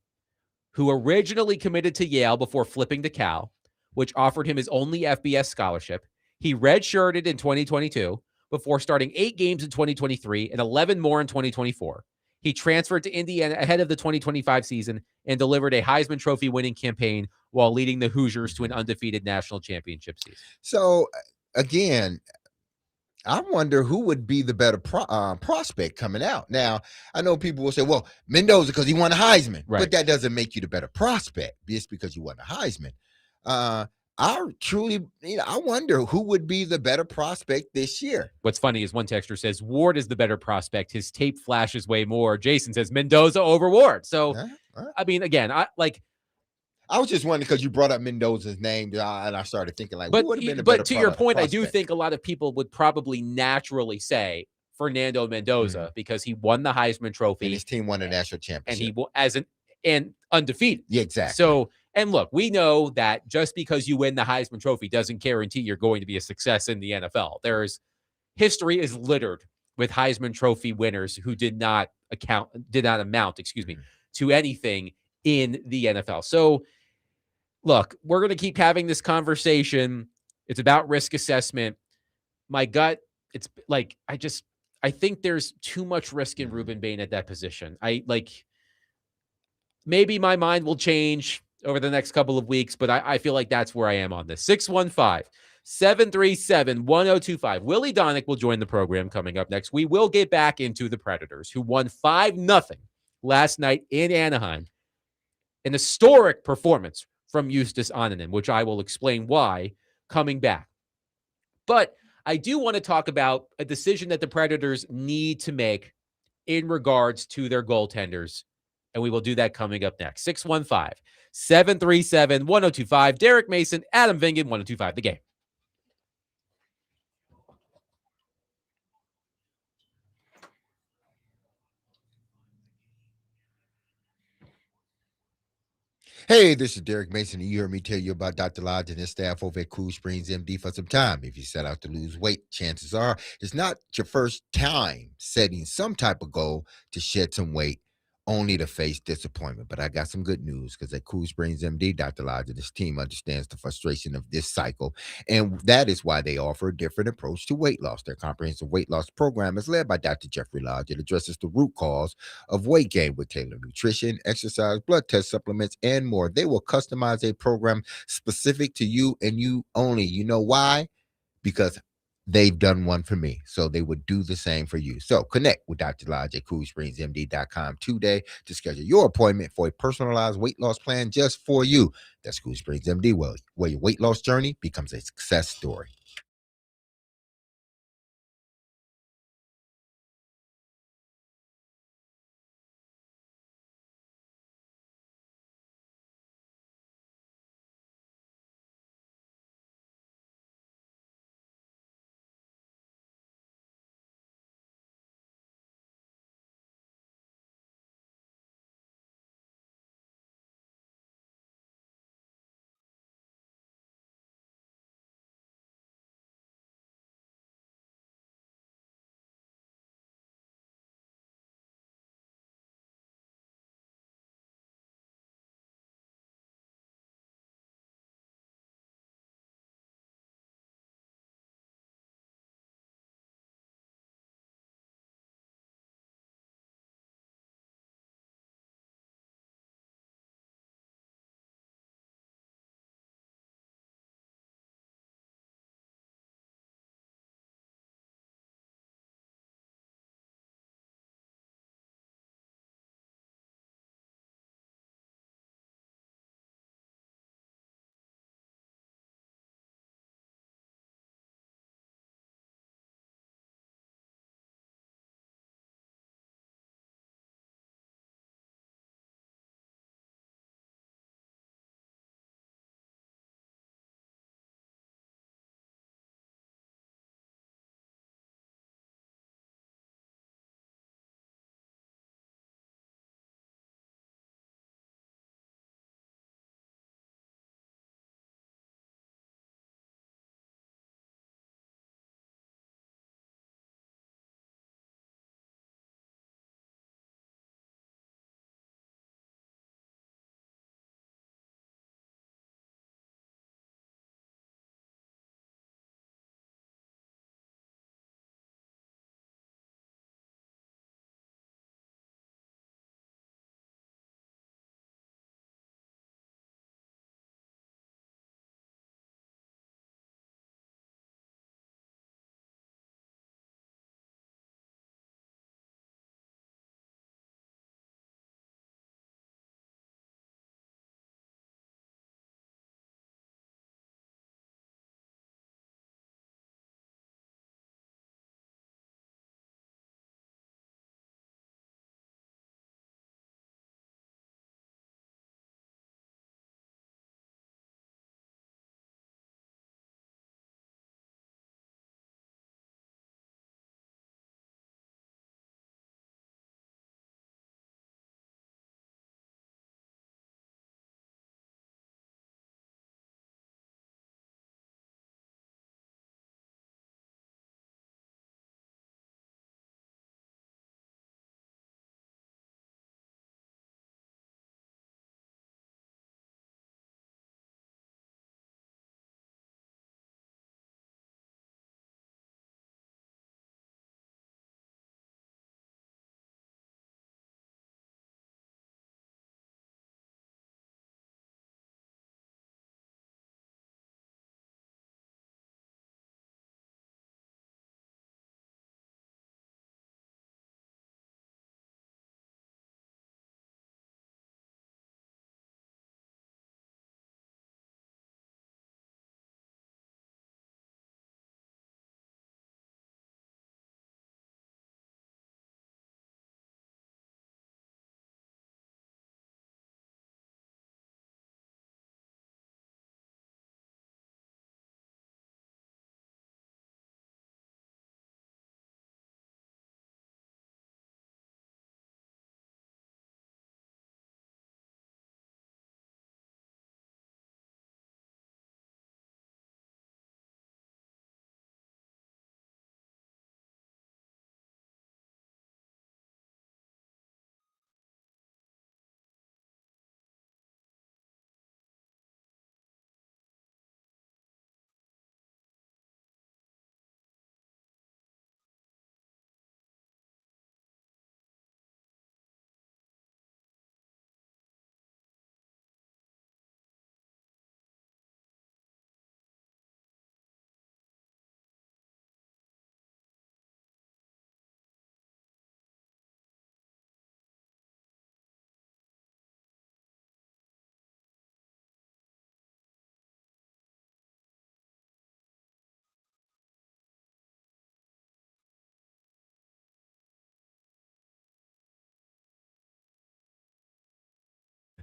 A: who originally committed to Yale before flipping to Cal, which offered him his only FBS scholarship. He redshirted in 2022 before starting 8 games in 2023 and 11 more in 2024. He transferred to Indiana ahead of the 2025 season and delivered a Heisman Trophy winning campaign while leading the Hoosiers to an undefeated national championship season.
B: So, again, I wonder who would be the better prospect coming out. Now, I know people will say, well, Mendoza because he won a Heisman.
A: Right.
B: But that doesn't make you the better prospect just because you won a Heisman. I truly, I wonder who would be the better prospect this year.
A: What's funny is one texter says Ward is the better prospect. His tape flashes way more. Jason says Mendoza over Ward. So, I mean, again, I
B: was just wondering because you brought up Mendoza's name, and I started thinking who would have been a
A: but
B: better
A: to your point,
B: prospect?
A: I do think a lot of people would probably naturally say Fernando Mendoza because he won the Heisman Trophy
B: and his team won a national championship,
A: and and undefeated.
B: Yeah, exactly.
A: So. And look, we know that just because you win the Heisman Trophy doesn't guarantee you're going to be a success in the NFL. History is littered with Heisman Trophy winners who did not amount, to anything in the NFL. So, look, we're going to keep having this conversation. It's about risk assessment. My gut, it's like I think there's too much risk in Ruben Bain at that position. Maybe my mind will change over the next couple of weeks, but I feel like that's where I am on this. 615-737-1025. Willie Donick will join the program coming up next. We will get back into the Predators, who won 5-0 last night in Anaheim. An historic performance from Justus Annunen, which I will explain why coming back. But I do want to talk about a decision that the Predators need to make in regards to their goaltenders, and we will do that coming up next. 615-737-1025. Derek Mason, Adam Vingan, 1025 The Game.
B: Hey, this is Derek Mason, and you heard me tell you about Dr. Lodge and his staff over at Cool Springs MD for some time. If you set out to lose weight, chances are it's not your first time setting some type of goal to shed some weight only to face disappointment. But I got some good news because at Cool Springs MD, Dr. Lodge and his team understands the frustration of this cycle. And that is why they offer a different approach to weight loss. Their comprehensive weight loss program is led by Dr. Jeffrey Lodge. It addresses the root cause of weight gain with tailored nutrition, exercise, blood test supplements, and more. They will customize a program specific to you and you only. You know why? Because they've done one for me. So they would do the same for you. So connect with Dr. Lodge at CoolSpringsMD.com today to schedule your appointment for a personalized weight loss plan just for you. That's Cool Springs MD, where your weight loss journey becomes a success story.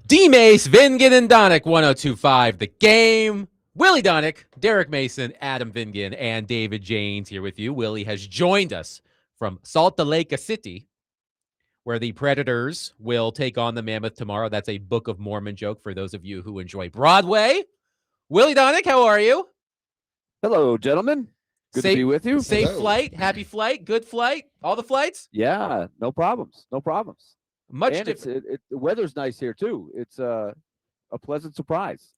A: D-Mace, Vingan, and Donick, 102.5 The Game. Willie Donick, Derek Mason, Adam Vingan, and David Janes here with you. Willie has joined us from Salt Lake City, where the Predators will take on the Mammoth tomorrow. That's a Book of Mormon joke for those of you who enjoy Broadway. Willie Donick, how are you?
I: Hello, gentlemen. Good to be with you.
A: Safe flight, happy flight, good flight, all the flights?
I: Yeah, no problems. No problems.
A: Much
I: and
A: different.
I: the weather's nice here too. It's a pleasant surprise.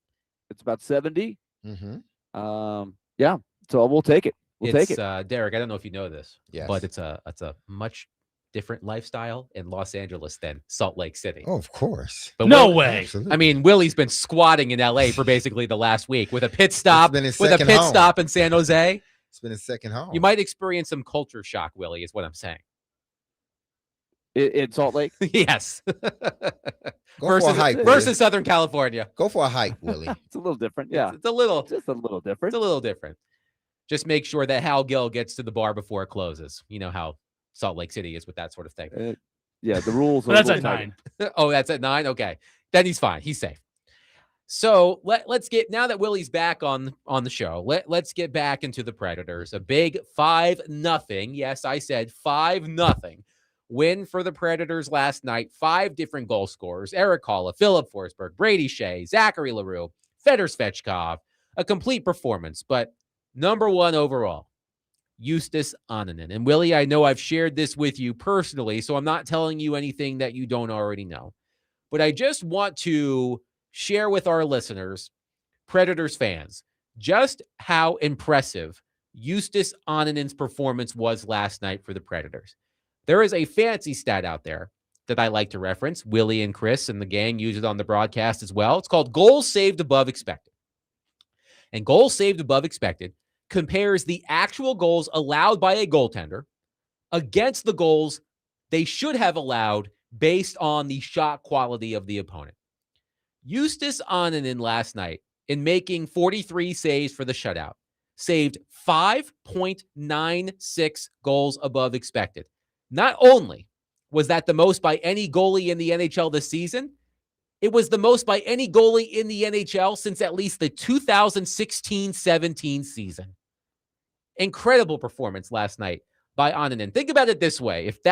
I: It's about 70. Yeah, so we'll take it. We'll take it.
A: Derek, I don't know if you know this,
B: Yes.
A: but it's a much different lifestyle in Los Angeles than Salt Lake City.
B: Oh, of course.
A: But
G: No way.
B: Absolutely.
A: I mean, Willie's been squatting in LA for basically the last week with a pit stop,
B: been his
A: with a
B: second
A: pit
B: home.
A: stop in San Jose.
B: It's been his second home.
A: You might experience some culture shock, Willie, is what I'm saying.
I: In Salt Lake.
A: Yes.
B: Go for a hike. Willie.
A: versus Southern California.
B: Go for a hike, Willie.
I: It's a little different. Yeah,
A: It's a little
I: just a little different.
A: It's a little different. Just make sure that Hal Gill gets to the bar before it closes. You know how Salt Lake City is with that sort of thing.
I: Yeah, the rules. Are
G: That's
I: a
G: at
I: little
G: 9.
A: Oh, that's at 9? Okay. Then he's fine. He's safe. So let's get, now that Willie's back on the show, let's get back into the Predators. A big 5-0. Yes, I said 5-0 win for the Predators last night. 5 different goal scorers: Eric Holla, Philip Forsberg, Brady Shea, Zachary LaRue, Fedor Svechkov. A complete performance, but number one overall, Justus Annunen. And Willie, I know I've shared this with you personally, so I'm not telling you anything that you don't already know. But I just want to share with our listeners, Predators fans, just how impressive Justus Annunen's performance was last night for the Predators. There is a fancy stat out there that I like to reference. Willie and Chris and the gang use it on the broadcast as well. It's called goals saved above expected. And goals saved above expected compares the actual goals allowed by a goaltender against the goals they should have allowed based on the shot quality of the opponent. Justus Annunen last night, in making 43 saves for the shutout, saved 5.96 goals above expected. Not only was that the most by any goalie in the NHL this season, it was the most by any goalie in the NHL since at least the 2016-17 season. Incredible performance last night by Annunen. Think about it this way. If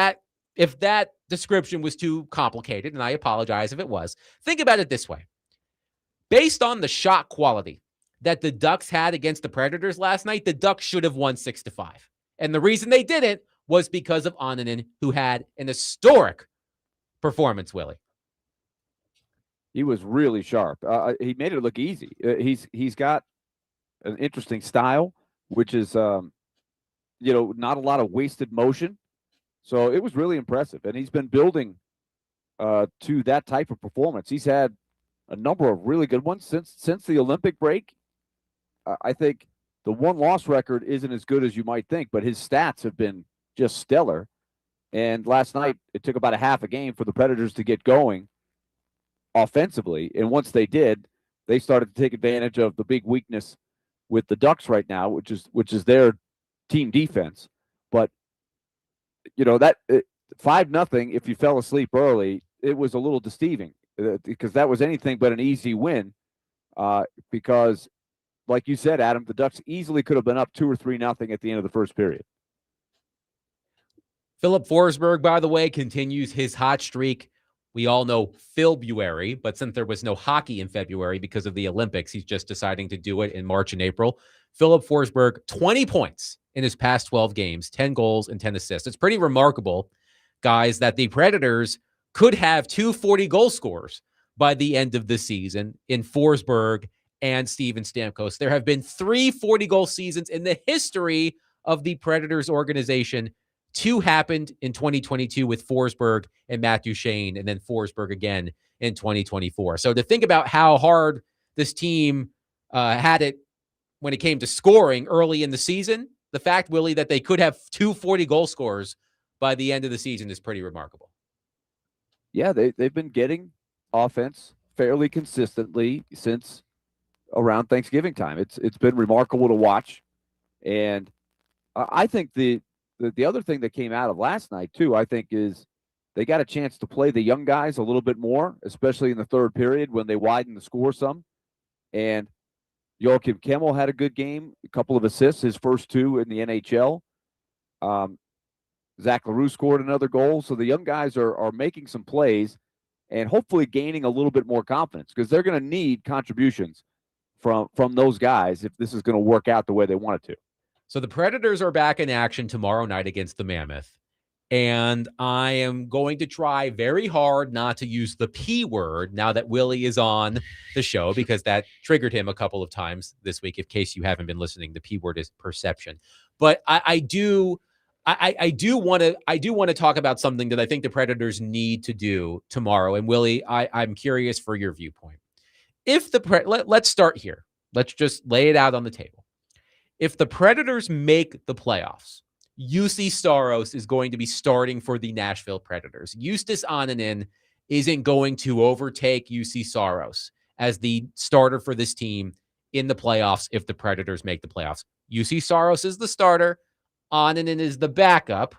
A: that description was too complicated, and I apologize if it was, think about it this way. Based on the shot quality that the Ducks had against the Predators last night, the Ducks should have won 6-5. And the reason they didn't was because of Annunen, who had an historic performance, Willie.
I: He was really sharp. He made it look easy. He's got an interesting style, which is not a lot of wasted motion. So it was really impressive, and he's been building to that type of performance. He's had a number of really good ones since the Olympic break. I think the one-loss record isn't as good as you might think, but his stats have been just stellar. And last night, it took about a half a game for the Predators to get going offensively. And once they did, they started to take advantage of the big weakness with the Ducks right now, which is their team defense. But, that 5-0, if you fell asleep early, it was a little deceiving because that was anything but an easy win because, like you said, Adam, the Ducks easily could have been up 2 or 3-0 at the end of the first period.
A: Philip Forsberg, by the way, continues his hot streak. We all know February, but since there was no hockey in February because of the Olympics, he's just deciding to do it in March and April. Philip Forsberg, 20 points in his past 12 games, 10 goals and 10 assists. It's pretty remarkable, guys, that the Predators could have 2 40-goal scorers by the end of the season in Forsberg and Steven Stamkos. There have been 3 40-goal seasons in the history of the Predators organization. 2 happened in 2022 with Forsberg and Matthew Shane, and then Forsberg again in 2024. So to think about how hard this team had it when it came to scoring early in the season, the fact, Willie, that they could have 2 40-goal scorers by the end of the season is pretty remarkable.
I: Yeah, they've been getting offense fairly consistently since around Thanksgiving time. It's been remarkable to watch. And I think the other thing that came out of last night, too, I think is they got a chance to play the young guys a little bit more, especially in the third period when they widened the score some. And Joachim Kemmel had a good game, a couple of assists, his first 2 in the NHL. Zach LaRue scored another goal. So the young guys are making some plays and hopefully gaining a little bit more confidence because they're going to need contributions from those guys if this is going to work out the way they want it to.
A: So the Predators are back in action tomorrow night against the Mammoth. And I am going to try very hard not to use the P word now that Willie is on the show, because that triggered him a couple of times this week. In case you haven't been listening, the P word is perception. But I do want to talk about something that I think the Predators need to do tomorrow. And Willie, I'm curious for your viewpoint. If let's start here. Let's just lay it out on the table. If the Predators make the playoffs, UC Saros is going to be starting for the Nashville Predators. Justus Annunen isn't going to overtake UC Saros as the starter for this team in the playoffs if the Predators make the playoffs. UC Saros is the starter. Annunen is the backup.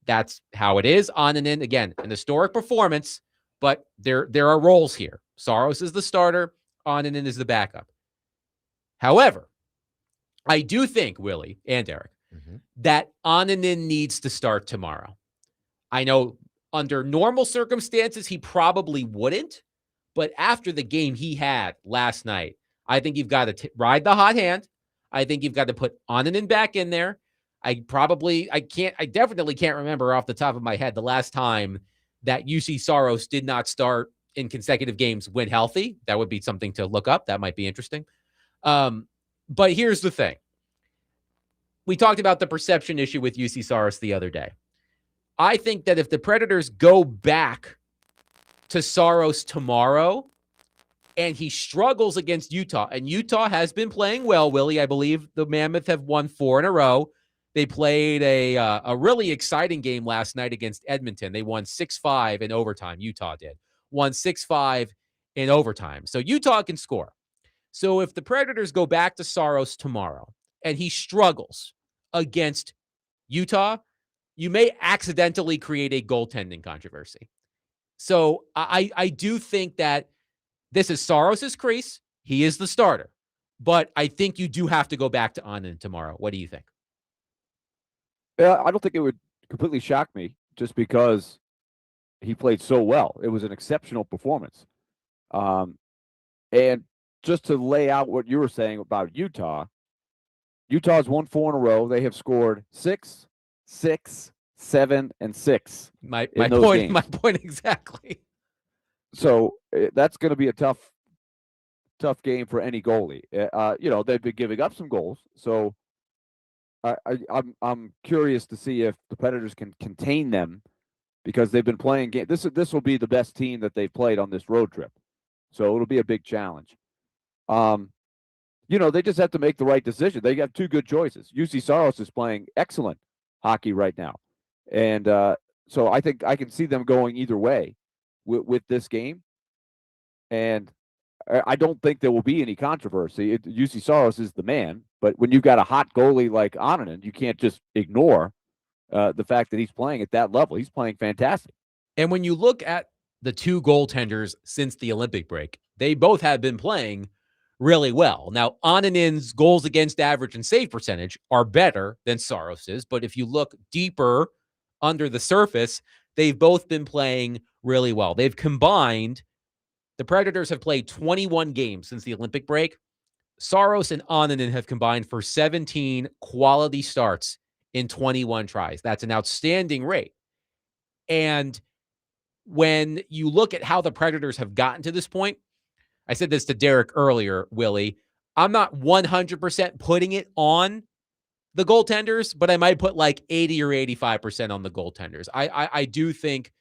A: That's how it is. Annunen, again, an historic performance, but there are roles here. Saros is the starter. Annunen is the backup. However, I do think, Willie and Derek, that Annunen needs to start tomorrow. I know under normal circumstances, he probably wouldn't, but after the game he had last night, I think you've got to ride the hot hand. I think you've got to put Annunen back in there. I definitely can't remember off the top of my head the last time that UC Saros did not start in consecutive games when healthy. That would be something to look up. That might be interesting. But here's the thing. We talked about the perception issue with UC Saros the other day. I think that if the Predators go back to Saros tomorrow and he struggles against Utah, and Utah has been playing well, Willie, I believe the Mammoth have won 4 in a row. They played a really exciting game last night against Edmonton. They won 6-5 in overtime. Utah did. Won 6-5 in overtime. So Utah can score. So if the Predators go back to Saros tomorrow and he struggles against Utah, you may accidentally create a goaltending controversy. So I do think that this is Saros' crease. He is the starter. But I think you do have to go back to Annunen tomorrow. What do you think?
I: I don't think it would completely shock me just because he played so well. It was an exceptional performance. And just to lay out what you were saying about Utah's won 4 in a row. They have scored 6, 6, 7, and 6.
A: My point exactly.
I: So that's going to be a tough game for any goalie. They've been giving up some goals. So I'm curious to see if the Predators can contain them because they've been playing game. This will be the best team that they've played on this road trip. So it'll be a big challenge. They just have to make the right decision. They have 2 good choices. UC Saros is playing excellent hockey right now. And so I think I can see them going either way with this game. And I don't think there will be any controversy. UC Saros is the man. But when you've got a hot goalie like Annunen, you can't just ignore the fact that he's playing at that level. He's playing fantastic.
A: And when you look at the 2 goaltenders since the Olympic break, they both have been playing really well. Now, Annunen's goals against average and save percentage are better than Saros's, but if you look deeper under the surface, they've both been playing really well. They've combined, the Predators have played 21 games since the Olympic break. Saros and Annunen have combined for 17 quality starts in 21 tries. That's an outstanding rate. And when you look at how the Predators have gotten to this point, I said this to Derek earlier, Willie, I'm not 100% putting it on the goaltenders, but I might put like 80 or 85% on the goaltenders. I do think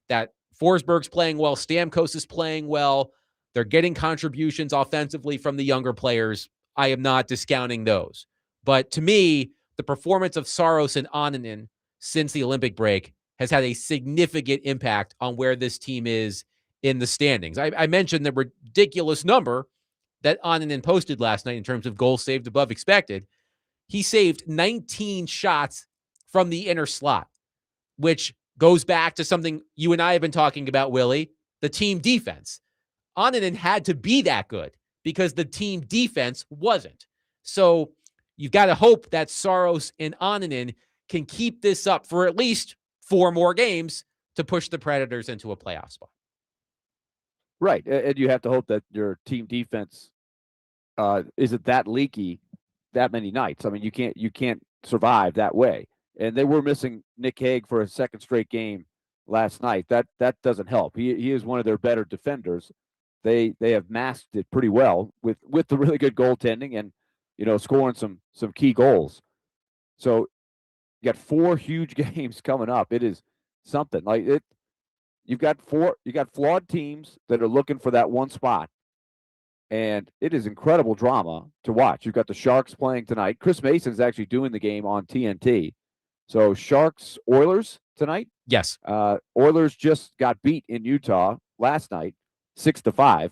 A: that Forsberg's playing well. Stamkos is playing well. They're getting contributions offensively from the younger players. I am not discounting those. But to me, the performance of Saros and Annunen since the Olympic break has had a significant impact on where this team is in the standings. I mentioned the ridiculous number that Annunen posted last night in terms of goals saved above expected. He saved 19 shots from the inner slot, which goes back to something you and I have been talking about, Willie, the team defense. Annunen had to be that good because the team defense wasn't. So you've got to hope that Saros and Annunen can keep this up for at least 4 more games to push the Predators into a playoff spot.
I: Right. And you have to hope that your team defense isn't that leaky that many nights. I mean, you can't survive that way. And they were missing Nick Hague for a second straight game last night. That doesn't help. He is one of their better defenders. They have masked it pretty well with the really good goaltending and, you know, scoring some key goals. So you got 4 huge games coming up. It is something. Like it. You got flawed teams that are looking for that one spot. And it is incredible drama to watch. You've got the Sharks playing tonight. Chris Mason's actually doing the game on TNT. So Sharks Oilers tonight.
A: Yes.
I: Oilers just got beat in Utah last night, 6-5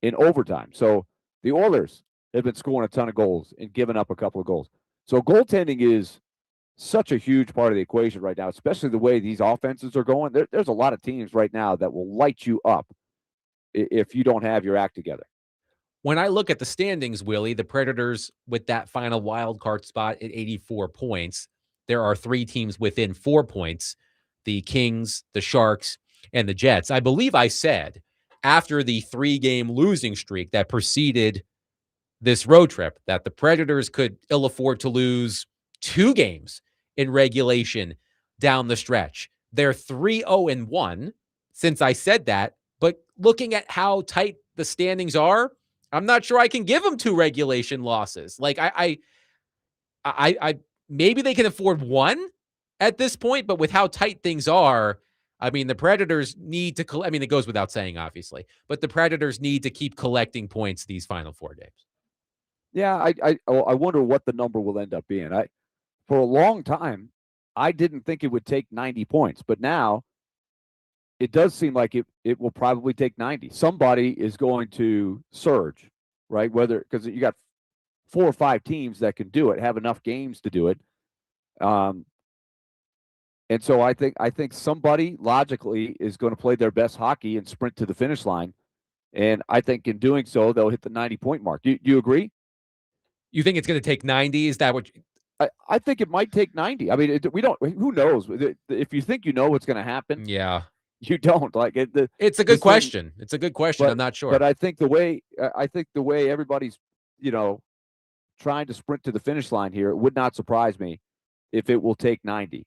I: in overtime. So the Oilers have been scoring a ton of goals and giving up a couple of goals. So goaltending is such a huge part of the equation right now, especially the way these offenses are going. There's a lot of teams right now that will light you up if you don't have your act together.
A: When I look at the standings, Willie, the Predators with that final wild card spot at 84 points, there are 3 teams within 4 points, the Kings, the Sharks, and the Jets. I believe I said after the 3-game losing streak that preceded this road trip that the Predators could ill afford to lose 2 games in regulation down the stretch. They're 3-0-1 since I said that, but looking at how tight the standings are, I'm not sure I can give them 2 regulation losses. Like I maybe they can afford 1 at this point, but with how tight things are, I mean, the Predators need to, I mean, it goes without saying, obviously, but the Predators need to keep collecting points these final 4 games.
I: Yeah, I wonder what the number will end up being. For a long time, I didn't think it would take 90 points, but now it does seem like it will probably take 90. Somebody is going to surge, right? Whether because you got 4 or 5 teams that can do it, have enough games to do it. And so I think somebody logically is going to play their best hockey and sprint to the finish line. And I think in doing so, they'll hit the 90-point mark. Do you agree?
A: You think it's going to take 90? Is that what?
I: I think it might take 90. I mean, we don't. Who knows? If you think you know what's going to happen,
A: Yeah,
I: you don't. Like
A: it's a good question. It's a good question. I'm not sure.
I: But I think the way everybody's, you know, trying to sprint to the finish line here, it would not surprise me if it will take 90.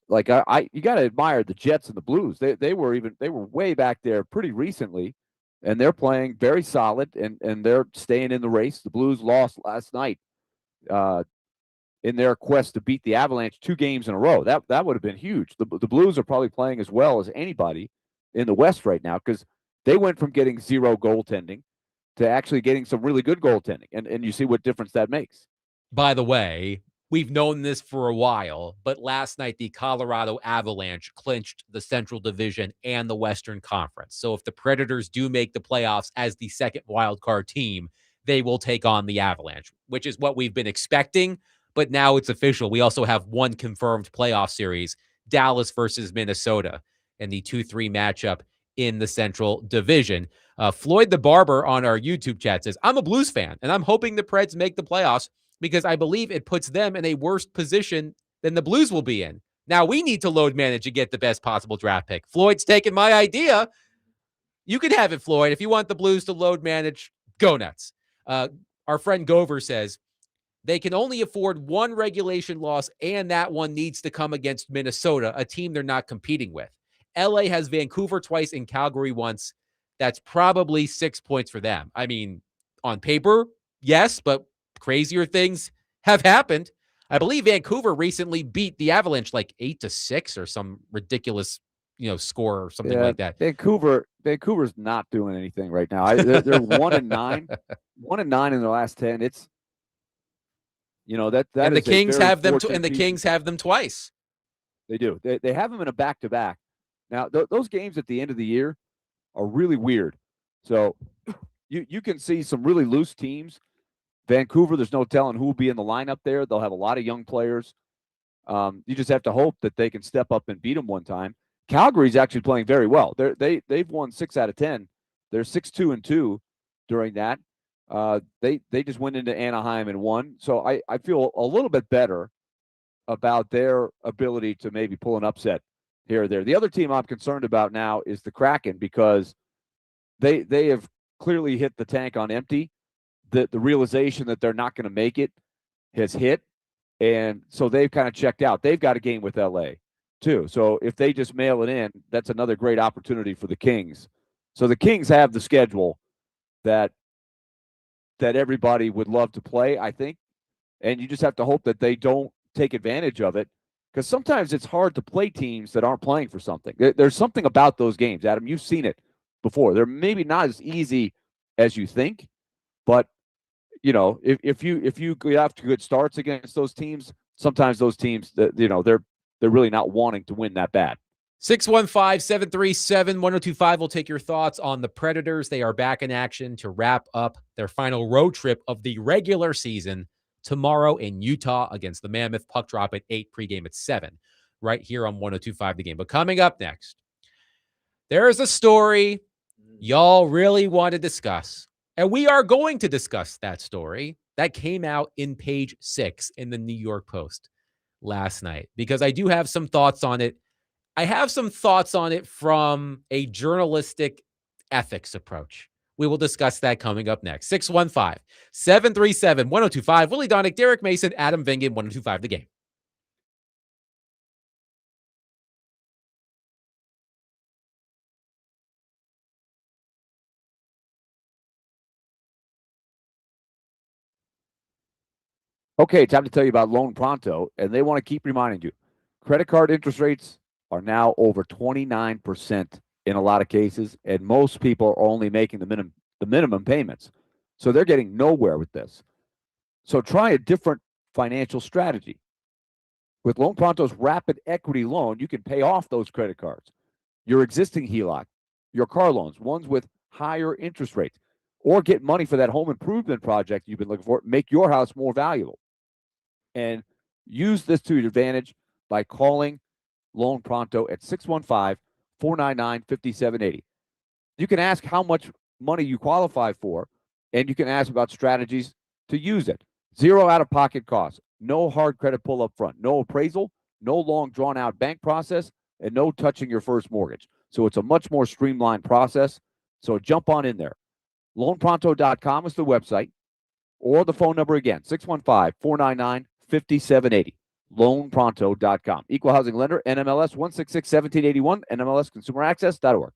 I: Like you got to admire the Jets and the Blues. They were way back there pretty recently, and they're playing very solid and they're staying in the race. The Blues lost last night in their quest to beat the Avalanche 2 games in a row. That would have been huge. The Blues are probably playing as well as anybody in the West right now because they went from getting 0 goaltending to actually getting some really good goaltending. And you see what difference that makes.
A: By the way, we've known this for a while, but last night the Colorado Avalanche clinched the Central Division and the Western Conference. So if the Predators do make the playoffs as the second wildcard team, they will take on the Avalanche, which is what we've been expecting. But now it's official. We also have 1 confirmed playoff series, Dallas versus Minnesota, and the 2-3 matchup in the Central Division. Floyd the Barber on our YouTube chat says, I'm a Blues fan, and I'm hoping the Preds make the playoffs because I believe it puts them in a worse position than the Blues will be in. Now we need to load manage and get the best possible draft pick. Floyd's taking my idea. You can have it, Floyd. If you want the Blues to load manage, go nuts. Our friend Gover says, they can only afford 1 regulation loss, and that one needs to come against Minnesota, a team they're not competing with. LA has Vancouver twice and Calgary once. That's probably 6 points for them. I mean, on paper, yes, but crazier things have happened. I believe Vancouver recently beat the Avalanche like 8-6 or some ridiculous, score or something like that.
I: Vancouver's not doing anything right now. They're 1-9, 1-9 in their last 10. It's that
A: and the Kings have them
I: and
A: the Kings have them twice.
I: They do. They have them in a back-to-back. Now those games at the end of the year are really weird. So you can see some really loose teams. Vancouver, there's no telling who will be in the lineup there. They'll have a lot of young players. You just have to hope that they can step up and beat them one time. Calgary's actually playing very well. They've won 6 out of 10. They're 6-2-2 during that. They just went into Anaheim and won. So I feel a little bit better about their ability to maybe pull an upset here or there. The other team I'm concerned about now is the Kraken, because they have clearly hit the tank on empty. The realization that they're not going to make it has hit, and so they've kind of checked out. They've got a game with LA too. So if they just mail it in, that's another great opportunity for the Kings. So the Kings have the schedule that everybody would love to play, I think, and you just have to hope that they don't take advantage of it, because sometimes it's hard to play teams that aren't playing for something. There's something about those games, Adam. You've seen it before. They're maybe not as easy as you think, but if you have good starts against those teams, sometimes those teams they're really not wanting to win that bad.
A: 615-737-1025 will take your thoughts on the Predators. They are back in action to wrap up their final road trip of the regular season tomorrow in Utah against the Mammoth. Puck drop at 8, pregame at 7, right here on 1025 The Game. But coming up next, there is a story y'all really want to discuss, and we are going to discuss that story that came out in page 6 in the New York Post last night, because I do have some thoughts on it. I have some thoughts on it from a journalistic ethics approach. We will discuss that coming up next. 615-737-1025. Willie Donick, Derek Mason, Adam Vingan, 1025 The Game.
I: Okay, time to tell you about Loan Pronto, and they want to keep reminding you. Credit card interest rates are now over 29% in a lot of cases, and most people are only making the minimum payments. So they're getting nowhere with this. So try a different financial strategy. With Loan Pronto's rapid equity loan, you can pay off those credit cards, your existing HELOC, your car loans, ones with higher interest rates, or get money for that home improvement project you've been looking for, make your house more valuable. And use this to your advantage by calling Loan Pronto at 615-499-5780. You can ask how much money you qualify for, and you can ask about strategies to use it. Zero out-of-pocket costs, no hard credit pull up front, no appraisal, no long drawn-out bank process, and no touching your first mortgage. So it's a much more streamlined process. So jump on in there. LoanPronto.com is the website, or the phone number again, 615-499-5780. LoanPronto.com. Equal housing lender, NMLS 1661781, NMLSconsumeraccess.org.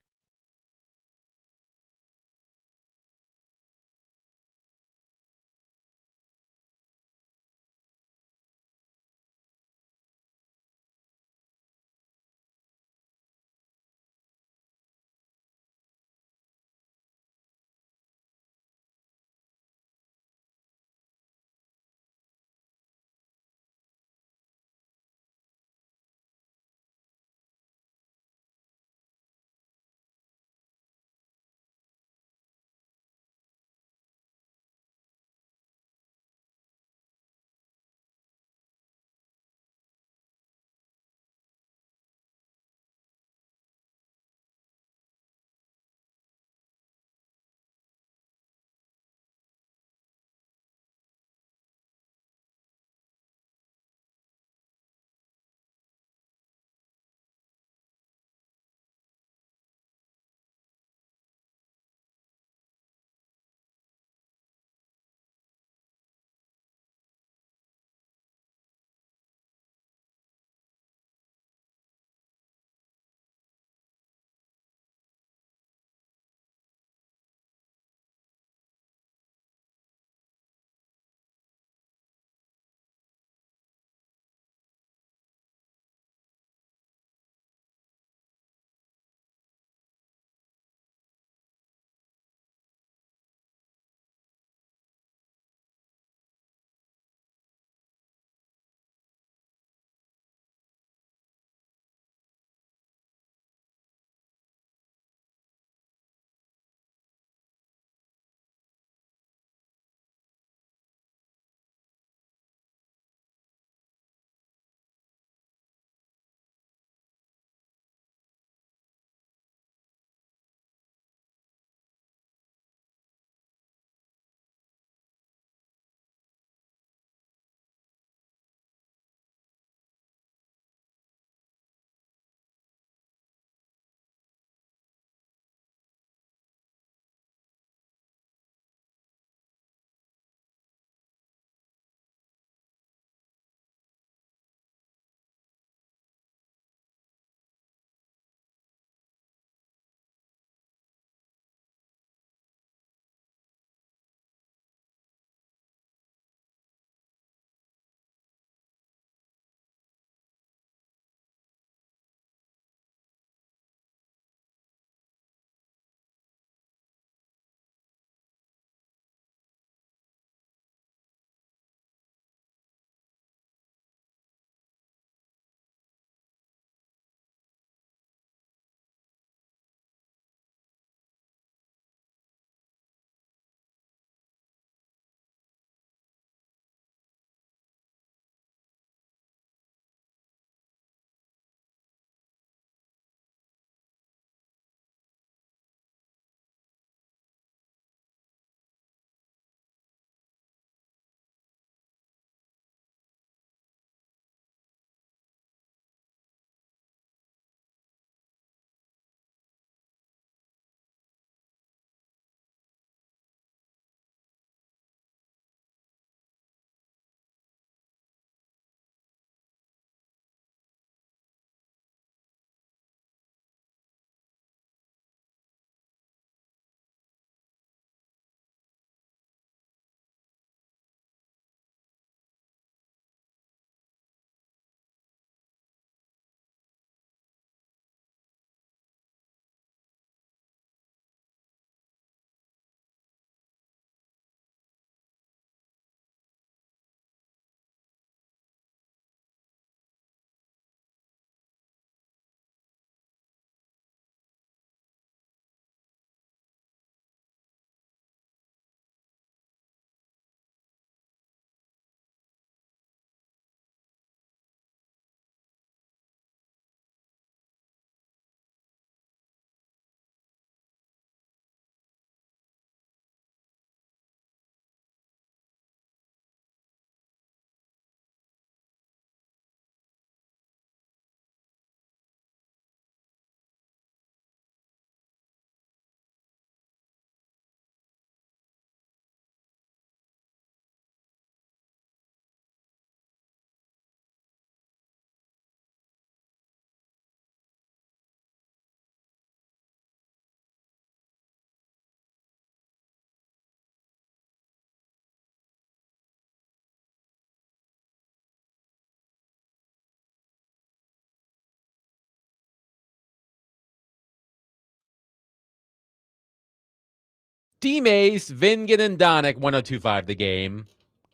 A: D-Mace, Vingan, and Donick, 102.5 The Game.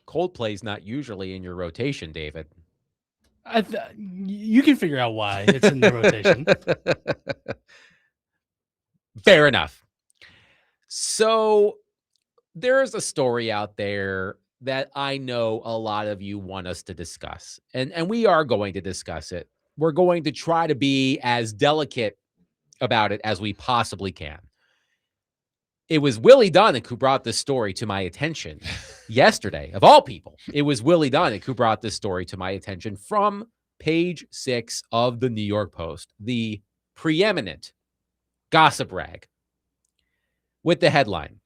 A: Coldplay's not usually in your rotation, David.
G: You can figure out why it's in the rotation.
A: Fair enough. So there's a story out there that I know a lot of you want us to discuss, and we are going to discuss it. We're going to try to be as delicate about it as we possibly can. It was Willie Donick who brought this story to my attention yesterday, of all people. It was Willie Donick who brought this story to my attention from page 6 of the New York Post, the preeminent gossip rag, with the headline,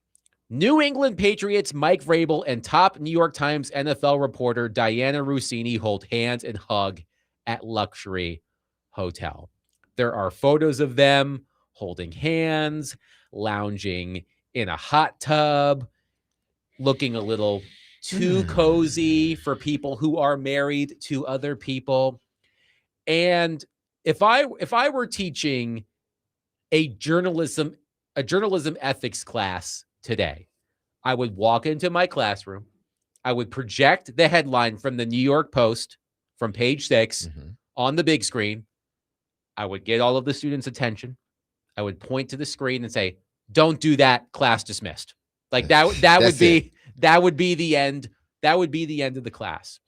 A: New England Patriots Mike Vrabel and top New York Times NFL reporter Diana Russini hold hands and hug at luxury hotel. There are photos of them holding hands, lounging in a hot tub, looking a little too cozy for people who are married to other people. And if I were teaching a journalism ethics class today, I would walk into my classroom, I would project the headline from the New York Post from page 6 on the big screen. I would get all of the students' attention. I would point to the screen and say, "Don't do that, class dismissed." Like that would be the end. That would be the end of the class.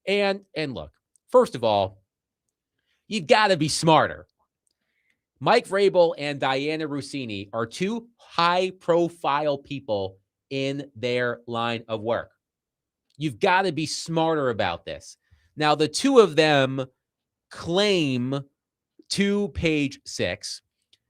A: And look, first of all, you've got to be smarter. Mike Vrabel and Diana Russini are two high-profile people in their line of work. You've got to be smarter about this. Now, the two of them claim to page 6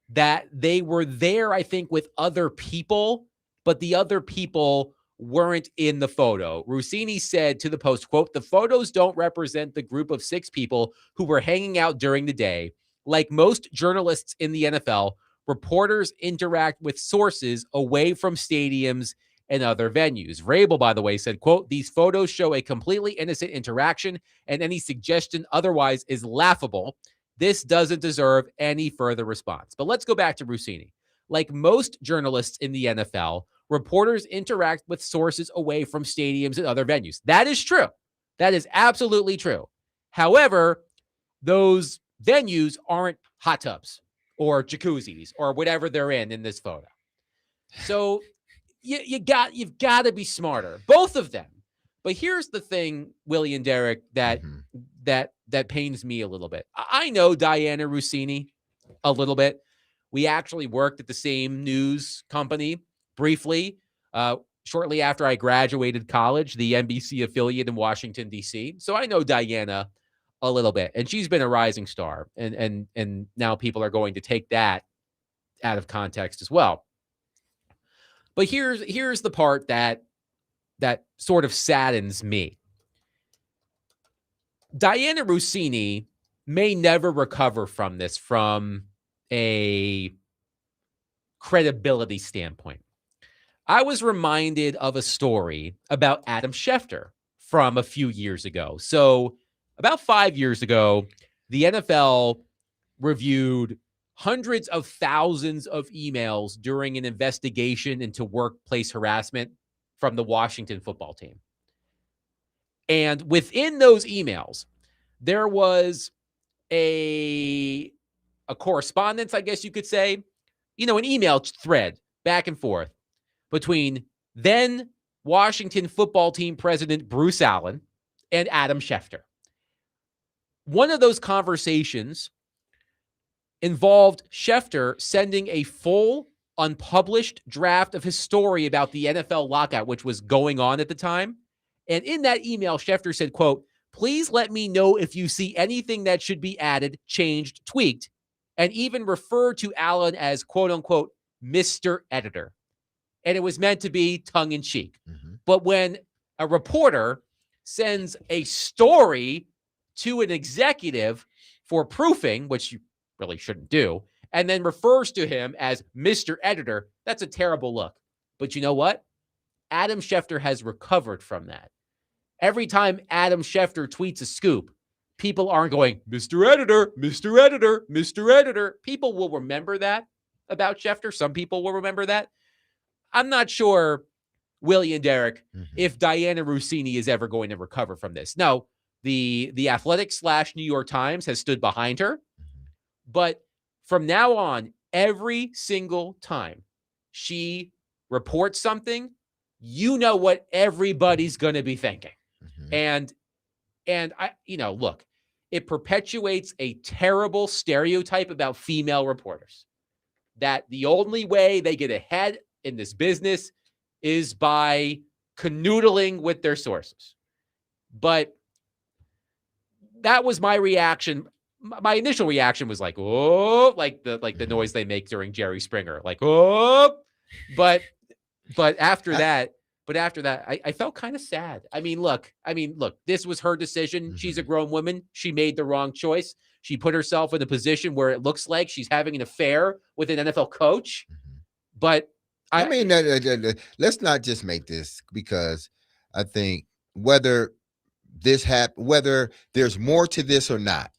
A: that they were there, I think, with other people, but the other people weren't in the photo. Russini said to the Post, quote, "The photos don't represent the group of 6 people who were hanging out during the day. Like most journalists in the NFL, reporters interact with sources away from stadiums and other venues." Vrabel, by the way, said, quote, "These photos show a completely innocent interaction, and any suggestion otherwise is laughable. This doesn't deserve any further response." But let's go back to Russini. Like most journalists in the NFL, reporters interact with sources away from stadiums and other venues. That is true. That is absolutely true. However, those venues aren't hot tubs or jacuzzis or whatever they're in this photo. So you've got to be smarter, both of them. But here's the thing, Willie and Derek, that pains me a little bit. I know Diana Russini a little bit. We actually worked at the same news company briefly shortly after I graduated college, the NBC affiliate in Washington, D.C. So I know Diana a little bit, and she's been a rising star. And now people are going to take that out of context as well. But here's the part that sort of saddens me. Diana Russini may never recover from this from a credibility standpoint. I was reminded of a story about Adam Schefter from a few years ago. So about 5 years ago, the NFL reviewed hundreds of thousands of emails during an investigation into workplace harassment from the Washington football team. And within those emails, there was a correspondence, I guess you could say, an email thread back and forth between then Washington football team president Bruce Allen and Adam Schefter. One of those conversations involved Schefter sending a full unpublished draft of his story about the NFL lockout, which was going on at the time. And in that email, Schefter said, quote, "Please let me know if you see anything that should be added, changed, tweaked," and even refer to Allen as, quote unquote, Mr. Editor. And it was meant to be tongue in cheek. But when a reporter sends a story to an executive for proofing, which you really shouldn't do, and then refers to him as Mr. Editor, that's a terrible look. But you know what? Adam Schefter has recovered from that. Every time Adam Schefter tweets a scoop, people aren't going, Mr. Editor, Mr. Editor, Mr. Editor. People will remember that about Schefter. Some people will remember that. I'm not sure, Willie and Derek,
B: Mhm.
A: if Diana Rossini is ever going to recover from this. No, the Athletic / New York Times has stood behind her, but from now on, every single time she reports something, you know what everybody's going to be thinking.
B: Mhm.
A: And I, look, it perpetuates a terrible stereotype about female reporters, that the only way they get ahead in this business is by canoodling with their sources. But that was my reaction. My initial reaction was like, oh, like the noise they make during Jerry Springer, like, oh, but after that, I felt kind of sad. I mean, look, this was her decision. She's a grown woman. She made the wrong choice. She put herself in a position where it looks like she's having an affair with an NFL coach. But
B: I mean, let's not just make this, because I think whether whether there's more to this or not,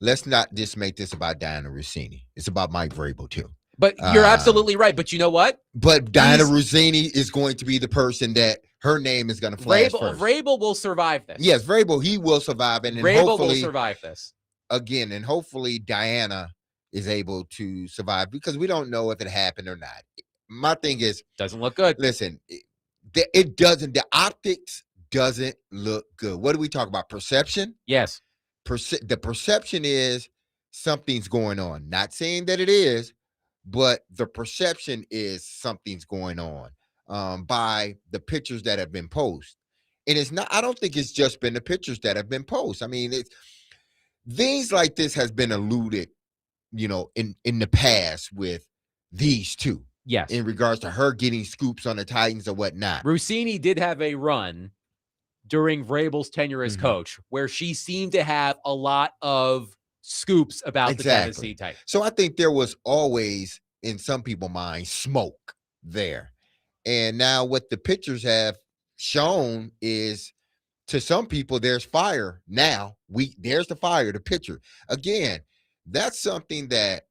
B: let's not just make this about Diana Rossini. It's about Mike Vrabel too.
A: But you're absolutely right. But you know what?
B: But Diana Rossini is going to be the person that her name is going to flash first.
A: Vrabel will survive this.
B: Yes, Vrabel, he will survive, and
A: Vrabel
B: hopefully
A: will survive this
B: again, and hopefully Diana is able to survive, because we don't know if it happened or not. My thing is,
A: doesn't look good.
B: Listen, it doesn't. The optics doesn't look good. What do we talk about? Perception?
A: Yes.
B: The perception is something's going on. Not saying that it is, but the perception is something's going on by the pictures that have been posted. And it's not, I don't think it's just been the pictures that have been posted. I mean, it's things like this has been alluded, in the past with these two.
A: Yes.
B: In regards to her getting scoops on the Titans or whatnot.
A: Rossini did have a run during Vrabel's tenure as coach where she seemed to have a lot of scoops about the Tennessee Titans.
B: So I think there was always, in some people's minds, smoke there. And now what the pictures have shown is, to some people, there's fire. Now there's the fire, the picture. Again, that's something that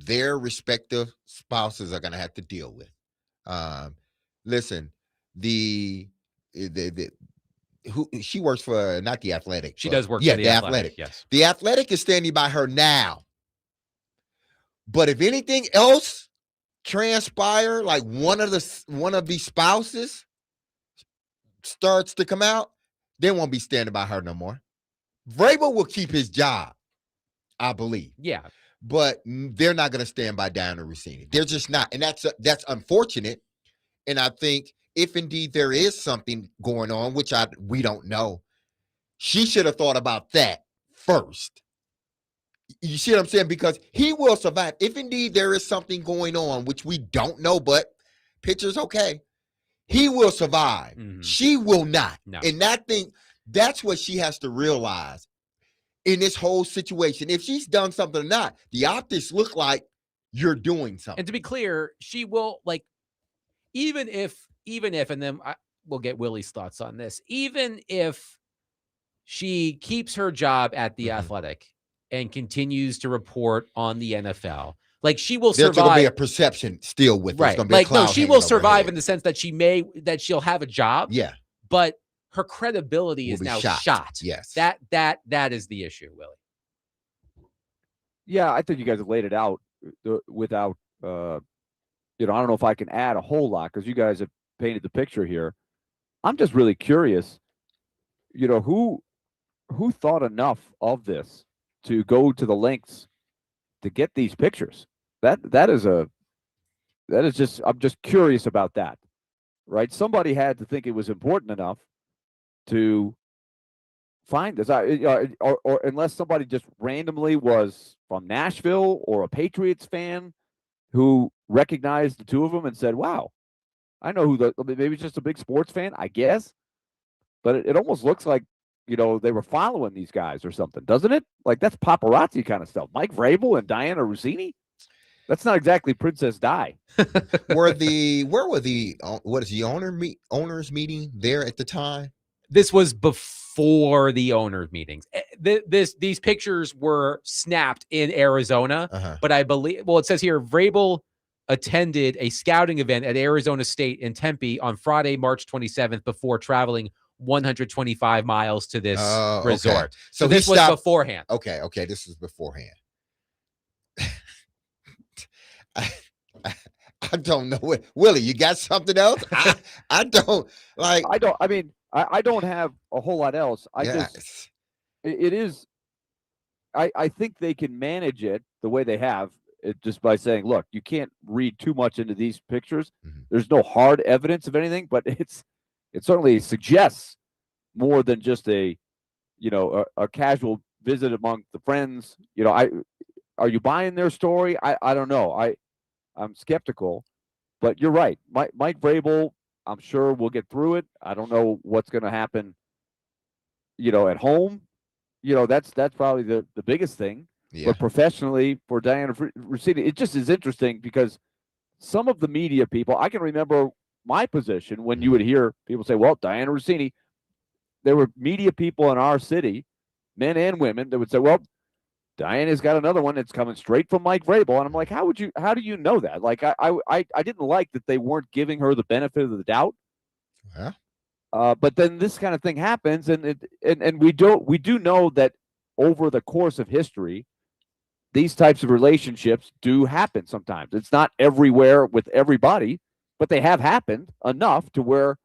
B: their respective spouses are going to have to deal with. Listen, who she works for, not the Athletic.
A: She does work for the Athletic. Yes.
B: The Athletic is standing by her now. But if anything else transpire, like one of these spouses starts to come out, they won't be standing by her no more. Vrabel will keep his job, I believe.
A: Yeah.
B: But they're not going to stand by Diana Rossini. They're just not. And that's unfortunate. And I think if indeed there is something going on, which we don't know, she should have thought about that first. You see what I'm saying? Because he will survive. If indeed there is something going on, which we don't know, but picture's okay, he will survive. Mm-hmm. She will not. No. And that's what she has to realize in this whole situation. If she's done something or not, the optics look like you're doing something.
A: And to be clear, she will, like, even if, and then we'll get Willie's thoughts on this, even if she keeps her job at the Athletic and continues to report on the NFL, like, she will survive.
B: There's going to be a perception still with
A: right.
B: It's like,
A: no, she will survive in the sense that she'll have a job.
B: Yeah.
A: But her credibility is now shot.
B: Yes.
A: That is the issue, Willie.
I: Yeah, I think you guys have laid it out without, I don't know if I can add a whole lot, because you guys have painted the picture here. I'm just really curious, who thought enough of this to go to the lengths to get these pictures? That is just, I'm just curious about that, right? Somebody had to think it was important enough to find this, or unless somebody just randomly was from Nashville or a Patriots fan who recognized the two of them and said, wow, I know who maybe it's just a big sports fan, I guess. But it almost looks like, they were following these guys or something, doesn't it? Like, that's paparazzi kind of stuff. Mike Vrabel and Diana Rossini? That's not exactly Princess Di.
B: Where was the owners meeting there at the time?
A: This was before the owners meetings. These pictures were snapped in Arizona, but I believe, it says here, Vrabel attended a scouting event at Arizona State in Tempe on Friday, March 27th, before traveling 125 miles to this
B: Okay.
A: resort.
B: So
A: So this
B: he
A: was
B: stopped-
A: beforehand.
B: Okay, this was beforehand. I don't know what Willie, you got something else? I don't like.
I: I don't. I mean, I don't have a whole lot else. I
B: yes.
I: just it is. I think they can manage it the way they have, just by saying, look, you can't read too much into these pictures.
B: Mhm.
I: There's no hard evidence of anything, but it certainly suggests more than just a casual visit among the friends. Are you buying their story? I don't know. I'm skeptical, but you're right. Mike Vrabel, I'm sure we'll get through it. I don't know what's going to happen, at home. That's probably the biggest thing.
B: Yeah.
I: But professionally, for Diana Rossini, it just is interesting because some of the media people, I can remember my position when you would hear people say, well, Diana Rossini, there were media people in our city, men and women, that would say, well, Diana's got another one that's coming straight from Mike Vrabel. And I'm like, how do you know that? Like, I didn't like that they weren't giving her the benefit of the doubt.
B: Yeah.
I: But then this kind of thing happens, and we do know that over the course of history, these types of relationships do happen sometimes. It's not everywhere with everybody, but they have happened enough to where,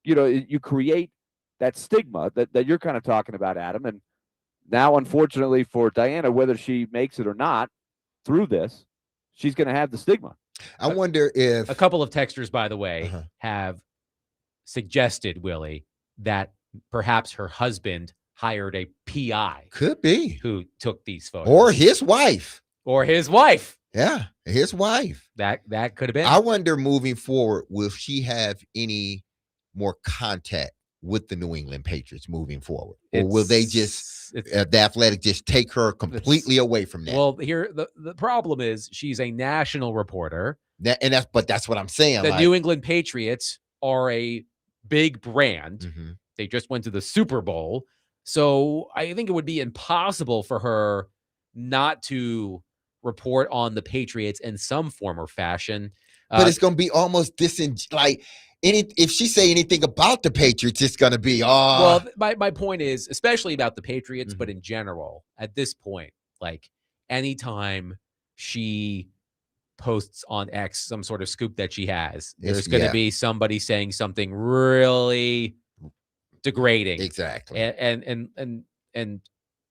I: you create that stigma that you're kind of talking about, Adam. And now, unfortunately for Diana, whether she makes it or not through this, she's going to have the stigma.
B: I wonder if
A: A couple of texters, by the way,
B: Uh-huh.
A: have suggested, Willie, that perhaps her husband hired a PI
B: could be
A: who took these photos.
B: or his wife.
A: Or his wife.
B: Yeah, his wife.
A: That could have been.
B: I wonder moving forward, will she have any more contact with the New England Patriots moving forward, or will they just the Athletic just take her completely away from that?
A: Well, here the problem is she's a national reporter.
B: But that's what I'm saying.
A: The New England Patriots are a big brand.
B: Mhm.
A: They just went to the Super Bowl. So I think it would be impossible for her not to report on the Patriots in some form or fashion.
B: But it's going to be almost if she say anything about the Patriots, it's going to be
A: well, my point is, especially about the Patriots, but
B: Mhm.
A: in general, at this point, like anytime she posts on X some sort of scoop that she has, there's going to be somebody saying something really degrading.
B: Exactly.
A: And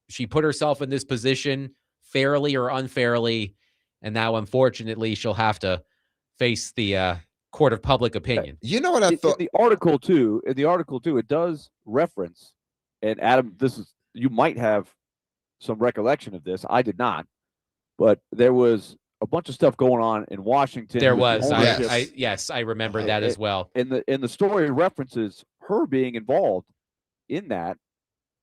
A: she put herself in this position fairly or unfairly, and now unfortunately she'll have to face the court of public opinion.
B: You know what I thought?
I: In the article too, it does reference, and Adam, you might have some recollection of this. I did not, but there was a bunch of stuff going on in Washington.
A: There was,
B: Yes.
A: I remember that as well.
I: And the story references her being involved in that,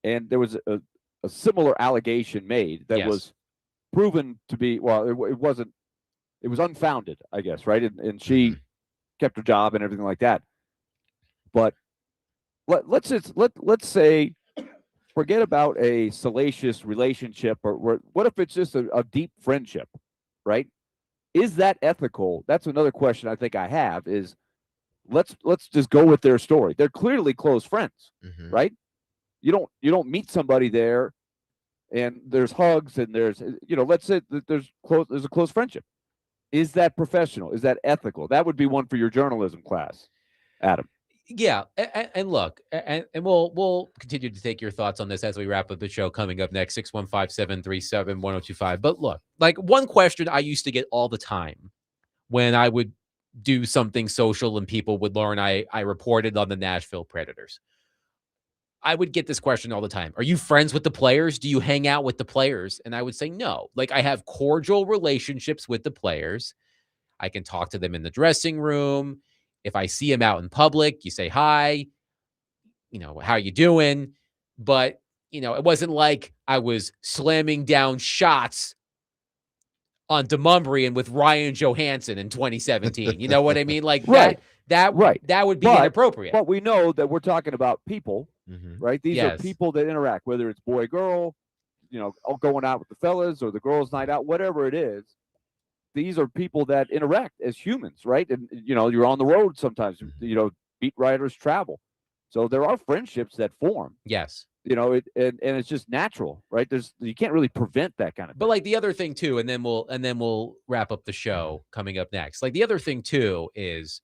I: and there was a similar allegation made that was proven to be, well, it wasn't, it was unfounded, I guess, right? And she kept her job and everything like that. But let's say, forget about a salacious relationship, or what if it's just a deep friendship, right? Is that ethical? That's another question I think I have. Is let's just go with their story. They're clearly close friends, right? You don't meet somebody there and there's hugs and there's, let's say that there's a close friendship. Is that professional? Is that ethical? That would be one for your journalism class, Adam.
A: Yeah, and look, and we'll continue to take your thoughts on this as we wrap up the show coming up next, 615-737-1025. But look, like one question I used to get all the time when I would do something social and people would learn I reported on the Nashville Predators. I would get this question all the time. Are you friends with the players? Do you hang out with the players? And I would say no. Like, I have cordial relationships with the players. I can talk to them in the dressing room. If I see them out in public, you say hi, how you doing? But, it wasn't like I was slamming down shots on Demumbrian with Ryan Johansson in 2017. You know what I mean? Like
I: Right.
A: that would be inappropriate.
I: But we know that we're talking about people, right? These are people that interact, whether it's boy, girl, going out with the fellas or the girls' night out, whatever it is. these are people that interact as humans, right? And you're on the road sometimes. Beat writers travel, so there are friendships that form.
A: Yes.
I: And it's just natural, right? You can't really prevent that kind of thing.
A: But like the other thing too, and then we'll wrap up the show coming up next. Like the other thing too is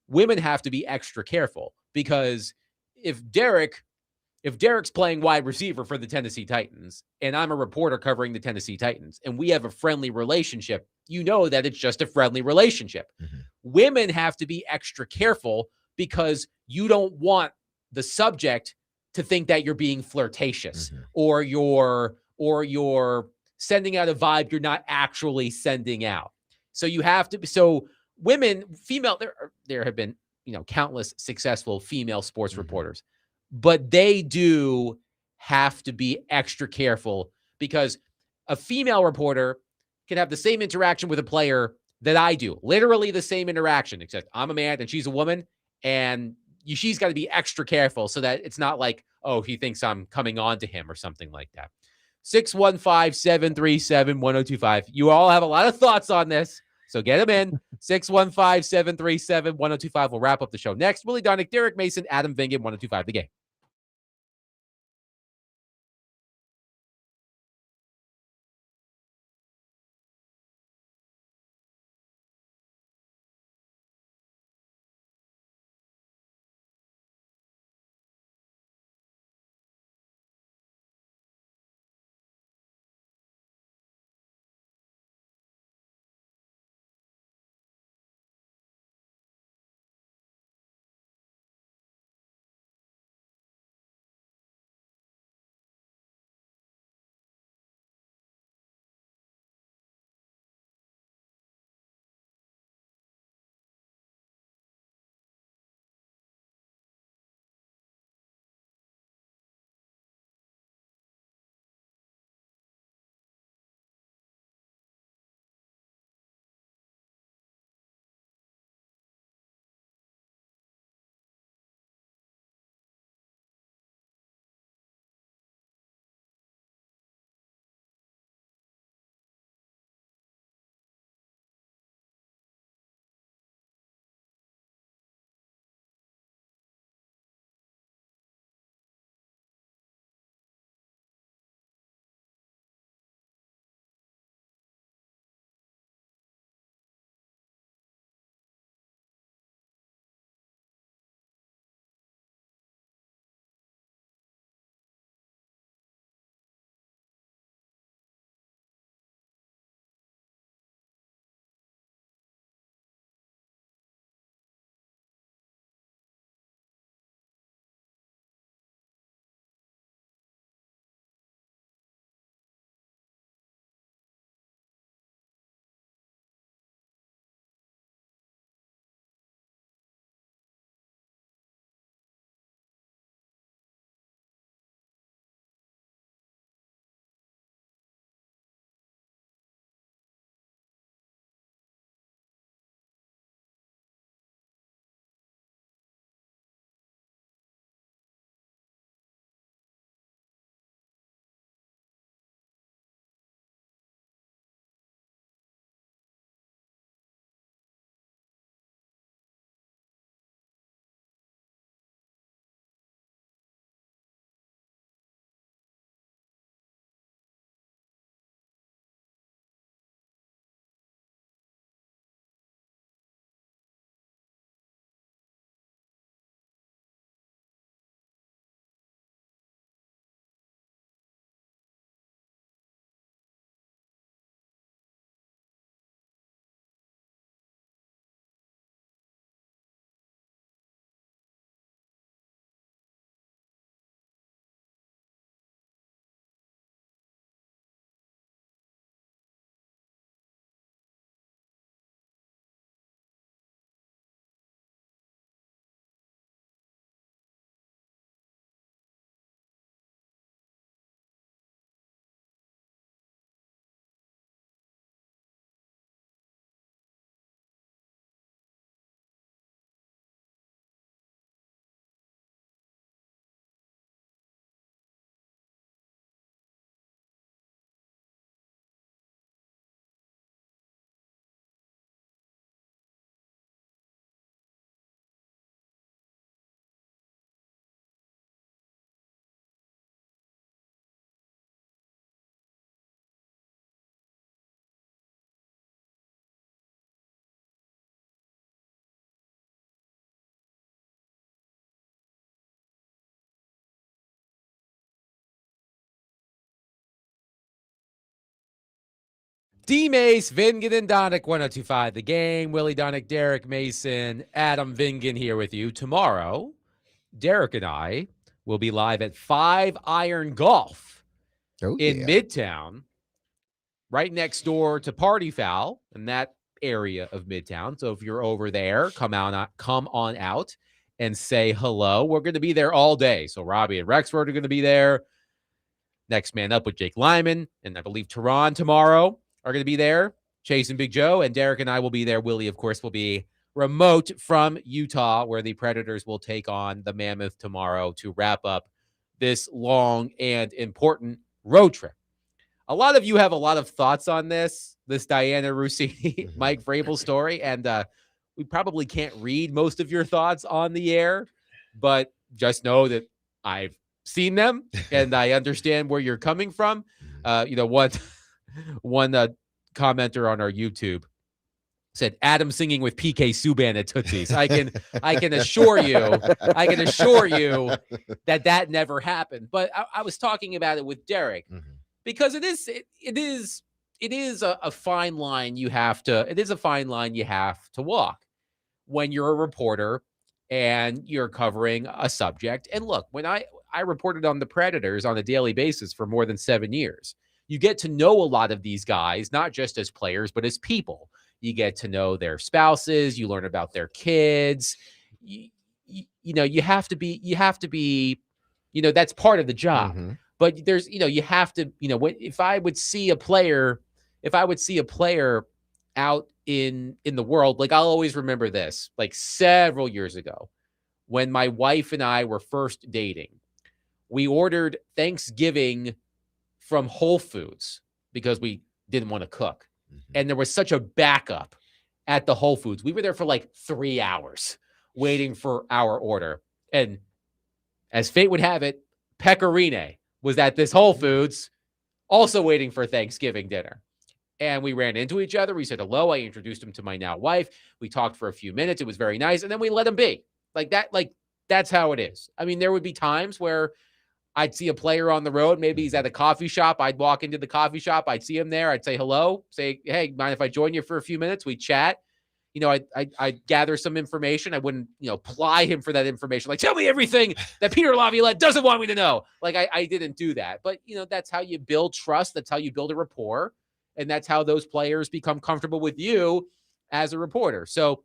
A: women have to be extra careful, because if Derek's playing wide receiver for the Tennessee Titans and I'm a reporter covering the Tennessee Titans and we have a friendly relationship, that it's just a friendly relationship. Women have to be extra careful because you don't want the subject to think that you're being flirtatious or you're sending out a vibe you're not actually sending out. So you have to. So women, female, there have been countless successful female sports reporters, but they do have to be extra careful, because a female reporter can have the same interaction with a player that I do, literally the same interaction, except I'm a man and she's a woman, and she's got to be extra careful so that it's not like, oh, he thinks I'm coming on to him or something like that. 615-737-1025. You all have a lot of thoughts on this, so get them in. 615-737-1025. We'll wrap up the show next. Willie Darnick, Derek Mason, Adam Vingan, 1025 The Game. D Mace, Vingan, and Donick, 1025 The Game. Willie Donick, Derek Mason, Adam Vingan here with you. Tomorrow, Derek and I will be live at 5 Iron Golf in Midtown, right next door to Party Foul in that area of Midtown. So if you're over there, come on out and say hello. We're going to be there all day. So Robbie and Rexford are going to be there. Next Man Up with Jake Lyman, and I believe Tehran tomorrow are going to be there. Chase and Big Joe, and Derek and I will be there. Willie, of course, will be remote from Utah, where the Predators will take on the Mammoth tomorrow to wrap up this long and important road trip. A lot of you have a lot of thoughts on this Diana Rossini, Mike Vrabel story, and we probably can't read most of your thoughts on the air, but just know that I've seen them and I understand where you're coming from. One commenter on our YouTube said Adam singing with PK Subban at Tootsie's. I can assure you that never happened. But I was talking about it with Derek because it is a fine line you have to walk when you're a reporter and you're covering a subject. And look, when I reported on the Predators on a daily basis for more than 7 years. You get to know a lot of these guys, not just as players, but as people. You get to know their spouses. You learn about their kids. You have to be, that's part of the job. But there's, you have to, if I would see a player out in the world, like I'll always remember this, like several years ago when my wife and I were first dating. We ordered Thanksgiving from Whole Foods because we didn't want to cook. And there was such a backup at the Whole Foods. We were there for like 3 hours waiting for our order. And as fate would have it, Pecorine was at this Whole Foods also waiting for Thanksgiving dinner. And we ran into each other. We said hello. I introduced him to my now wife. We talked for a few minutes. It was very nice. And then we let him be. That's how it is. I mean, there would be times where I'd see a player on the road. Maybe he's at a coffee shop. I'd walk into the coffee shop. I'd see him there. I'd say hello, say, hey, mind if I join you for a few minutes? We'd chat. I'd gather some information. I wouldn't, ply him for that information. Like, tell me everything that Peter Laviolette doesn't want me to know. Like, I didn't do that. But, that's how you build trust. That's how you build a rapport. And that's how those players become comfortable with you as a reporter. So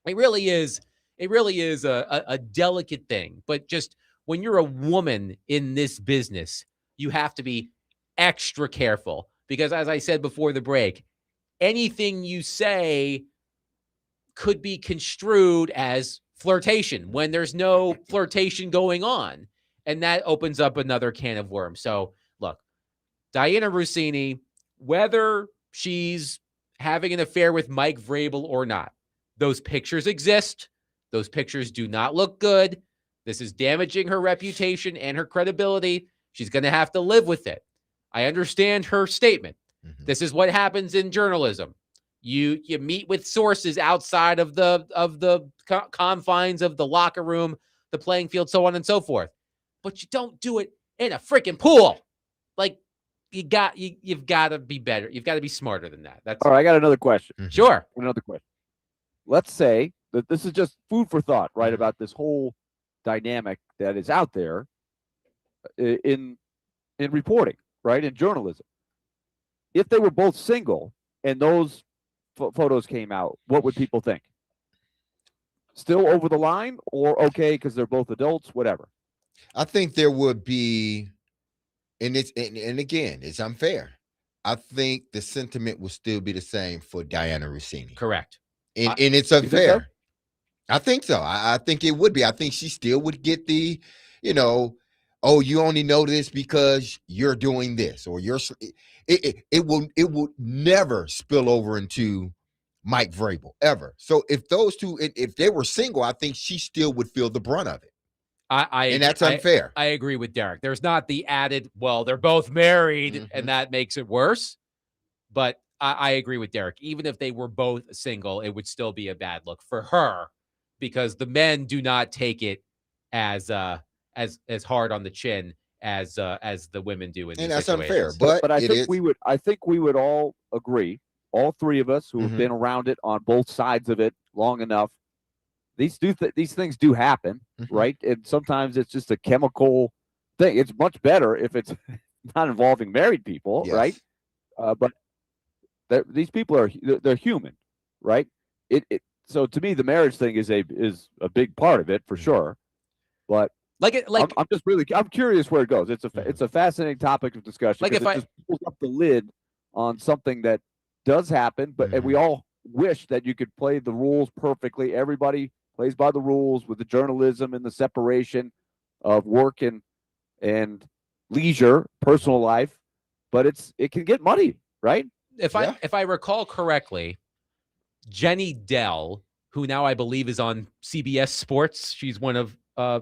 A: it really is a delicate thing. But just when you're a woman in this business, you have to be extra careful because, as I said before the break, anything you say could be construed as flirtation when there's no flirtation going on. And that opens up another can of worms. So look, Diana Rossini, whether she's having an affair with Mike Vrabel or not, those pictures exist. Those pictures do not look good. This is damaging her reputation and her credibility. She's going to have to live with it. I understand her statement. This is what happens in journalism. You meet with sources outside of the confines of the locker room, the playing field, so on and so forth. But you don't do it in a freaking pool. Like you've got to be better. You've got to be smarter than that. That's
I: all right. I got another question.
A: Sure.
I: Another question. Let's say that this is just food for thought, right? About this whole dynamic that is out there in reporting, right? In journalism. If they were both single and those photos came out, what would people think? Still over the line or okay because they're both adults, whatever?
B: I think there would be, and again, it's unfair. I think the sentiment will still be the same for Diana Rossini.
A: Correct.
B: And it's unfair. I think so. I think it would be. I think she still would get the, oh, you only know this because you're doing this, or it will never spill over into Mike Vrabel ever. So if those two, if they were single, I think she still would feel the brunt of it. And that's unfair.
A: I agree with Derek. There's not the added, well, they're both married and that makes it worse. But I agree with Derek. Even if they were both single, it would still be a bad look for her because the men do not take it as hard on the chin as the women do in
B: And
A: these
B: that's unfair.
A: situations.
B: But
I: I think we would all agree, all three of us who have
B: Mhm.
I: been around it on both sides of it long enough. These things do happen,
B: Mhm.
I: right? And sometimes it's just a chemical thing. It's much better if it's not involving married people,
B: Yes.
I: right? But these people they're human, right? So to me, the marriage thing is a big part of it for
B: Mhm.
I: sure. But I'm curious where it goes. It's a fascinating topic of discussion because it just pulls up the lid on something that does happen. But and we all wish that you could play the rules perfectly. Everybody plays by the rules with the journalism and the separation of work and leisure, personal life. But it can get muddy, right?
A: If I recall correctly, Jenny Dell, who now I believe is on CBS Sports, she's one of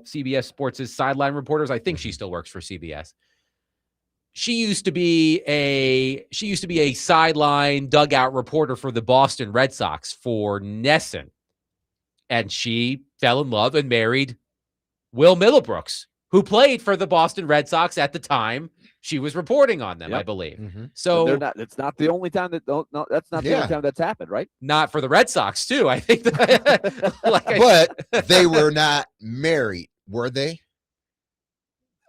A: CBS Sports' sideline reporters. I think she still works for CBS. She used to be a sideline dugout reporter for the Boston Red Sox for Nesson, and she fell in love and married Will Middlebrooks, who played for the Boston Red Sox at the time she was reporting on them, I believe. So
I: it's not the only time that's not the only time that's happened, right?
A: Not for the Red Sox too. I think
B: but they were not married, were they?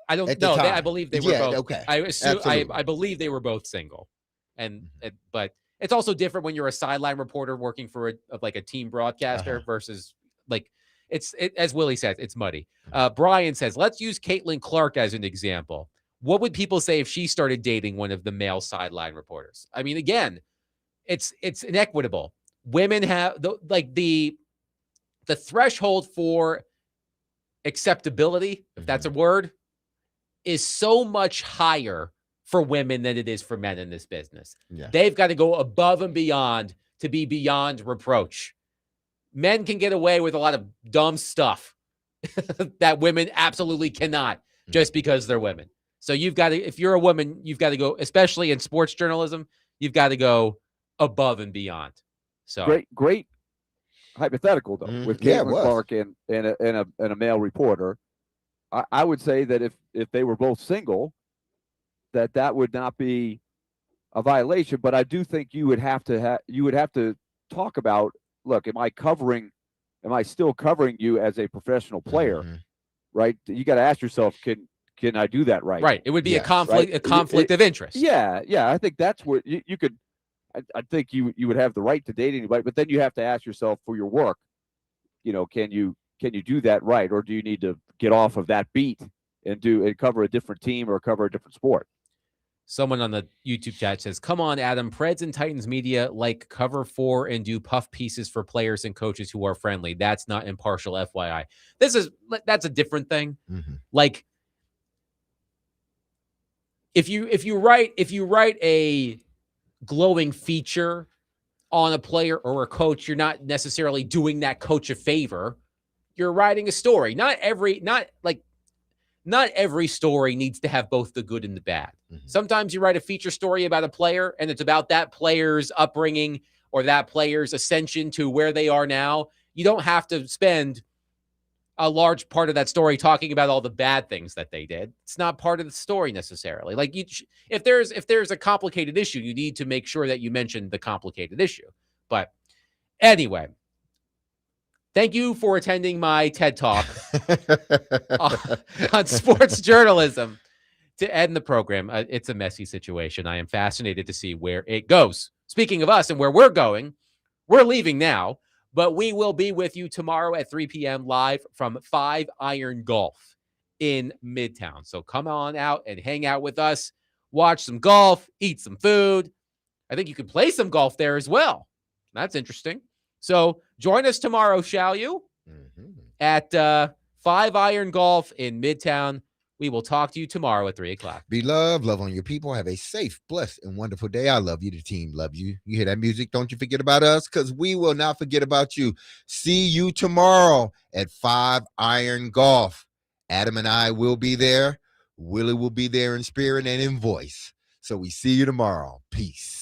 A: I don't know. I believe they were both.
B: Okay.
A: I believe they were both single, but it's also different when you're a sideline reporter working for a team broadcaster versus as Willie says, it's muddy. Brian says, let's use Caitlin Clark as an example. What would people say if she started dating one of the male sideline reporters? I mean, again, it's inequitable. Women have the threshold for acceptability, if that's a word, is so much higher for women than it is for men in this business.
B: Yeah.
A: They've got to go above and beyond to be beyond reproach. Men can get away with a lot of dumb stuff that women absolutely cannot just because they're women. So you've got to, if you're a woman, you've got to go, especially in sports journalism, you've got to go above and beyond. So
I: great hypothetical though, with Caitlin Clark and a male reporter. I would say that if they were both single, that would not be a violation. But I do think you would have to talk about, look, am I still covering you as a professional player? Right? You got to ask yourself, can I do that right?
A: Right. It would be a conflict, a conflict of interest.
I: Yeah. I think that's where you could. I think you would have the right to date anybody, but then you have to ask yourself for your work, can you do that right, or do you need to get off of that beat and cover a different team or cover a different sport?
A: Someone on the YouTube chat says, come on, Adam, Preds and Titans media cover for and do puff pieces for players and coaches who are friendly. That's not impartial, FYI. That's a different thing. Like, if you write a glowing feature on a player or a coach, you're not necessarily doing that coach a favor. You're writing a story. Not every story needs to have both the good and the bad. Sometimes you write a feature story about a player and it's about that player's upbringing or that player's ascension to where they are now. You don't have to spend a large part of that story talking about all the bad things that they did. It's not part of the story necessarily. Like, if there's a complicated issue, you need to make sure that you mention the complicated issue. But anyway, thank you for attending my TED Talk on sports journalism to end the program. It's a messy situation. I am fascinated to see where it goes. Speaking of us and where we're going, we're leaving now, but we will be with you tomorrow at 3 p.m. live from 5 Iron Golf in Midtown. So come on out and hang out with us, watch some golf, eat some food. I think you could play some golf there as well. That's interesting. So join us tomorrow, shall you? At 5 Iron Golf in Midtown. We will talk to you tomorrow at 3 o'clock.
B: Be loved, love on your people. Have a safe, blessed, and wonderful day. I love you. The team loves you. You hear that music? Don't you forget about us, because we will not forget about you. See you tomorrow at 5 Iron Golf. Adam and I will be there. Willie will be there in spirit and in voice. So we see you tomorrow. Peace.